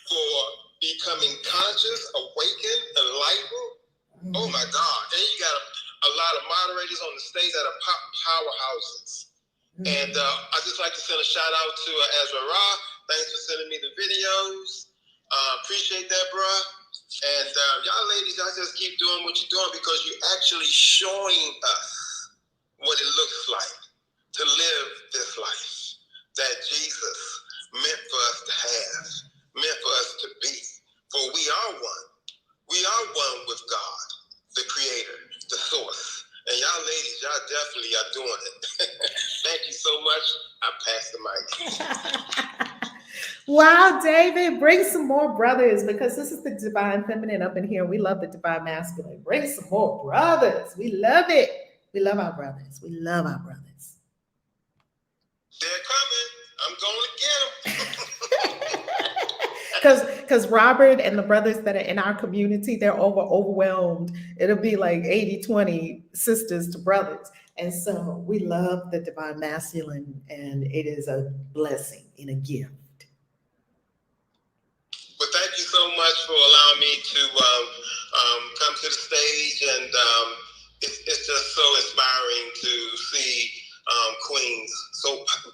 for becoming conscious, awakened, enlightened. Oh my God. And you got a lot of moderators on the stage that are powerhouses. And I just like to send a shout out to Ezra Ra. Thanks for sending me the videos. Appreciate that, bruh. And y'all ladies, y'all just keep doing what you're doing because you're actually showing us what it looks like to live this life that Jesus meant for us to have, meant for us to be. For we are one. We are one with God, the Creator, the Source. And y'all ladies, y'all definitely are doing it. Thank you so much. I pass the mic. Wow, David, bring some more brothers because this is the divine feminine up in here. We love the divine masculine. Bring some more brothers. We love it. We love our brothers. We love our brothers. They're coming. I'm going to get them. Because Robert and the brothers that are in our community, they're overwhelmed. It'll be like 80-20 sisters to brothers. And so we love the divine masculine, and it is a blessing and a gift. Well, thank you so much for allowing me to come to the stage, and it's just so inspiring to see queens, so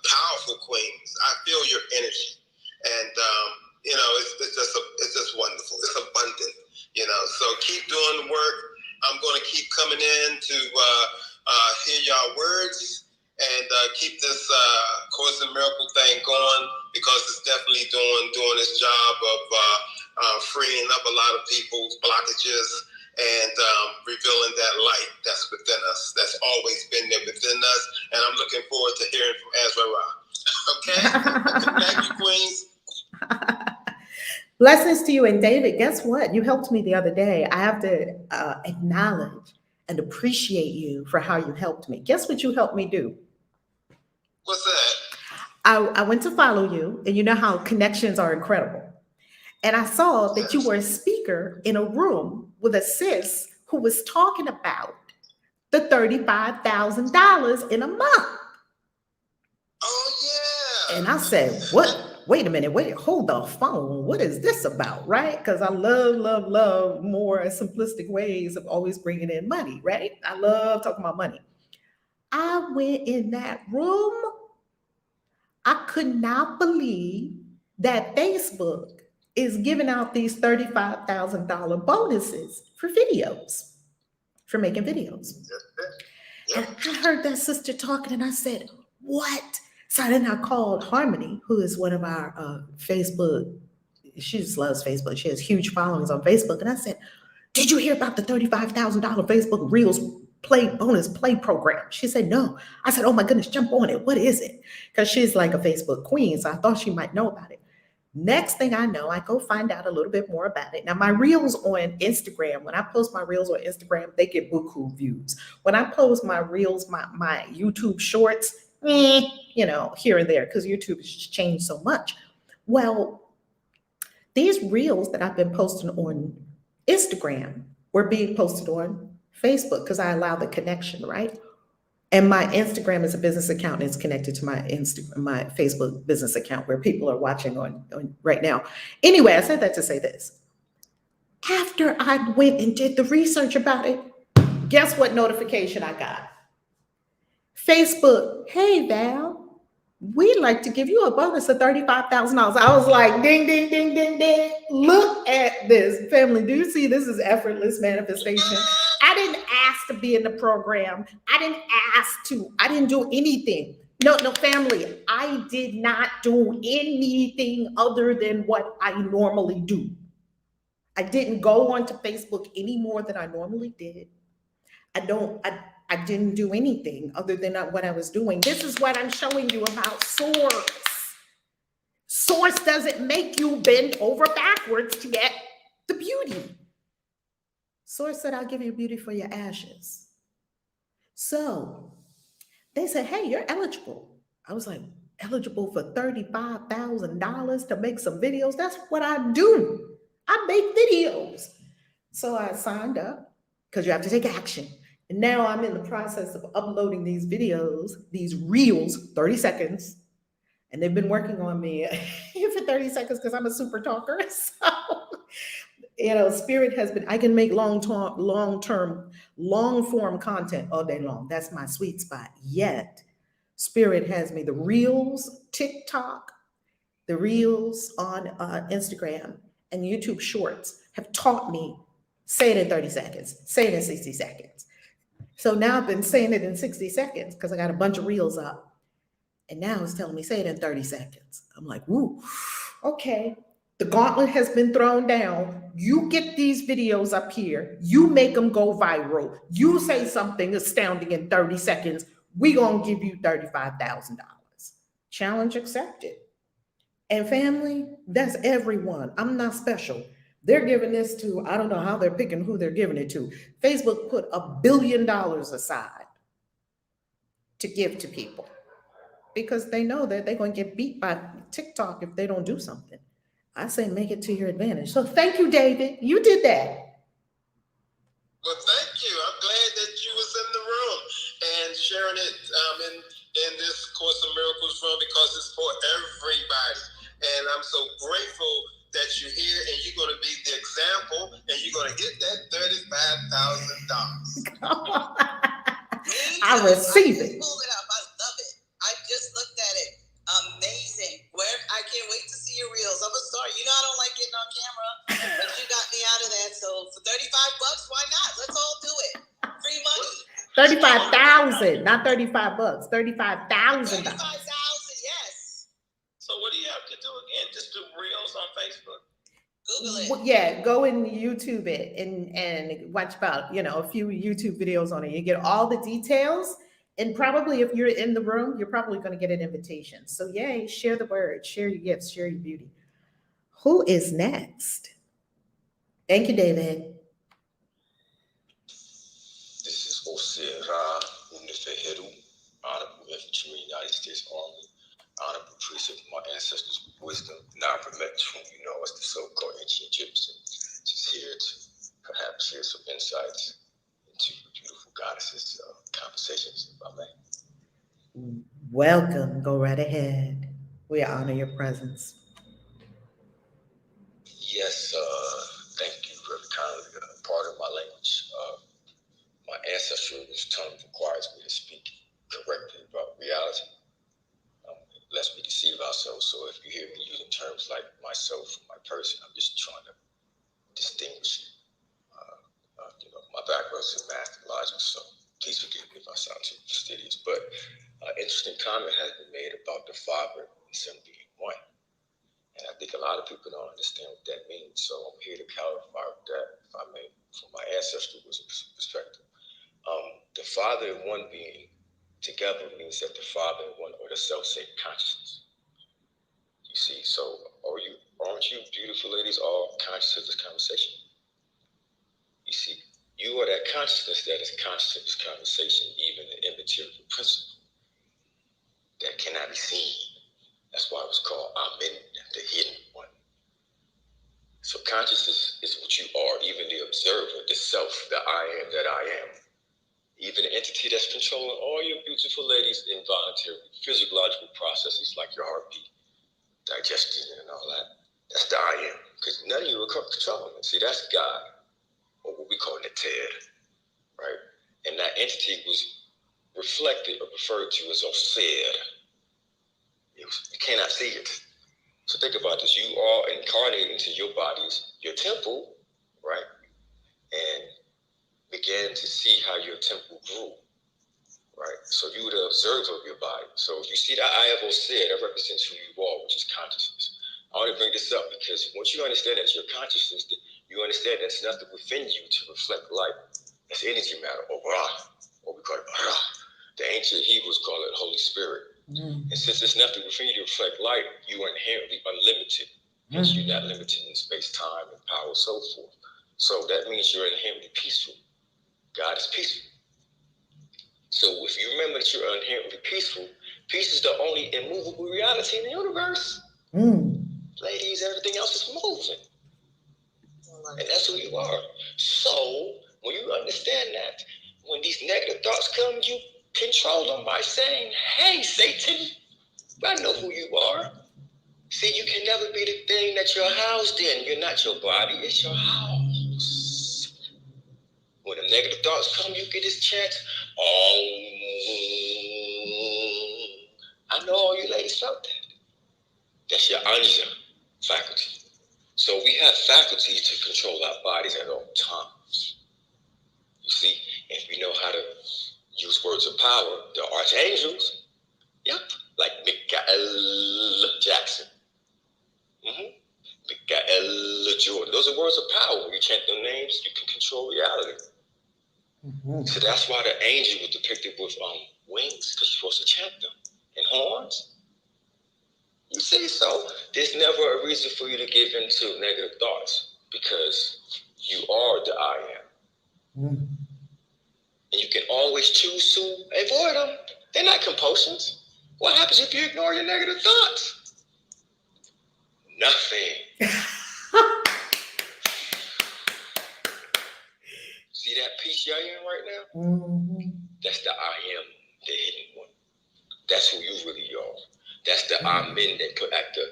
powerful queens. I feel your energy, and it's just wonderful. It's abundant, So keep doing the work. I'm going to keep coming in to hear y'all words and keep this Course in Miracle thing going, because it's definitely doing its job of freeing up a lot of people's blockages and revealing that light that's within us, that's always been there within us. And I'm looking forward to hearing from Ezra Ra. Okay? Thank you, Queens. Blessings to you. And David, guess what? You helped me the other day. I have to acknowledge and appreciate you for how you helped me. Guess what you helped me do? What's that? I went to follow you, and you know how connections are incredible. And I saw that you were a speaker in a room with a sis who was talking about the $35,000 in a month. Oh, yeah. And I said, what? Wait a minute, hold the phone. What is this about, right? Because I love more simplistic ways of always bringing in money, right? I love talking about money. I went in that room. I could not believe that Facebook is giving out these $35,000 bonuses for videos, for making videos. And I heard that sister talking, and I said, what? So then I called Harmony, who is one of our Facebook, she just loves Facebook. She has huge followings on Facebook. And I said, did you hear about the $35,000 Facebook Reels bonus play program? She said, no. I said, oh my goodness, jump on it. What is it? Because she's like a Facebook queen, so I thought she might know about it. Next thing I know, I go find out a little bit more about it. Now, my reels on Instagram, when I post my reels on Instagram, they get buku views. When I post my reels, my YouTube shorts, here and there, because YouTube has changed so much. Well, these reels that I've been posting on Instagram were being posted on Facebook because I allow the connection, right? And my Instagram is a business account, and it's connected to my Facebook business account where people are watching on right now. Anyway, I said that to say this. After I went and did the research about it, guess what notification I got? Facebook, hey, Val, we'd like to give you a bonus of $35,000. I was like, ding, ding, ding, ding, ding. Look at this, family. Do you see this is effortless manifestation? I didn't ask to be in the program. I didn't do anything. No, family, I did not do anything other than what I normally do. I didn't go onto Facebook any more than I normally did. I didn't do anything other than what I was doing. This is what I'm showing you about source. Source doesn't make you bend over backwards to get the beauty. Source said, I'll give you beauty for your ashes. So they said, hey, you're eligible. I was like, eligible for $35,000 to make some videos? That's what I do. I make videos. So I signed up because you have to take action. And now I'm in the process of uploading these videos, these reels, 30 seconds. And they've been working on me for 30 seconds because I'm a super talker. So, Spirit has been, I can make long form content all day long. That's my sweet spot. Yet, Spirit has me the reels, TikTok, the reels on Instagram, and YouTube Shorts have taught me say it in 30 seconds, say it in 60 seconds. So now I've been saying it in 60 seconds because I got a bunch of reels up. And now it's telling me, say it in 30 seconds. I'm like, woo, okay. The gauntlet has been thrown down. You get these videos up here. You make them go viral. You say something astounding in 30 seconds. We're going to give you $35,000. Challenge accepted. And family, that's everyone. I'm not special. They're giving this to, I don't know how they're picking who they're giving it to. Facebook put $1 billion aside to give to people because they know that they're going to get beat by TikTok if they don't do something. I say make it to your advantage. So thank you, David. You did that. Well, thank you. I'm glad that you was in the room and sharing it in this Course of Miracles room because it's for everybody. And I'm so grateful that you're here and you're going to be the example and you're going to get that $35,000. I receive it. Pull it up. I love it. I just looked at it. Amazing. I can't wait to see your reels. I'm a star. You know I don't like getting on camera, but you got me out of that. So for $35, why not? Let's all do it. Free money. 35,000, not $35. $35,000. 35,000. Yes. So what do you have to do again? Just do reels on Facebook? Google it. Yeah, go and YouTube it and watch about, a few YouTube videos on it. You get all the details. And probably if you're in the room, you're probably going to get an invitation. So yay, share the word, share your gifts, share your beauty. Who is next? Thank you, David. This is Osira Unifeheru, Honorable Infantry, United States Army, Honorable Priest of my ancestors' wisdom, Napramet, whom you know as the so-called ancient Egyptian, just here to perhaps share some insights into the beautiful goddesses' conversations, if I may. Welcome. Go right ahead. We honor your presence. Yes, thank you very kindly. Pardon my language. My ancestral tongue requires me to speak correctly about reality. Lest we deceive ourselves. So if you hear me using terms like myself, my person, I'm just trying to distinguish it. My background's in math and logic, so please forgive me if I sound too fastidious. But interesting comment has been made about the Father and Son being one. And I think a lot of people don't understand what that means. So I'm here to clarify that, if I may, from my ancestral perspective. The Father and one being together means that the Father and one are the self-same consciousness. You see, so aren't you beautiful ladies all conscious of this conversation? You see, you are that consciousness that is conscious of this conversation, even an immaterial principle that cannot be seen. That's why it was called Amen, the hidden one. So consciousness is what you are, even the observer, the self, the I am that I am. Even the entity that's controlling all your beautiful ladies' involuntary physiological processes like your heartbeat, digestion, and all that. That's the I am, because none of you are controlling it. See, that's God, or what we call Ted, right? And that entity was reflected or referred to as Osir. You cannot see it. So think about this. You are incarnated into your bodies, your temple, right? And began to see how your temple grew, right? So you the observer of your body. So if you see the eye of Osir, that represents who you are, which is consciousness. I want to bring this up because once you understand that your consciousness, you understand that's nothing within you to reflect light. That's energy matter, or Ra, or we call it Ra. The ancient Hebrews call it Holy Spirit. And since there's nothing within you to reflect light, you are inherently unlimited. Hence, you're not limited in space, time, and power, so forth. So that means you're inherently peaceful. God is peaceful. So if you remember that you're inherently peaceful, peace is the only immovable reality in the universe. Ladies, everything else is moving. And that's who you are. So when you understand that, when these negative thoughts come, you control them by saying, hey, Satan, I know who you are. See, you can never be the thing that you're housed in. You're not your body, it's your house. When the negative thoughts come, you get this chant, I know all you ladies felt that. That's your anja faculty. So we have faculty to control our bodies at all times. You see, if we know how to use words of power, the archangels, yep, like Mikael Jackson, Mikael Jordan. Those are words of power. When you chant their names, you can control reality. So that's why the angel was depicted with wings, because you're supposed to chant them, and horns. You see, so there's never a reason for you to give into negative thoughts, because you are the I am. And you can always choose to avoid them. They're not compulsions. What happens if you ignore your negative thoughts? Nothing. See that peace you're in right now? That's the I am, the hidden one. That's who you really are. That's the amen that put at the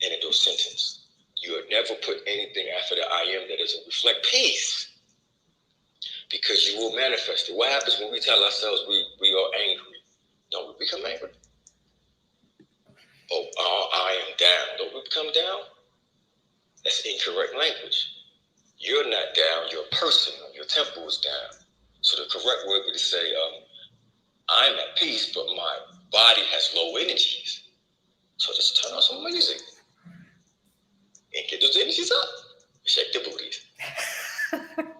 end of those sentences. You would never put anything after the I am that doesn't reflect peace, because you will manifest it. What happens when we tell ourselves we are angry? Don't we become angry? Oh, I am down. Don't we become down? That's incorrect language. You're not down, you're a person. Your temple is down. So the correct word would be to say, I'm at peace, but my body has low energies. So just turn on some music and get those energies up. Shake the booties.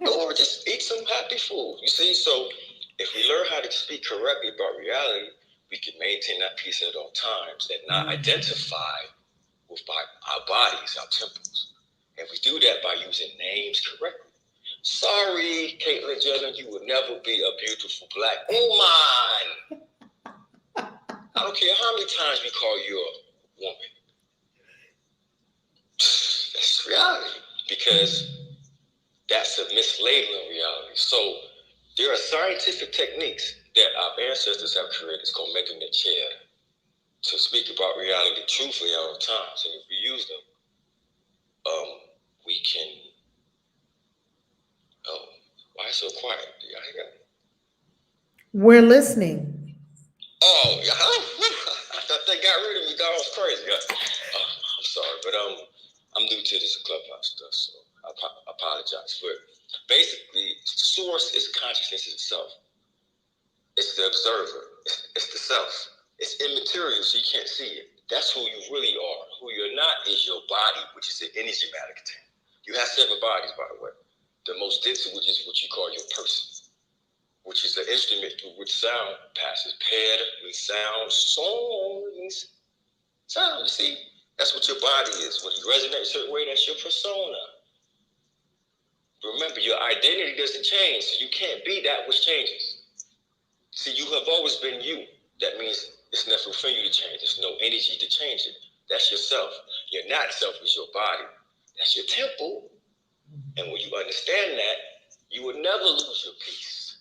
Or just eat some happy food. You see, so if we learn how to speak correctly about reality, we can maintain that peace at all times and not identify with our bodies, our temples. And we do that by using names correctly. Sorry, Caitlyn Jenner, you will never be a beautiful black woman. I don't care how many times we call you a woman. That's reality, because that's a mislabeling reality. So there are scientific techniques that our ancestors have created. It's called making the chair to speak about reality truthfully all the time. So if we use them, we can. Oh, why so quiet? Do y'all hear that? We're listening. Oh, yeah. I thought they got rid of me. That was crazy. I'm sorry, but I'm new to this clubhouse stuff, so I apologize. But basically, source is consciousness itself. It's the observer. It's the self. It's immaterial, so you can't see it. That's who you really are. Who you're not is your body, which is the energy matter container. You have 7 bodies, by the way. The most dense, which is what you call your person, which is an instrument through which sound passes. Paired with sound, songs. Sound, you see? That's what your body is. When you resonate a certain way, that's your persona. Remember, your identity doesn't change, so you can't be that which changes. See, you have always been you. That means it's nothing for you to change. There's no energy to change it. That's yourself. Your not self is your body. That's your temple. And when you understand that, you will never lose your peace.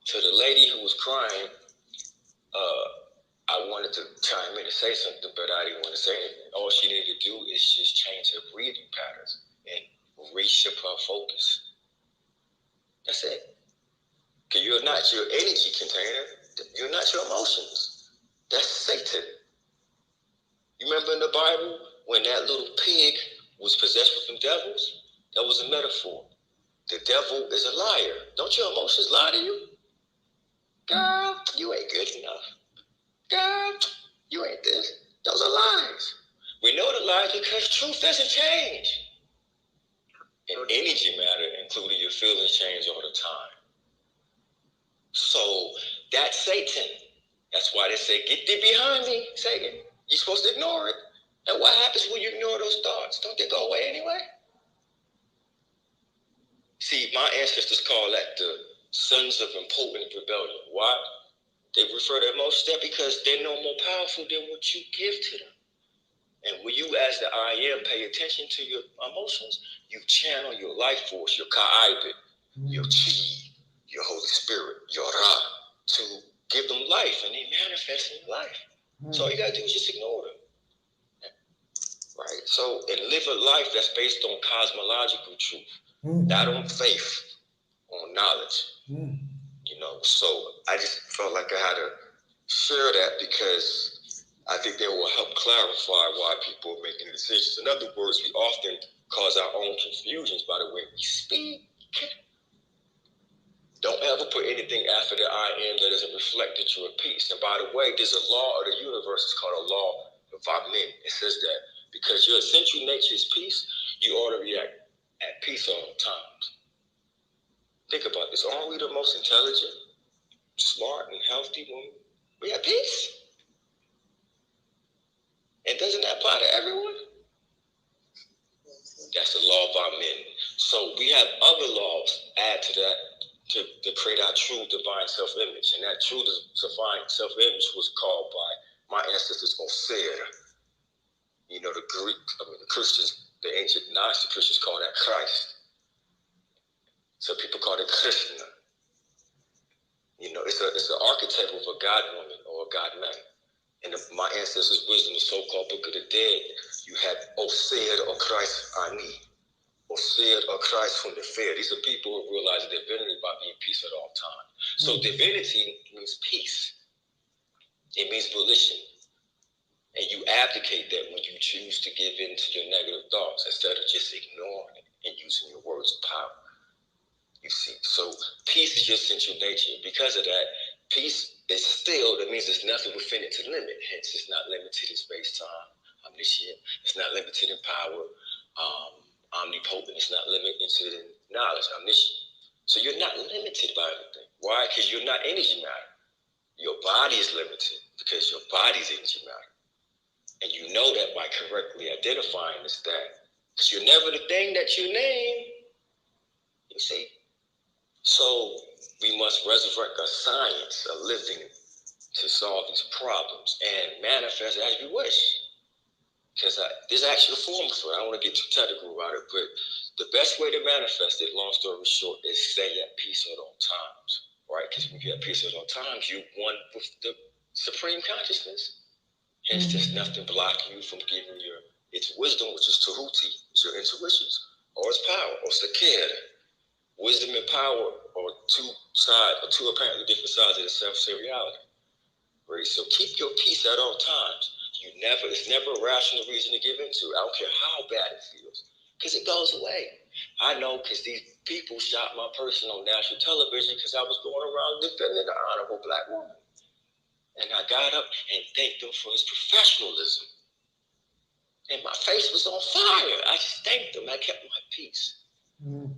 So the lady who was crying, I wanted to chime in and say something, but I didn't want to say anything. All she needed to do is just change her breathing patterns and reshift her focus. That's it. Because you're not your energy container. You're not your emotions. That's Satan. You remember in the Bible when that little pig was possessed with them devils? That was a metaphor. The devil is a liar. Don't your emotions lie to you? Girl, you ain't good enough. Girl, you ain't this. Those are lies. We know the lies because truth doesn't change. And energy matter, including your feelings, change all the time. So that's Satan. That's why they say, get thee behind me, Satan. You're supposed to ignore it. And what happens when you ignore those thoughts? Don't they go away anyway? See, my ancestors call that the sons of impotent rebellion. Why? They refer to most that because they're no more powerful than what you give to them. And when you, as the I am, pay attention to your emotions, you channel your life force, your ka'ibit, your chi, your Holy Spirit, your Ra, to give them life, and they manifest in your life. So all you gotta do is just ignore them. Right? So, and live a life that's based on cosmological truth, not on faith, on knowledge. You know, so I just felt like I had to share that because I think they will help clarify why people are making decisions. In other words, we often cause our own confusions by the way we speak. Don't ever put anything after the I am that doesn't reflect that you're at peace. And by the way, there's a law of the universe, it's called a law of Vamin. It says that because your essential nature is peace, you ought to be at peace all the times. Think about this. Aren't we the most intelligent, smart, and healthy women? We at peace. And doesn't that apply to everyone? That's the law of Vamin. So we have other laws add to that to create our true divine self-image. And that true divine self-image was called by my ancestors Osir. You know, the Christians, the ancient Gnostic Christians call that Christ. So people call it Krishna. You know, it's an archetype of a god woman or a god man. In my ancestors' wisdom, the so-called Book of the Dead, you had Osir or Christ Ani, Osir or Christ from the fair. These are people who realize divinity by being peace at all times. So divinity means peace. It means volition. And you abdicate that when you choose to give in to your negative thoughts instead of just ignoring it and using your words of power. You see, so peace is your essential nature. Because of that, peace is still, that means there's nothing within it to limit. Hence, it's not limited in space, time, omniscient. It's not limited in power, omnipotent. It's not limited in knowledge, omniscient. So you're not limited by anything. Why? Because you're not energy matter. Your body is limited because your body's energy matter. And you know that by correctly identifying this that. Because you're never the thing that you name. You see? So we must resurrect a science, a living, to solve these problems and manifest as we wish. Because there's actually a formula for it. I don't want to get too technical about it, but the best way to manifest it, long story short, is stay at peace at all times, right? Because when you're at peace at all times, you're one with the supreme consciousness. Hence, there's nothing blocking you from giving its wisdom, which is Tahuti, it's your intuitions, or its power, or Sakir. Wisdom and power are two apparently different sides of the same reality. Right? So keep your peace at all times. It's never a rational reason to give into. I don't care how bad it feels, because it goes away. I know because these people shot my person on national television because I was going around defending the honorable black woman. And I got up and thanked them for his professionalism. And my face was on fire. I just thanked them. I kept my peace. And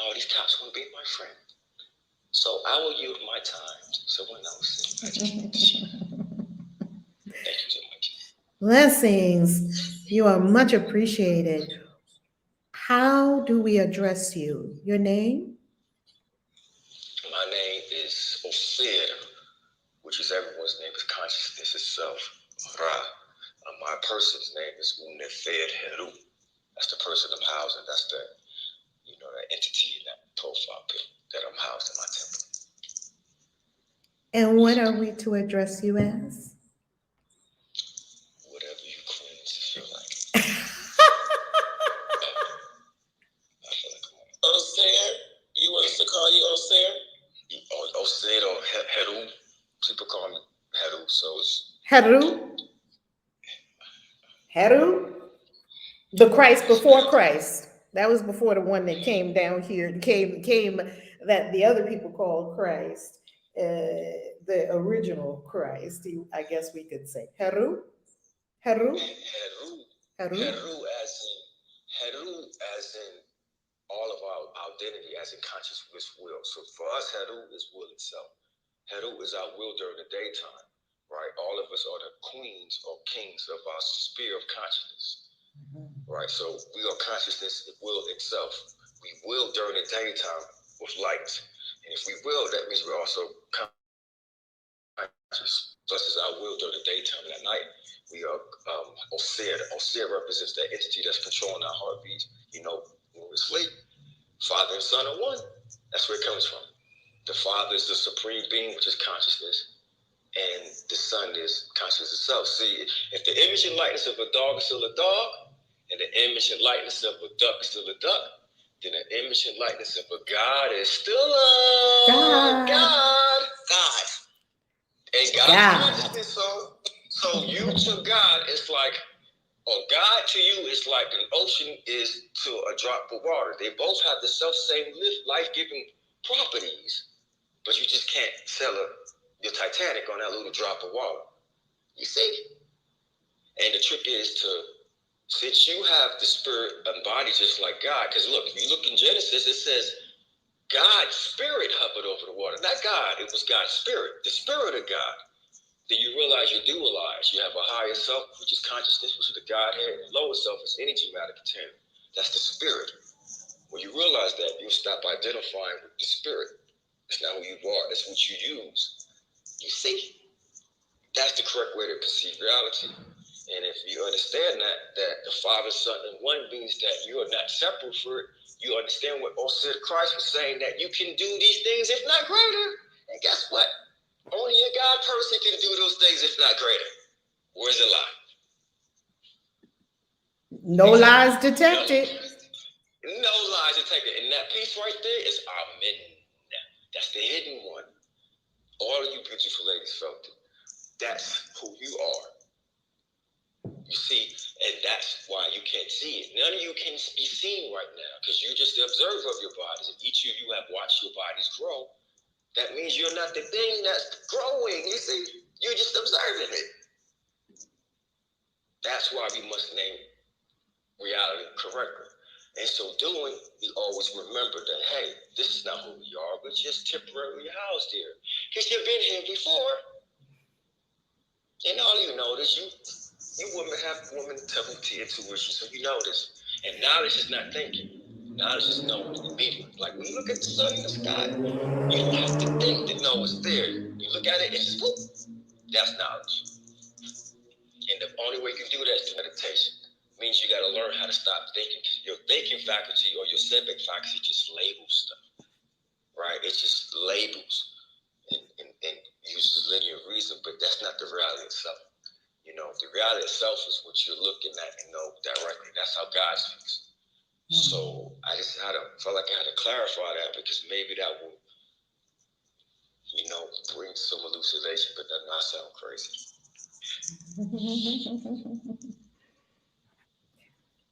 all these cops want to be my friend. So I will yield my time to someone else. Thank you so much. Blessings. You are much appreciated. How do we address you? Your name? My name is Osir, which is everyone's name, is consciousness itself. Ra. My person's name is Unefed Heru. That's the person I'm housing. That's the that entity in that profile pic that I'm housed in my temple. And what are we to address you as? Whatever you queens feel like. I feel like Osir? You want us to call you Osir? Osir or Heru. People call me Heru, so it's Heru? Heru? The Christ before Christ. That was before the one that came down here, came that the other people called Christ. the original Christ, I guess we could say. Heru? Heru? Heru, Heru? Heru as in all of our identity, as in conscious will. So for us, Heru is will itself. Heru is our will during the daytime, right? All of us are the queens or kings of our sphere of consciousness, right? So we are consciousness, will itself. We will during the daytime with light. And if we will, that means we're also conscious. Just as our will during the daytime and at night, we are Osir. Osir represents that entity that's controlling our heartbeats. You know, when we're asleep, Father and Son are one. That's where it comes from. The Father is the supreme being, which is consciousness, and the Son is consciousness itself. See, if the image and likeness of a dog is still a dog, and the image and likeness of a duck is still a duck, then the image and likeness of a God is still a God. And God consciousness, so you to God is like, or God to you is like an ocean is to a drop of water. They both have the self-same life-giving properties. But you just can't sell your Titanic on that little drop of water. You see? And the trick is since you have the spirit and body just like God, because look, if you look in Genesis, it says God's spirit hovered over the water. Not God, it was God's spirit, the spirit of God. Then you realize you dualize. You have a higher self, which is consciousness, which is the Godhead, and lower self is energy, matter, container. That's the spirit. When you realize that, you'll stop identifying with the spirit. It's not who you are, it's what you use. You see? That's the correct way to perceive reality. And if you understand that the Father, Son, and one means that you are not separate for it, you understand what also Christ was saying, that you can do these things, if not greater. And guess what? Only a God person can do those things, if not greater. Where's the lie? No lies detected. No lies detected. And that piece right there is Amen. That's the hidden one. All of you beautiful ladies felt it. That's who you are. You see, and that's why you can't see it. None of you can be seen right now because you're just the observer of your bodies. And each of you have watched your bodies grow. That means you're not the thing that's growing. You see, you're just observing it. That's why we must name reality correctly. And so doing, we always remember that, hey, this is not who we are, but just temporarily housed here. Because you've been here before. And all you notice, you women have telepathy, intuition, so you notice. And knowledge is not thinking. Knowledge is knowing immediately. Like when you look at the sun in the sky, you don't have to think to know it's there. You look at it and swoop, that's knowledge. And the only way you can do that is through meditation. Means you got to learn how to stop thinking. Your thinking faculty or your sympathetic faculty just labels stuff, right? It's just labels and uses linear reason, but that's not the reality itself. You know, the reality itself is what you're looking at and know directly. That's how God speaks. So I just felt like I had to clarify that because maybe that will, you know, bring some elucidation, but that does not sound crazy.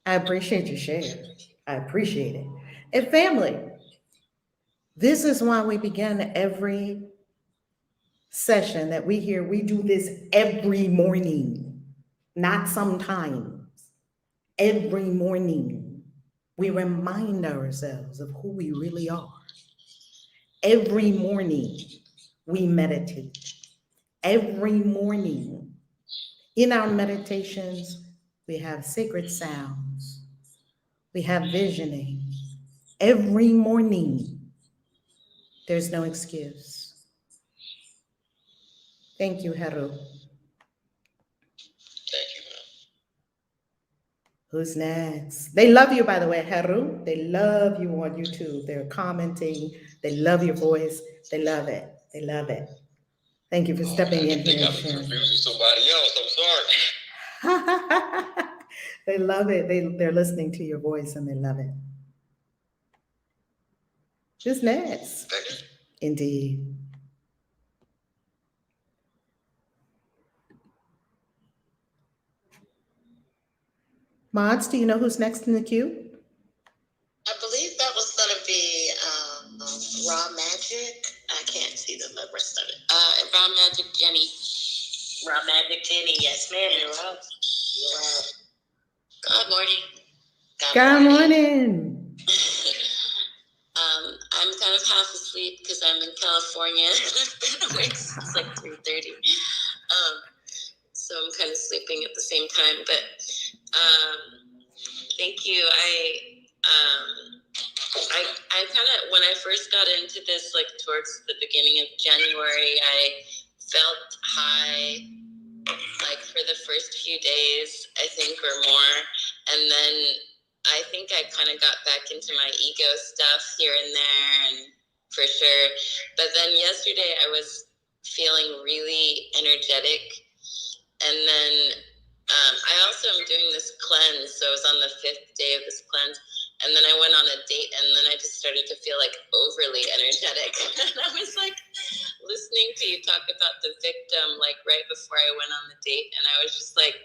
I appreciate your share. I appreciate it. And family, this is why we begin every session that we hear. We do this every morning, not sometimes. Every morning, we remind ourselves of who we really are. Every morning, we meditate. Every morning, in our meditations, we have sacred sounds. We have visioning. Every morning, there's no excuse. Thank you, Heru. Thank you, man. Who's next? They love you, by the way, Heru. They love you on YouTube. They're commenting. They love your voice. They love it. They love it. Thank you for stepping in here. I think I'm confusing somebody else. I'm sorry. They love it. They're listening to your voice and they love it. Who's next? Thank you. Indeed. Mods, do you know who's next in the queue? I believe that was going to be Raw Magic. I can't see be the rest of it. Raw Magic Jenny. Raw Magic Jenny, yes, ma'am. You're up. Good morning. Good morning. I'm kind of half asleep because I'm in California. I've been awake since like 3:30. So I'm kind of sleeping at the same time. But thank you. I kind of, when I first got into this, like towards the beginning of January, I felt high, like for the first few days, I think, or more. And then I think I kind of got back into my ego stuff here and there, and for sure. But then yesterday I was feeling really energetic. And then I also am doing this cleanse. So I was on the 5th day of this cleanse. And then I went on a date, and then I just started to feel like overly energetic. And I was like listening to you talk about the victim, like right before I went on the date. And I was just like,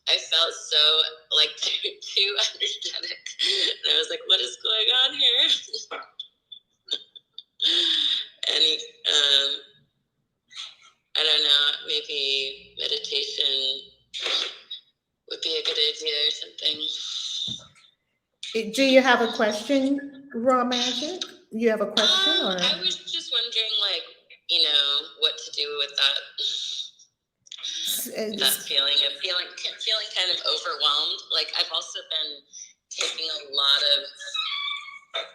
I felt so like too energetic. And I was like, what is going on here? And I don't know, maybe meditation would be a good idea or something. Do you have a question, Raw Magic? You have a question, or? I was just wondering, like, you know, what to do with that. That feeling kind of overwhelmed. Like, I've also been taking a lot of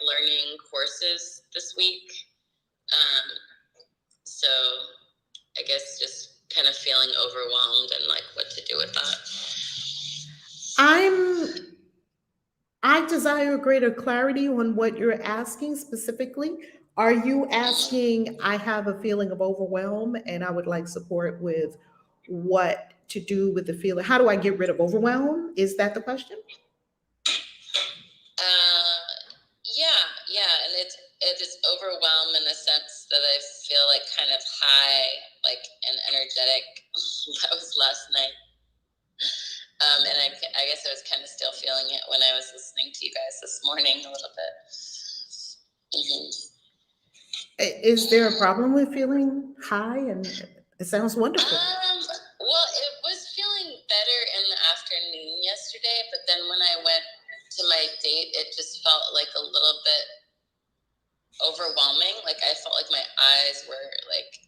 learning courses this week. So I guess just kind of feeling overwhelmed and like what to do with that. I desire greater clarity on what you're asking specifically. Are you asking, I have a feeling of overwhelm and I would like support with what to do with the feeling? How do I get rid of overwhelm? Is that the question? Yeah, and it is overwhelm in the sense that I feel like kind of high, like and energetic. That was last night. And I guess I was kind of still feeling it when I was listening to you guys this morning a little bit. Mm-hmm. Is there a problem with feeling high? And it sounds wonderful. Well, it was feeling better in the afternoon yesterday, but then when I went to my date, it just felt like a little bit overwhelming. Like I felt like my eyes were like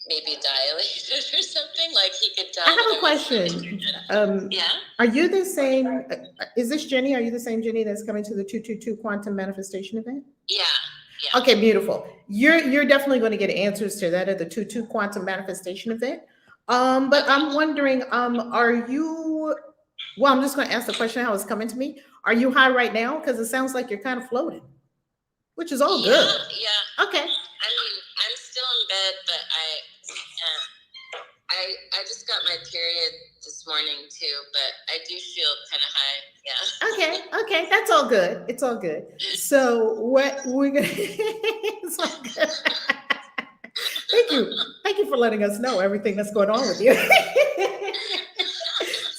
maybe dilated or something. Like he could tell. I have a question. Yeah. Are you the same? Is this Jenny? Are you the same Jenny that's coming to the 222 Quantum Manifestation event? Yeah. Okay, beautiful. You're definitely going to get answers to that at the 22 Quantum Manifestation event. But I'm wondering, are you? Well, I'm just going to ask the question how it's coming to me. Are you high right now? Because it sounds like you're kind of floating, which is all good. Yeah. Okay. I mean, I'm still in bed, but I just got my period this morning too, but I do feel kind of high. Yeah. Okay. That's all good. It's all good. So what we're gonna it's all good. Thank you for letting us know everything that's going on with you.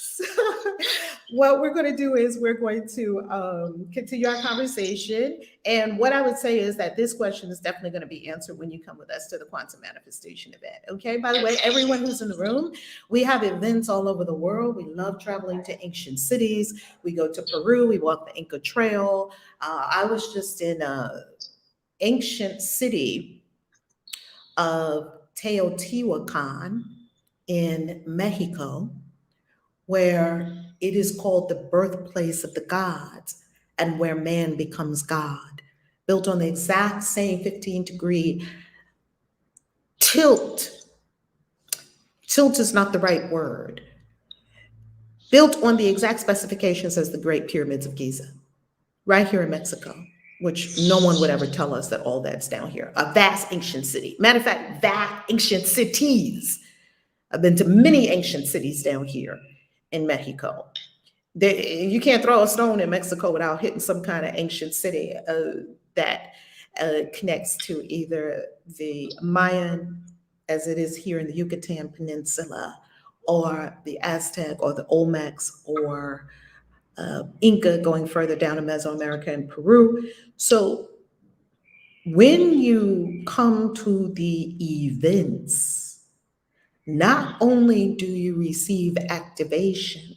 So what we're going to do is we're going to continue our conversation. And what I would say is that this question is definitely going to be answered when you come with us to the Quantum Manifestation event. Okay. By the way, everyone who's in the room, we have events all over the world. We love traveling to ancient cities. We go to Peru. We walk the Inca Trail. I was just in an ancient city of Teotihuacan in Mexico, where it is called the birthplace of the gods and where man becomes God, built on the exact same 15-degree tilt. Tilt is not the right word. Built on the exact specifications as the Great Pyramids of Giza, right here in Mexico, which no one would ever tell us that all that's down here. A vast ancient city. Matter of fact, vast ancient cities. I've been to many ancient cities down here in Mexico. You can't throw a stone in Mexico without hitting some kind of ancient city that connects to either the Mayan, as it is here in the Yucatan Peninsula, or the Aztec, or the Olmecs, or Inca going further down in Mesoamerica and Peru. So when you come to the events, not only do you receive activation,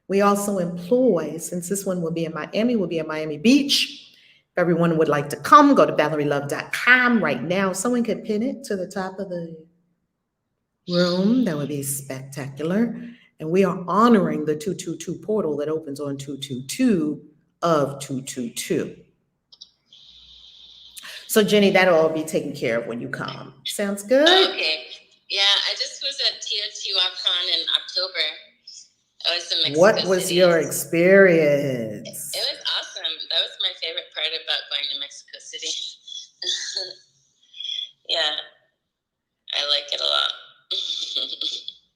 we also employ, since this one will be in Miami, will be in Miami Beach. If everyone would like to come, go to ValerieLove.com right now. Someone could pin it to the top of the room. That would be spectacular. And we are honoring the 222 portal that opens on 222 of 222. So Jenny, that'll all be taken care of when you come. Sounds good? Okay. Yeah, I just was at Teotihuacan in October. I was in Mexico What was City. your experience? It was awesome. That was my favorite part about going to Mexico City. Yeah, I like it a lot.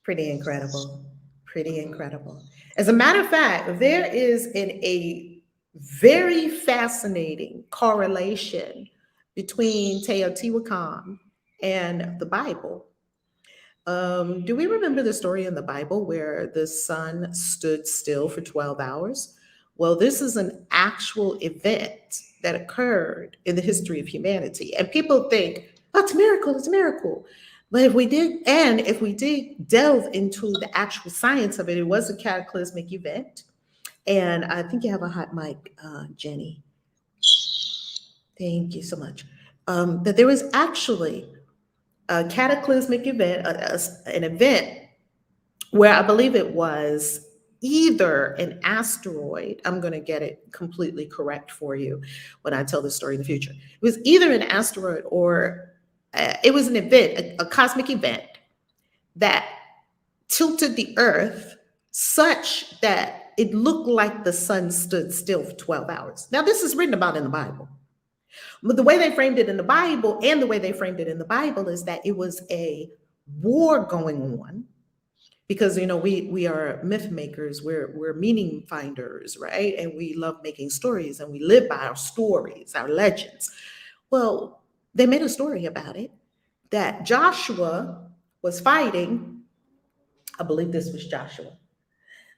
Pretty incredible. Pretty incredible. As a matter of fact, there is a very fascinating correlation between Teotihuacan and the Bible. Do we remember the story in the Bible where the sun stood still for 12 hours? Well, this is an actual event that occurred in the history of humanity. And people think, oh, it's a miracle, it's a miracle. But if we did delve into the actual science of it, it was a cataclysmic event. And I think you have a hot mic, Jenny. Thank you so much. That there was actually a cataclysmic event, an event where I believe it was either an asteroid. I'm going to get it completely correct for you when I tell the story in the future. It was either an asteroid or it was an event, a cosmic event that tilted the earth such that it looked like the sun stood still for 12 hours. Now, this is written about in the Bible. But the way they framed it in the Bible and the way they framed it in the Bible is that it was a war going on because, you know, we are myth makers, we're meaning finders, right? And we love making stories and we live by our stories, our legends. Well, they made a story about it that Joshua was fighting. I believe this was Joshua.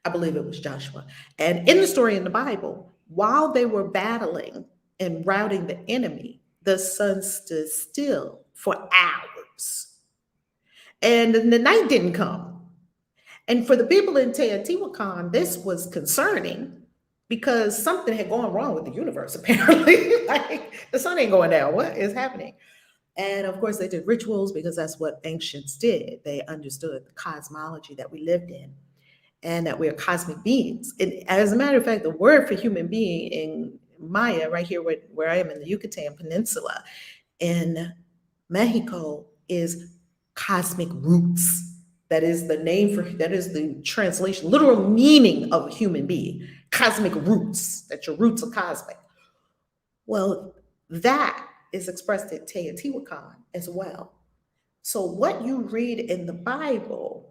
I believe it was Joshua. And in the story in the Bible, while they were battling and routing the enemy, the sun stood still for hours. And the night didn't come. And for the people in Teotihuacan, this was concerning because something had gone wrong with the universe, apparently. Like, the sun ain't going down. What is happening? And of course, they did rituals because that's what ancients did. They understood the cosmology that we lived in and that we are cosmic beings. And as a matter of fact, the word for human being in Maya, right here where I am in the Yucatan Peninsula in Mexico, is cosmic roots. That is the name for, that is the translation, literal meaning of a human being, cosmic roots, that your roots are cosmic. Well, that is expressed at Teotihuacan as well. So what you read in the Bible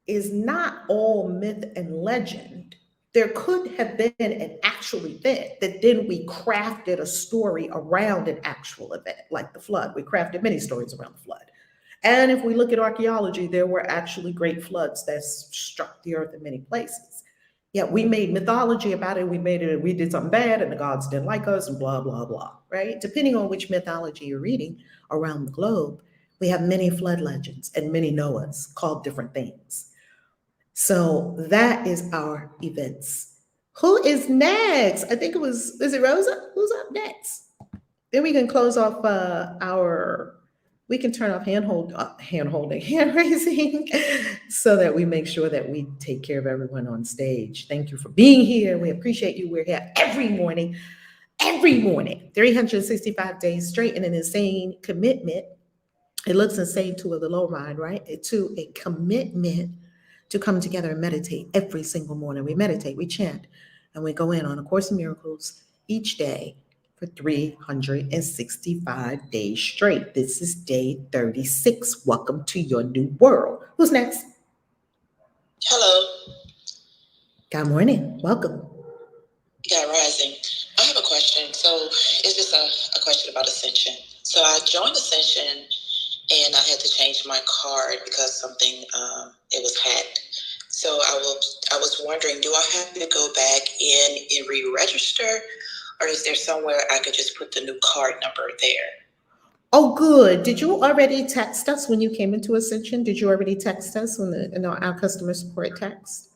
is not all myth and legend. There could have been an actual event that then we crafted a story around an actual event, like the flood. We crafted many stories around the flood. And if we look at archaeology, there were actually great floods that struck the earth in many places. Yet we made mythology about it. We did something bad and the gods didn't like us and blah, blah, blah, right? Depending on which mythology you're reading around the globe, we have many flood legends and many Noahs called different things. So that is our events. Who is next? I think is it Rosa? Who's up next? Then we can close off we can turn off hand raising so that we make sure that we take care of everyone on stage. Thank you for being here. We appreciate you. We're here every morning, 365 days straight in an insane commitment. It looks insane to the low mind, right? To a commitment to come together and meditate every single morning. We meditate, we chant, and we go in on A Course in Miracles each day for 365 days straight. This is day 36. Welcome to your new world. Who's next? Hello. Good morning. Welcome. Yeah, rising. I have a question. So it's just a question about Ascension. So I joined Ascension and I had to change my card because something, it was hacked. So I was wondering, do I have to go back in and re-register, or is there somewhere I could just put the new card number there? Oh, good. Did you already text us when you came into Ascension? Did you already text us in our customer support text?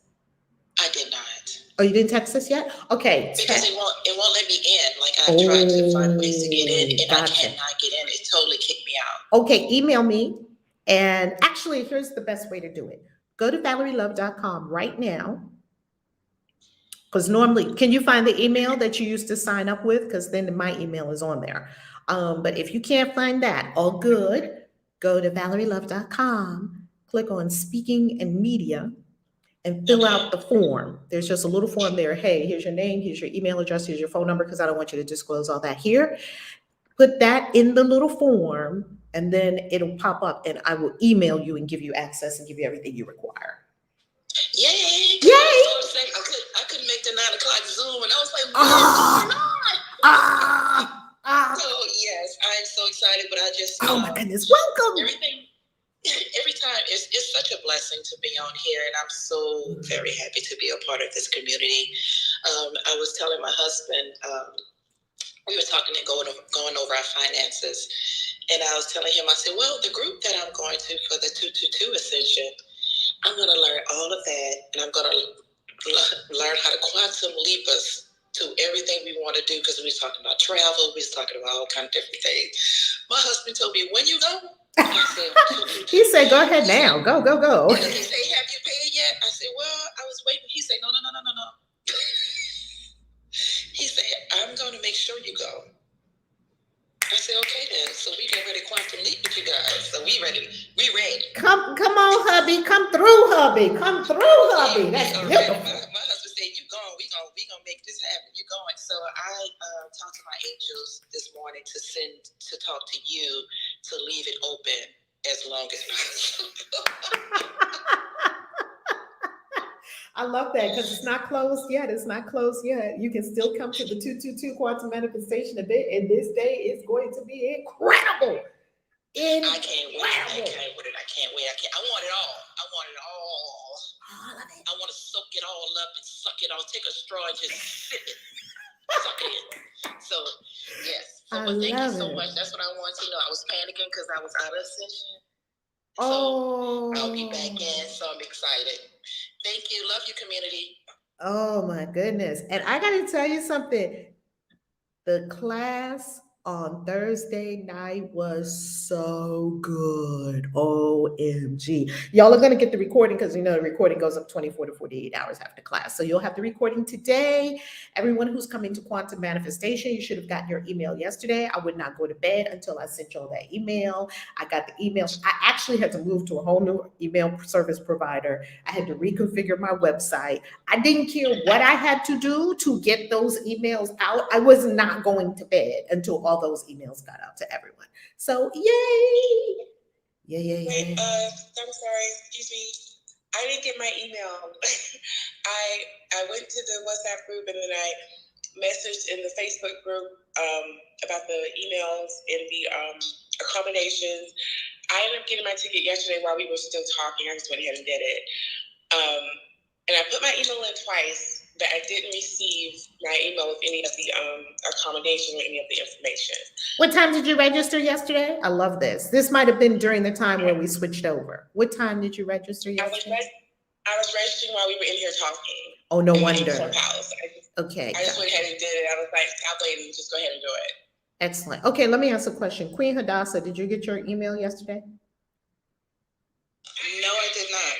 I did not. Oh, you didn't text us yet? Okay. Because it won't let me in. Like I've tried to find ways to get in, and Gotcha. I cannot get in. It totally kicked me out. Okay, email me. And actually, here's the best way to do it. Go to ValerieLove.com right now. Because normally, can you find the email that you used to sign up with? Because then my email is on there. But if you can't find that, all good. Go to ValerieLove.com, click on Speaking and Media, and fill out the form. There's just a little form there. Hey, here's your name, here's your email address, here's your phone number, because I don't want you to disclose all that here. Put that in the little form, and then it'll pop up, and I will email you and give you access and give you everything you require. Yay! Yay! I couldn't make the 9 o'clock Zoom, and I was like, what is going on? So yes, I'm so excited, but I just oh my goodness, welcome. Every time it's such a blessing to be on here, and I'm so very happy to be a part of this community. I was telling my husband, we were talking and going over our finances, and I was telling him, I said, well, the group that I'm going to for the 222 Ascension, I'm going to learn all of that, and I'm going to learn how to quantum leap us to everything we want to do, because we was talking about travel, we was talking about all kind of different things. My husband told me, when you go? I said, he said, go ahead now. Go. He said, have you paid yet? I said, well, I was waiting. He said, no. He said, I'm going to make sure you go. I said, okay then. So we get ready to quantum leap with you guys. So we ready. Come on, hubby. Come through, hubby. That's beautiful. My husband said, you going. We gonna make this happen. You're going. So I talked to my angels this morning to talk to you to leave it open as long as possible. I love that, because it's not closed yet. You can still come to the 222 Quantum Manifestation event, and this day is going to be incredible. I can't wait. I want it all. All of it. I want to soak it all up and suck it all. Take a straw and just sip it. Suck it in. So, yes. So, but thank you so much. That's what I wanted to know. I was panicking because I was out of Ascension. So I'll be back in. So I'm excited. Thank you. Love you, community. Oh my goodness. And I got to tell you something. The class on Thursday night was so good. OMG. Y'all are going to get the recording, because you know the recording goes up 24 to 48 hours after class. So you'll have the recording today. Everyone who's coming to Quantum Manifestation, you should have gotten your email yesterday. I would not go to bed until I sent y'all that email. I got the emails. I actually had to move to a whole new email service provider. I had to reconfigure my website. I didn't care what I had to do to get those emails out. I was not going to bed until all those emails got out to everyone. So yay. Wait, I'm sorry, excuse me. I didn't get my email. I went to the WhatsApp group, and then I messaged in the Facebook group about the emails and the accommodations. I ended up getting my ticket yesterday while we were still talking. I just went ahead and did it. And I put my email in twice, but I didn't receive my email with any of the accommodation or any of the information. What time did you register yesterday? I love this. This might have been during the time when we switched over. What time did you register yesterday? I was registering while we were in here talking. Oh, no wonder. Okay. I just went ahead and did it. I was like, stop waiting, just go ahead and do it. Excellent. Okay, let me ask a question. Queen Hadassah, did you get your email yesterday? No, I did not.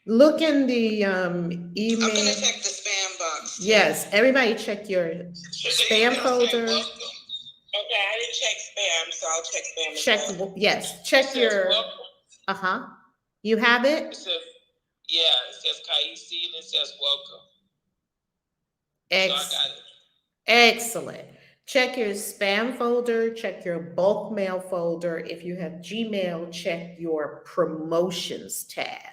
Look in the email. I'm gonna check the spam box. Yes, everybody check your spam folder. Okay, I didn't check spam, so I'll check spam. Check your. You have it? It says Kaisi, and it says welcome. So I got it. Excellent. Check your spam folder, check your bulk mail folder. If you have Gmail, check your promotions tab.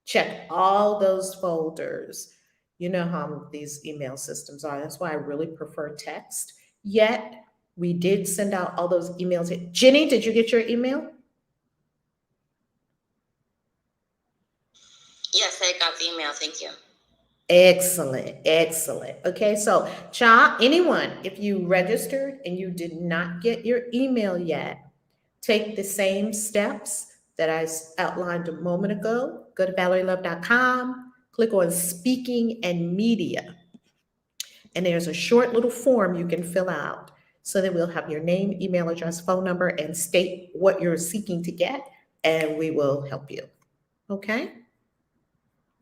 Check all those folders. You know how these email systems are. That's why I really prefer text. Yet, we did send out all those emails. Jenny, did you get your email? Yes, I got the email. Thank you. Excellent, excellent. Okay, so anyone, if you registered and you did not get your email yet, take the same steps that I outlined a moment ago. Go to ValerieLove.com, click on Speaking and Media, and there's a short little form you can fill out. So that we'll have your name, email address, phone number, and state what you're seeking to get, and we will help you. Okay?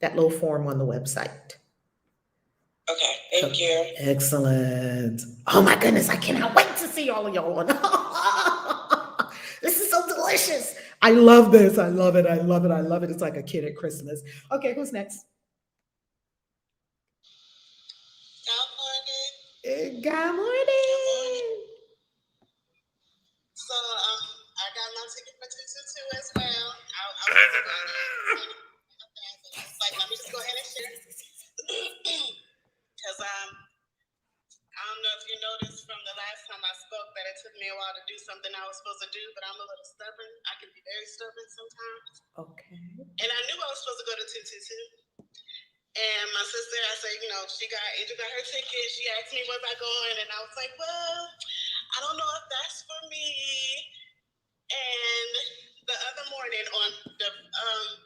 That little form on the website. Okay, thank you. Excellent. Oh my goodness, I cannot wait to see all of y'all. This is so delicious. I love this. I love it. I love it. I love it. It's like a kid at Christmas. Okay, who's next? Good morning. Good morning. So I got my ticket for 222 as well. I was like, let me just go ahead and share. Because I don't know if you noticed from the last time I spoke that it took me a while to do something I was supposed to do, but I'm a little stubborn. I can be very stubborn sometimes. Okay. And I knew I was supposed to go to 222. And my sister, I said, Angel got her ticket. She asked me, was I going? And I was like, well, I don't know if that's for me. And the other morning on the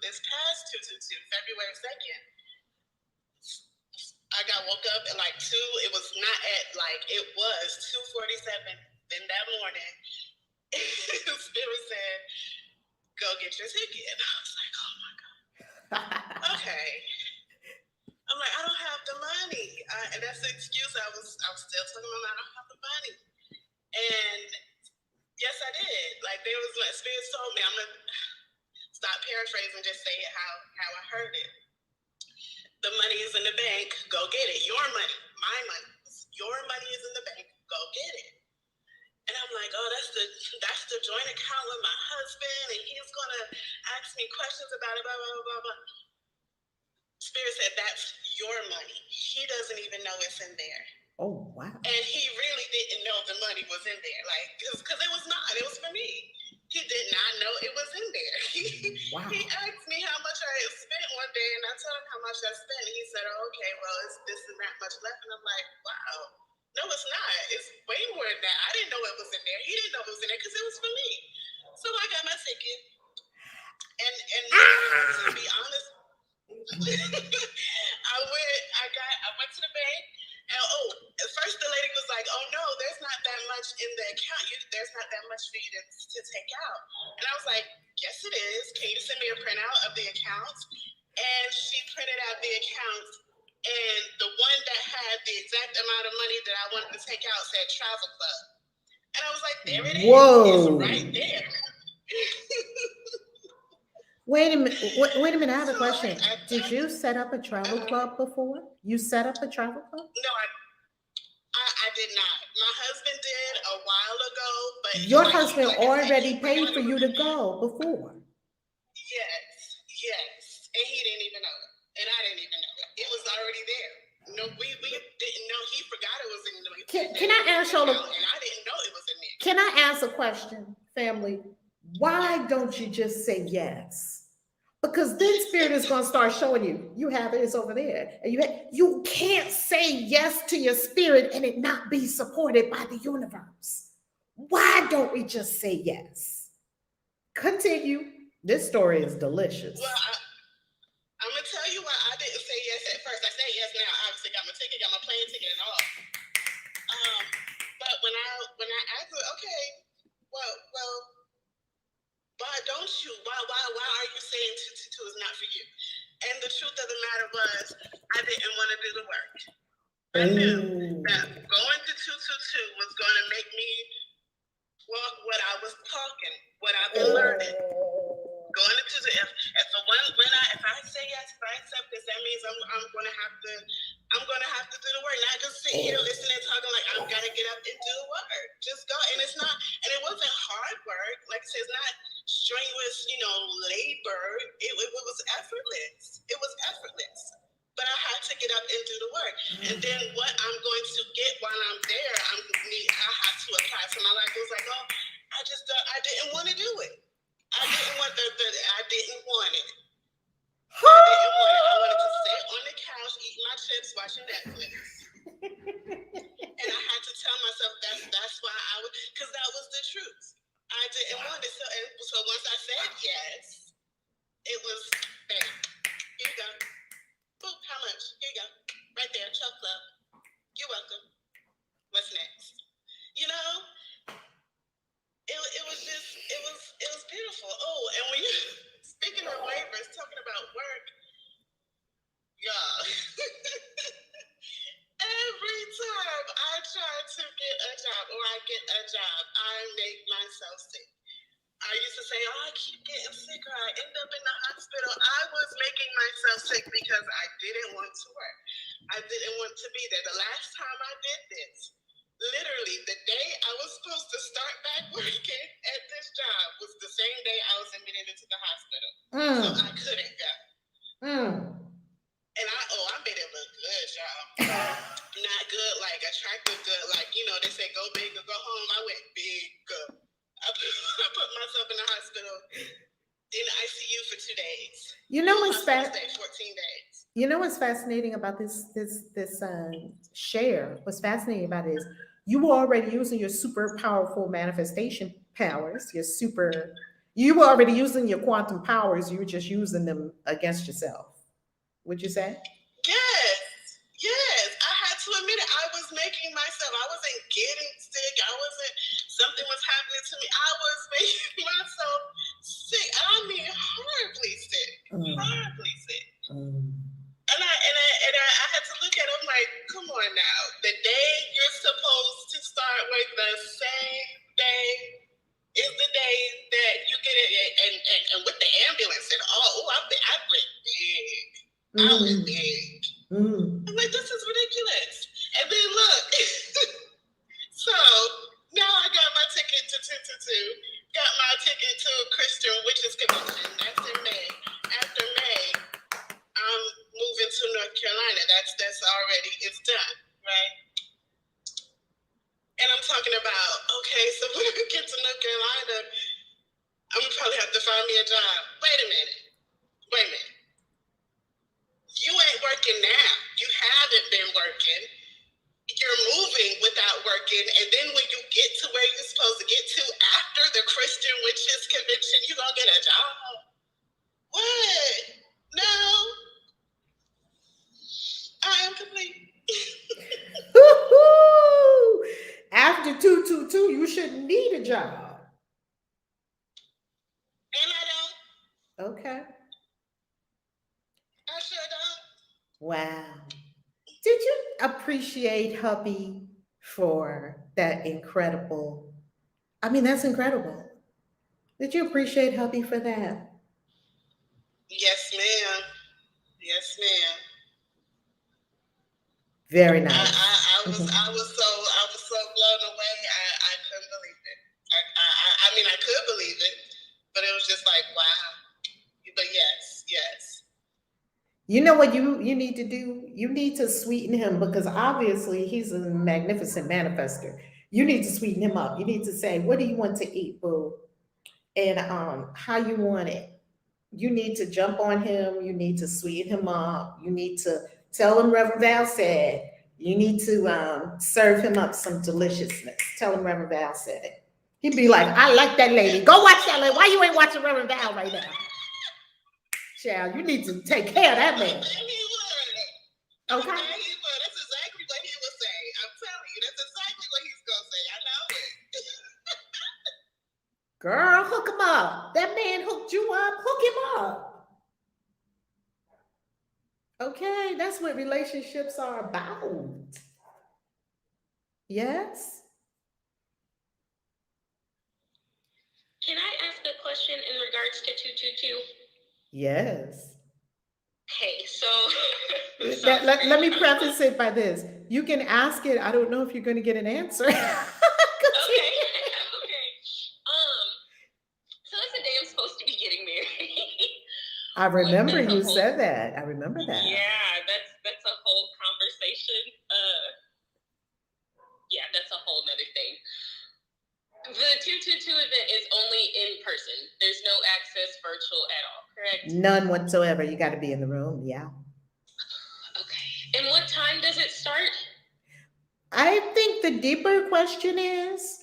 this past 222, February 2nd, I got woke up at like 2. It was not at it was 2:47. Then that morning, Spirit said, go get your ticket. And I was like, oh my God. Okay. I'm like, I don't have the money. And that's the excuse. I was still telling my mom, I don't have the money. And yes, I did. There was Spirit told me, I'm going to stop paraphrasing, just say it how I heard it. The money is in the bank. Go get it. Your money. My money. Your money is in the bank. Go get it. And I'm like, oh, that's the joint account with my husband, and he's gonna ask me questions about it, blah, blah, blah, blah, blah. Spirit said, that's your money. He doesn't even know it's in there. Oh, wow. And he really didn't know the money was in there. Because it was not. It was for me. He did not know it was in there. Wow. He asked me how much I had spent one day, and I told him how much I spent. And he said, oh, okay, well, this and that much left. And I'm like, wow. No, it's not. It's way more than that. I didn't know it was in there. He didn't know it was in there because it was for me. So I got my ticket. And to be honest, I went to the bank. And at first the lady was like, oh no, there's not that much in the account. There's not that much for you to take out. And I was like, yes it is. Can you send me a printout of the accounts? And she printed out the accounts, and the one that had the exact amount of money that I wanted to take out said Travel Club. And I was like, there it is. Whoa. It's right there. Wait a minute. I have a question. Did you set up a travel club before? You set up a travel club? No, I did not. My husband did a while ago, but your husband already paid for you to go before. Yes, and he didn't even know it, and I didn't even know it. It was already there. No, we didn't know. He forgot it was in there. Can I ask y'all? And I didn't know it was in there. Can I ask a question, family? Why don't you just say yes? Because then Spirit is going to start showing you have it, it's over there. And you can't say yes to your spirit and it not be supported by the universe. Why don't we just say yes? Continue. This story is delicious. Well, I'm going to tell you why I didn't say yes at first. I say yes now. I obviously got my ticket, got my plane ticket and all. But when I asked her, okay, well, why don't you? Why are you saying 222 is not for you? And the truth of the matter was, I didn't want to do the work. I knew that going to 222 was going to make me walk what I was talking, what I've been learning. Going to 222, if I say yes, if I accept this, that means I'm going to have to do the work, not just sit here listening and talking like I've got to get up and do the work. Just go, and it wasn't hard work. Like I said, it's not strenuous, labor. It was effortless. It was effortless. But I had to get up and do the work. And then what I'm going to get while I'm there, I have to apply to my life. It was like, oh, I didn't want to do it. I didn't want I didn't want it. I wanted to sit on the couch, eat my I get a job, I make myself sick. I used to say, oh, I keep getting sick or I end up in the hospital. I was making myself sick because I didn't want to work. I didn't want to be there. The last time I did this, literally the day I was supposed to start back working at this job was the same day I was admitted into the hospital. So I couldn't go. And I made it look good, y'all. Not good, like attractive good, like, you know, they say go big or go home. I went big. I put myself in the hospital in the ICU for 2 days. You know what's 14 days. You know what's fascinating about this share? What's fascinating about it is you were already using your super powerful manifestation powers. You were already using your quantum powers. You were just using them against yourself. Would you say? Yes. I had to admit it. I was making myself. I wasn't getting sick. Something was happening to me. I was making myself sick. I mean, horribly sick. Horribly sick. And I had to look at it. I'm like, come on now. The day you're supposed to start work, the same day is the day that you get it. And with the ambulance and all, I went big. I went big. I'm like, this is ridiculous. And then look, so now I got my ticket to 222, got my ticket to Christian Witches Convention. That's in May. After May, I'm moving to North Carolina. That's already, it's done, right? And I'm talking about, okay, so when I get to North Carolina, I'm gonna probably have to find me a job. Wait a minute. You ain't working now. You haven't been working. You're moving without working. And then when you get to where you're supposed to get to after the Christian Witches Convention, you're going to get a job. What? No. I am complete. After 222, you shouldn't need a job. And I don't. Okay. I sure don't. Wow. Did you appreciate hubby for that incredible? I mean, that's incredible. Did you appreciate hubby for that? Yes, ma'am. Yes, ma'am. Very nice. I was so blown away. I couldn't believe it. I mean, I could believe it, but it was just like, wow. But yes. You know what you need to do? You need to sweeten him because obviously he's a magnificent manifester. You need to sweeten him up. You need to say, what do you want to eat, boo? And how you want it. You need to jump on him. You need to sweeten him up. You need to tell him Reverend Val said. You need to serve him up some deliciousness. Tell him Reverend Val said it. He'd be like, I like that lady. Go watch that lady. Why you ain't watching Reverend Val right now? Child, you need to take care of that man. Okay. That's exactly what he would say. I'm telling you, that's exactly what he's gonna say. I know it. Girl, hook him up. That man hooked you up. Hook him up. Okay, that's what relationships are about. Yes? Can I ask a question in regards to 222? Yes. Okay, so let me preface it by this. You can ask it. I don't know if you're going to get an answer. Okay. So it's the day I'm supposed to be getting married. I remember you said that. I remember that. Yeah, that's a whole conversation. Yeah, that's a whole nother thing. The 222 event is only in person. There's no access virtual at all, correct? None whatsoever. You got to be in the room. Yeah. Okay. And what time does it start? I think the deeper question is,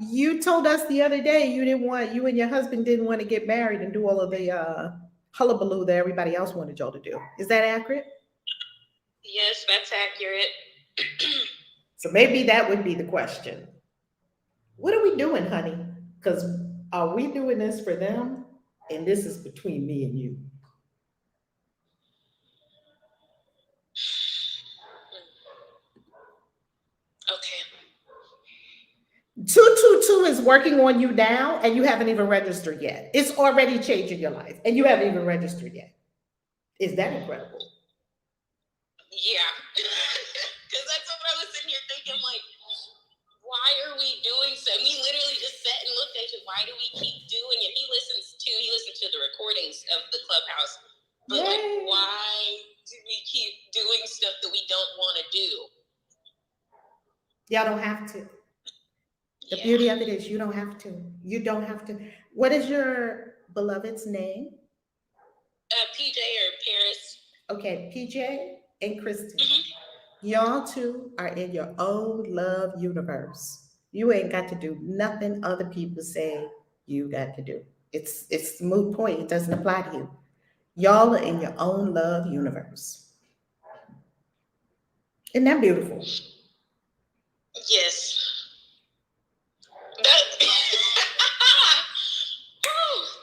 you told us the other day you and your husband didn't want to get married and do all of the hullabaloo that everybody else wanted y'all to do. Is that accurate? Yes, that's accurate. So maybe that would be the question. What are we doing, honey? Because are we doing this for them? And this is between me and you. Okay. 222 is working on you now, and you haven't even registered yet. It's already changing your life, and you haven't even registered yet. Is that incredible? Yeah. Because that's what I was sitting here thinking, like, why are we doing so? We literally just sat and looked at it. Why do we keep doing it? He listens to the recordings of the Clubhouse. But like, why do we keep doing stuff that we don't want to do? Y'all don't have to. The beauty of it is you don't have to. You don't have to. What is your beloved's name? PJ or Paris. Okay, PJ and Kristen. Y'all two are in your own love universe. You ain't got to do nothing other people say you got to do. It's a moot point. It doesn't apply to you. Y'all are in your own love universe. Isn't that beautiful? Yes.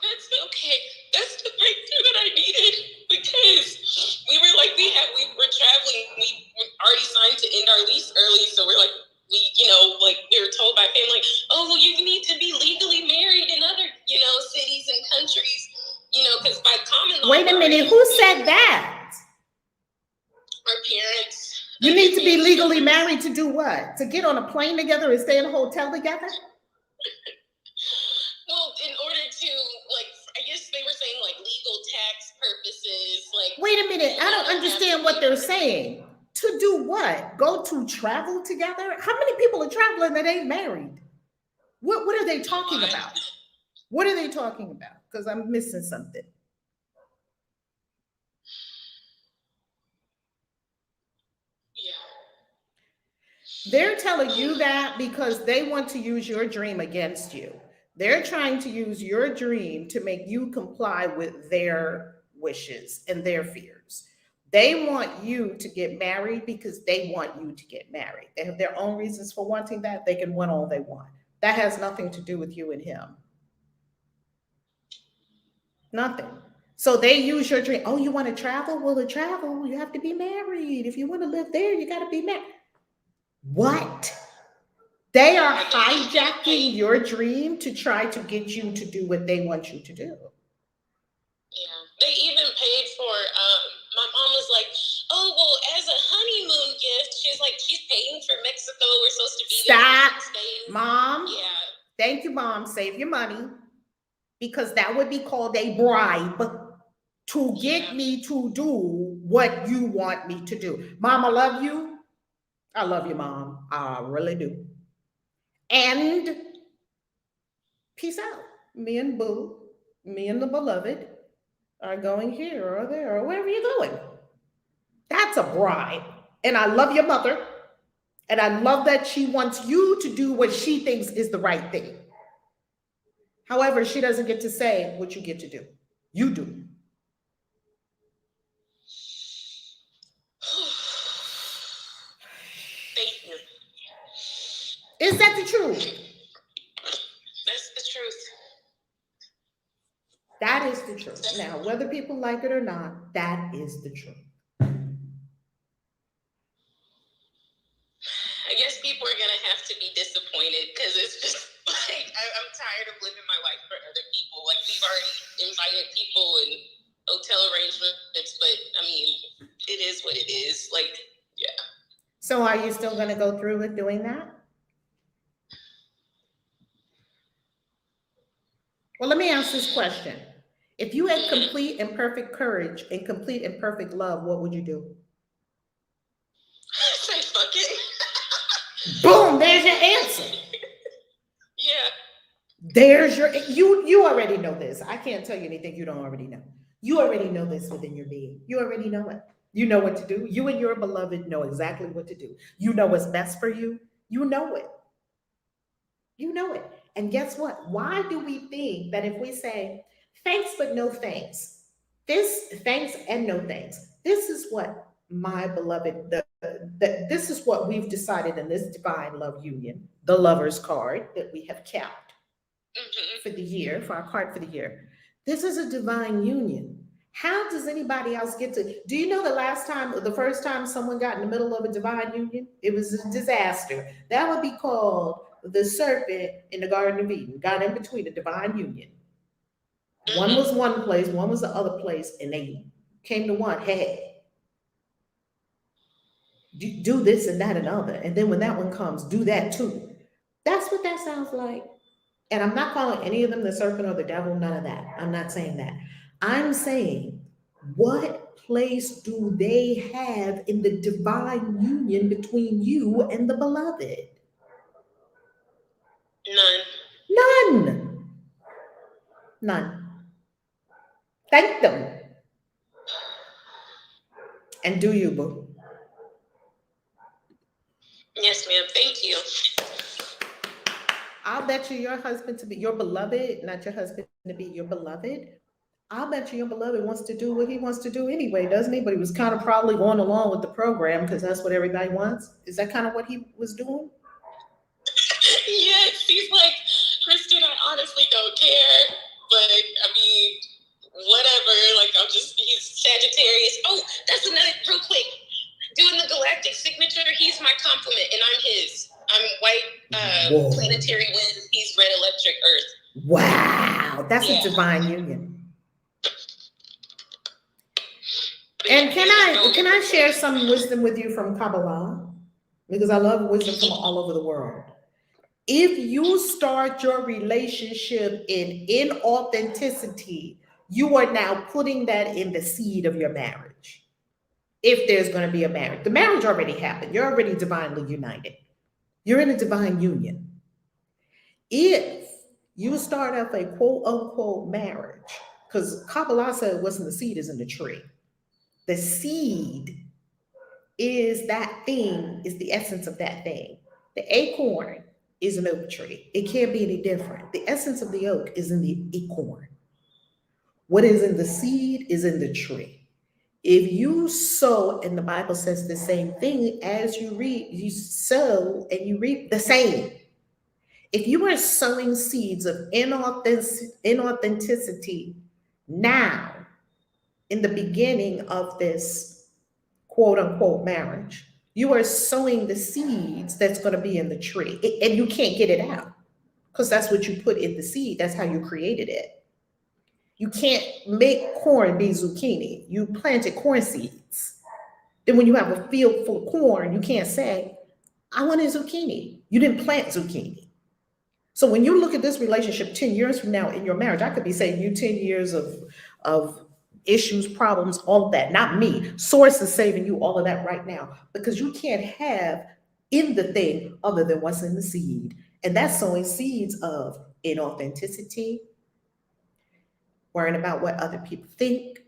That's okay. That's the breakthrough that I needed, because we were traveling. We were already signed to end our lease early, so we're like, we were told by family, like, oh, well, you need to be legally married in other, cities and countries, because by common law. Wait a minute, who said that? Our parents. You need to be legally married to do what? To get on a plane together and stay in a hotel together? Well, in order to, I guess they were saying, legal tax purposes, Wait a minute, I don't understand what they're saying. To do what? Go to travel together? How many people are traveling that ain't married? What are they talking about? What are they talking about? Because I'm missing something. They're telling you that because they want to use your dream against you. They're trying to use your dream to make you comply with their wishes and their fears. They want you to get married because they want you to get married. They have their own reasons for wanting that. They can want all they want. That has nothing to do with you and him. Nothing. So they use your dream. Oh, you want to travel? Well, to travel, you have to be married. If you want to live there, you got to be married. What? They are hijacking your dream to try to get you to do what they want you to do. Yeah, they even paid for, my mom was like, oh, well, as a honeymoon gift, she's like, she's paying for Mexico. We're supposed to be Stop, there. Mom. Yeah. Thank you, Mom. Save your money, because that would be called a bribe to get me to do what you want me to do. Mom, I love you. I love you, Mom. I really do. And peace out. Me and Boo, me and the beloved are going here or there or wherever you're going. That's a bribe. And I love your mother. And I love that she wants you to do what she thinks is the right thing. However, she doesn't get to say what you get to do. You do. Thank you. Is that the truth? That's the truth. That is the truth. Now, whether people like it or not, that is the truth. I guess people are going to have to be disappointed, because it's just like, I'm tired of living my life for other people. Like, we've already invited people and hotel arrangements, but I mean, it is what it is. Like, yeah. So are you still going to go through with doing that? Well, let me ask this question. If you had complete and perfect courage and complete and perfect love, what would you do? Say fuck it. Boom, there's your answer. Yeah. There's your, you already know this. I can't tell you anything you don't already know. You already know this within your being. You already know it. You know what to do. You and your beloved know exactly what to do. You know what's best for you. You know it. You know it. And guess what? Why do we think that if we say thanks but no thanks, this thanks and no thanks, this is what my beloved, this is what we've decided in this divine love union, the lover's card that we have kept for the year, for our card for the year. This is a divine union. How does anybody else get to? Do you know the first time someone got in the middle of a divine union? It was a disaster. That would be called the serpent in the Garden of Eden, got in between the divine union. One was one place, one was the other place, and they came to one. Hey, do this and that and other. And then when that one comes, do that too. That's what that sounds like. And I'm not calling any of them the serpent or the devil, none of that. I'm not saying that. I'm saying, what place do they have in the divine union between you and the beloved? None. None. None. Thank them. And do you, boo? Yes, ma'am. Thank you. I'll bet you your husband to be your beloved, not your husband to be your beloved. I'll bet you your beloved wants to do what he wants to do anyway, doesn't he? But he was kind of probably going along with the program because that's what everybody wants. Is that kind of what he was doing? Yes, he's like, Kristen, I honestly don't care, but I mean, whatever. Like, he's Sagittarius. Oh, that's another, real quick. Doing the Galactic Signature, he's my complement, and I'm his. I'm white planetary wind. He's red electric earth. Wow, that's a divine union. And can I share some wisdom with you from Kabbalah? Because I love wisdom from all over the world. If you start your relationship in inauthenticity, you are now putting that in the seed of your marriage. If there's going to be a marriage, the marriage already happened. You're already divinely united. You're in a divine union. If you start up a quote unquote marriage, because Kabbalah said what's in the seed is in the tree. The seed is that thing, is the essence of that thing. The acorn is an oak tree. It can't be any different. The essence of the oak is in the acorn. What is in the seed is in the tree. If you sow, and the Bible says the same thing, as you reap, you sow and you reap the same. If you are sowing seeds of inauthenticity now, in the beginning of this quote unquote marriage, you are sowing the seeds that's going to be in the tree, and you can't get it out because that's what you put in the seed. That's how you created it. You can't make corn be zucchini. You planted corn seeds. Then when you have a field full of corn, you can't say, I want a zucchini. You didn't plant zucchini. So when you look at this relationship 10 years from now in your marriage, I could be saying you 10 years of issues, problems, all of that, not me. Source is saving you all of that right now, because you can't have in the thing other than what's in the seed. And that's sowing seeds of inauthenticity, worrying about what other people think,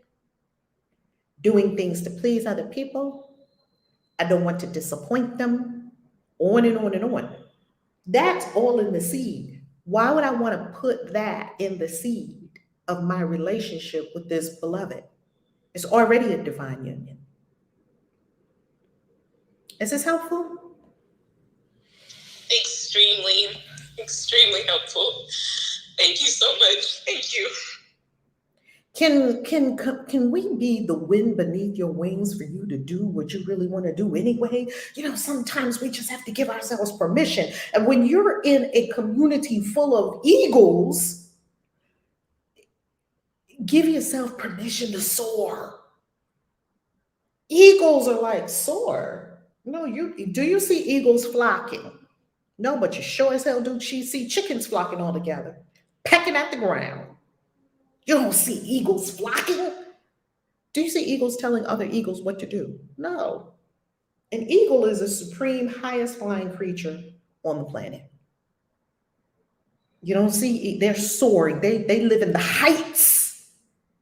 doing things to please other people. I don't want to disappoint them, on and on and on. That's all in the seed. Why would I want to put that in the seed of my relationship with this beloved? It's already a divine union. Is this helpful? Extremely, extremely helpful. Thank you so much. Thank you. Can we be the wind beneath your wings for you to do what you really want to do anyway? You know, sometimes we just have to give ourselves permission. And when you're in a community full of eagles, give yourself permission to soar. Eagles are like, soar? No, do you see eagles flocking? No, but you sure as hell do see chickens flocking all together, pecking at the ground. You don't see eagles flocking. Do you see eagles telling other eagles what to do? No. An eagle is the supreme highest flying creature on the planet. You don't see, they're soaring. They live in the heights,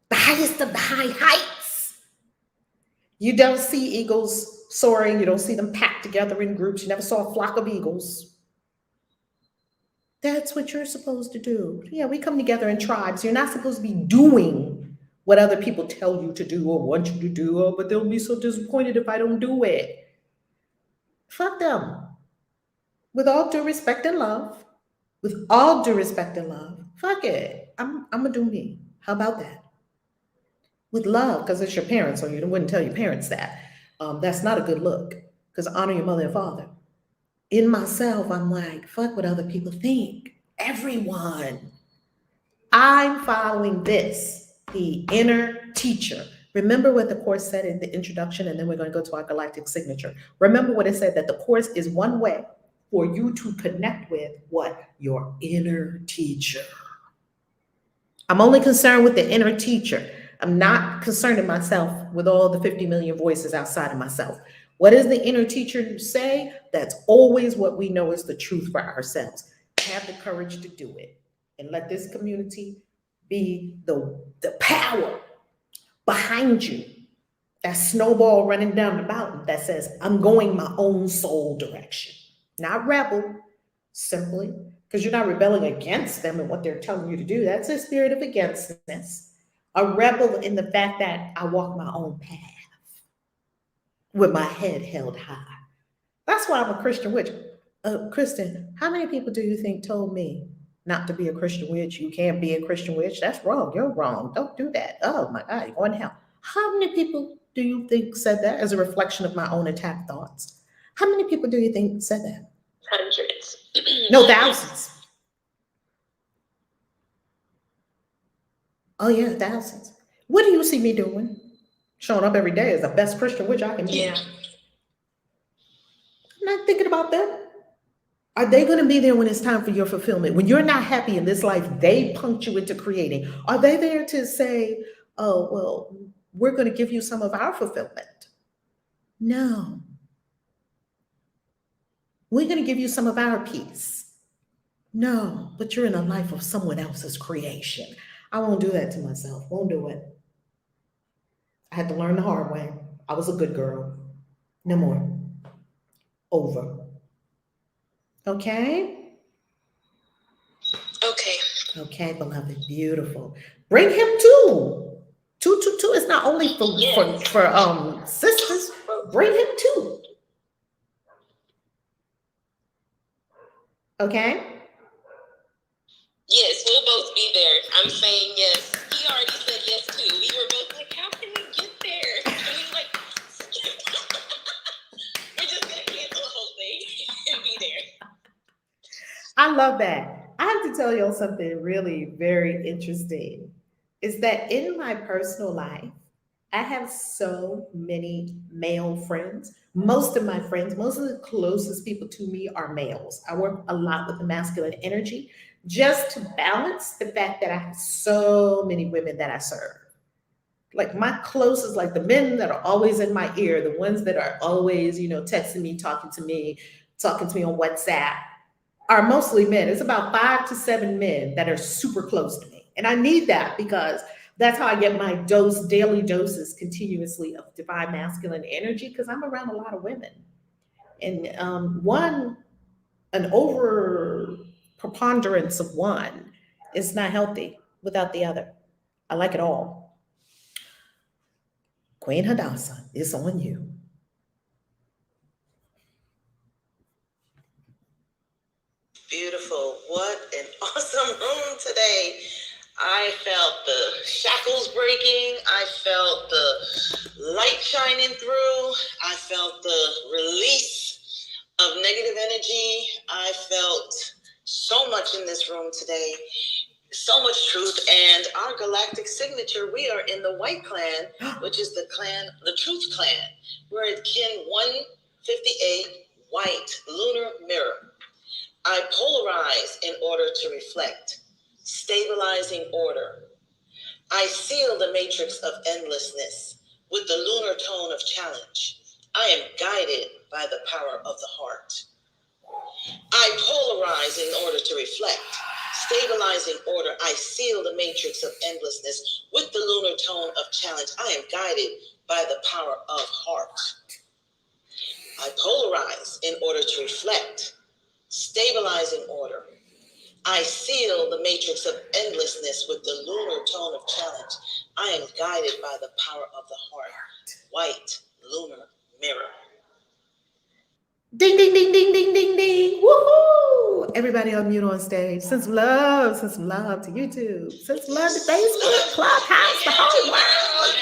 the highest of the high heights. You don't see eagles soaring. You don't see them packed together in groups. You never saw a flock of eagles. That's what you're supposed to do. Yeah, we come together in tribes. You're not supposed to be doing what other people tell you to do or want you to do. Oh, but they'll be so disappointed if I don't do it. Fuck them. With all due respect and love, fuck it. I'm gonna do me. How about that? With love, because it's your parents, so you wouldn't tell your parents that. That's not a good look, because honor your mother and father. in myself, I'm like, fuck what other people think. Everyone. I'm following this, the inner teacher. Remember what the Course said in the introduction, and then we're going to go to our Galactic Signature. Remember what it said, that the Course is one way for you to connect with what? Your inner teacher. I'm only concerned with the inner teacher. I'm not concerning myself with all the 50 million voices outside of myself. What does the inner teacher say? That's always what we know is the truth for ourselves. Have the courage to do it. And let this community be the power behind you, that snowball running down the mountain that says, I'm going my own soul direction. Not rebel, simply, because you're not rebelling against them and what they're telling you to do. That's a spirit of againstness. A rebel in the fact that I walk my own path with my head held high. That's why I'm a Christian witch. Kristen, how many people do you think told me not to be a Christian witch? You can't be a Christian witch. That's wrong. You're wrong. Don't do that. Oh my God, you're going to hell. How many people do you think said that as a reflection of my own attack thoughts? How many people do you think said that? Hundreds. No, thousands. Oh yeah, thousands. What do you see me doing? Showing up every day as the best Christian witch I can be. Yeah. I'm not thinking about them. Are they going to be there when it's time for your fulfillment? When you're not happy in this life, they punked you into creating. Are they there to say, oh, well, we're going to give you some of our fulfillment? No. We're going to give you some of our peace. No, but you're in a life of someone else's creation. I won't do that to myself. Won't do it. I had to learn the hard way. I was a good girl. No more. Over. Okay? Okay. Okay, beloved. Beautiful. Bring him too. 222 is not only for sisters. Bring him too. Okay? Yes, we'll both be there. I'm saying yes. He already said yes too. We were both like, how can we get there? And we like, we're just gonna cancel the whole thing and be there. I love that. I have to tell y'all something really very interesting. Is that in my personal life, I have so many male friends. Most of my friends, most of the closest people to me are males. I work a lot with the masculine energy just to balance the fact that I have so many women that I serve. Like my closest, like the men that are always in my ear, the ones that are always, texting me, talking to me on WhatsApp, are mostly men. It's about 5 to 7 men that are super close to me. And I need that because that's how I get my daily doses continuously of divine masculine energy, because I'm around a lot of women. And an over preponderance of one is not healthy without the other. I like it all. Queen Hadassah, it's on you. Beautiful. What an awesome room today. I felt the shackles breaking. I felt the light shining through. I felt the release of negative energy. I felt so much in this room today. So much truth. And our galactic signature, we are in the White Clan, which is the Truth Clan. We're at kin 158, white, lunar mirror. I polarize in order to reflect, stabilizing order. I seal the matrix of endlessness with the lunar tone of challenge. I am guided by the power of the heart. I polarize in order to reflect, stabilizing order. I seal the matrix of endlessness with the lunar tone of challenge. I am guided by the power of heart. I polarize in order to reflect, stabilizing order. I seal the matrix of endlessness with the lunar tone of challenge. I am guided by the power of the heart. White lunar mirror. Ding, ding, ding, ding, ding, ding, ding. Woohoo! Everybody unmute on stage. Send some love to YouTube. Send some love to Facebook, Clubhouse, the whole world.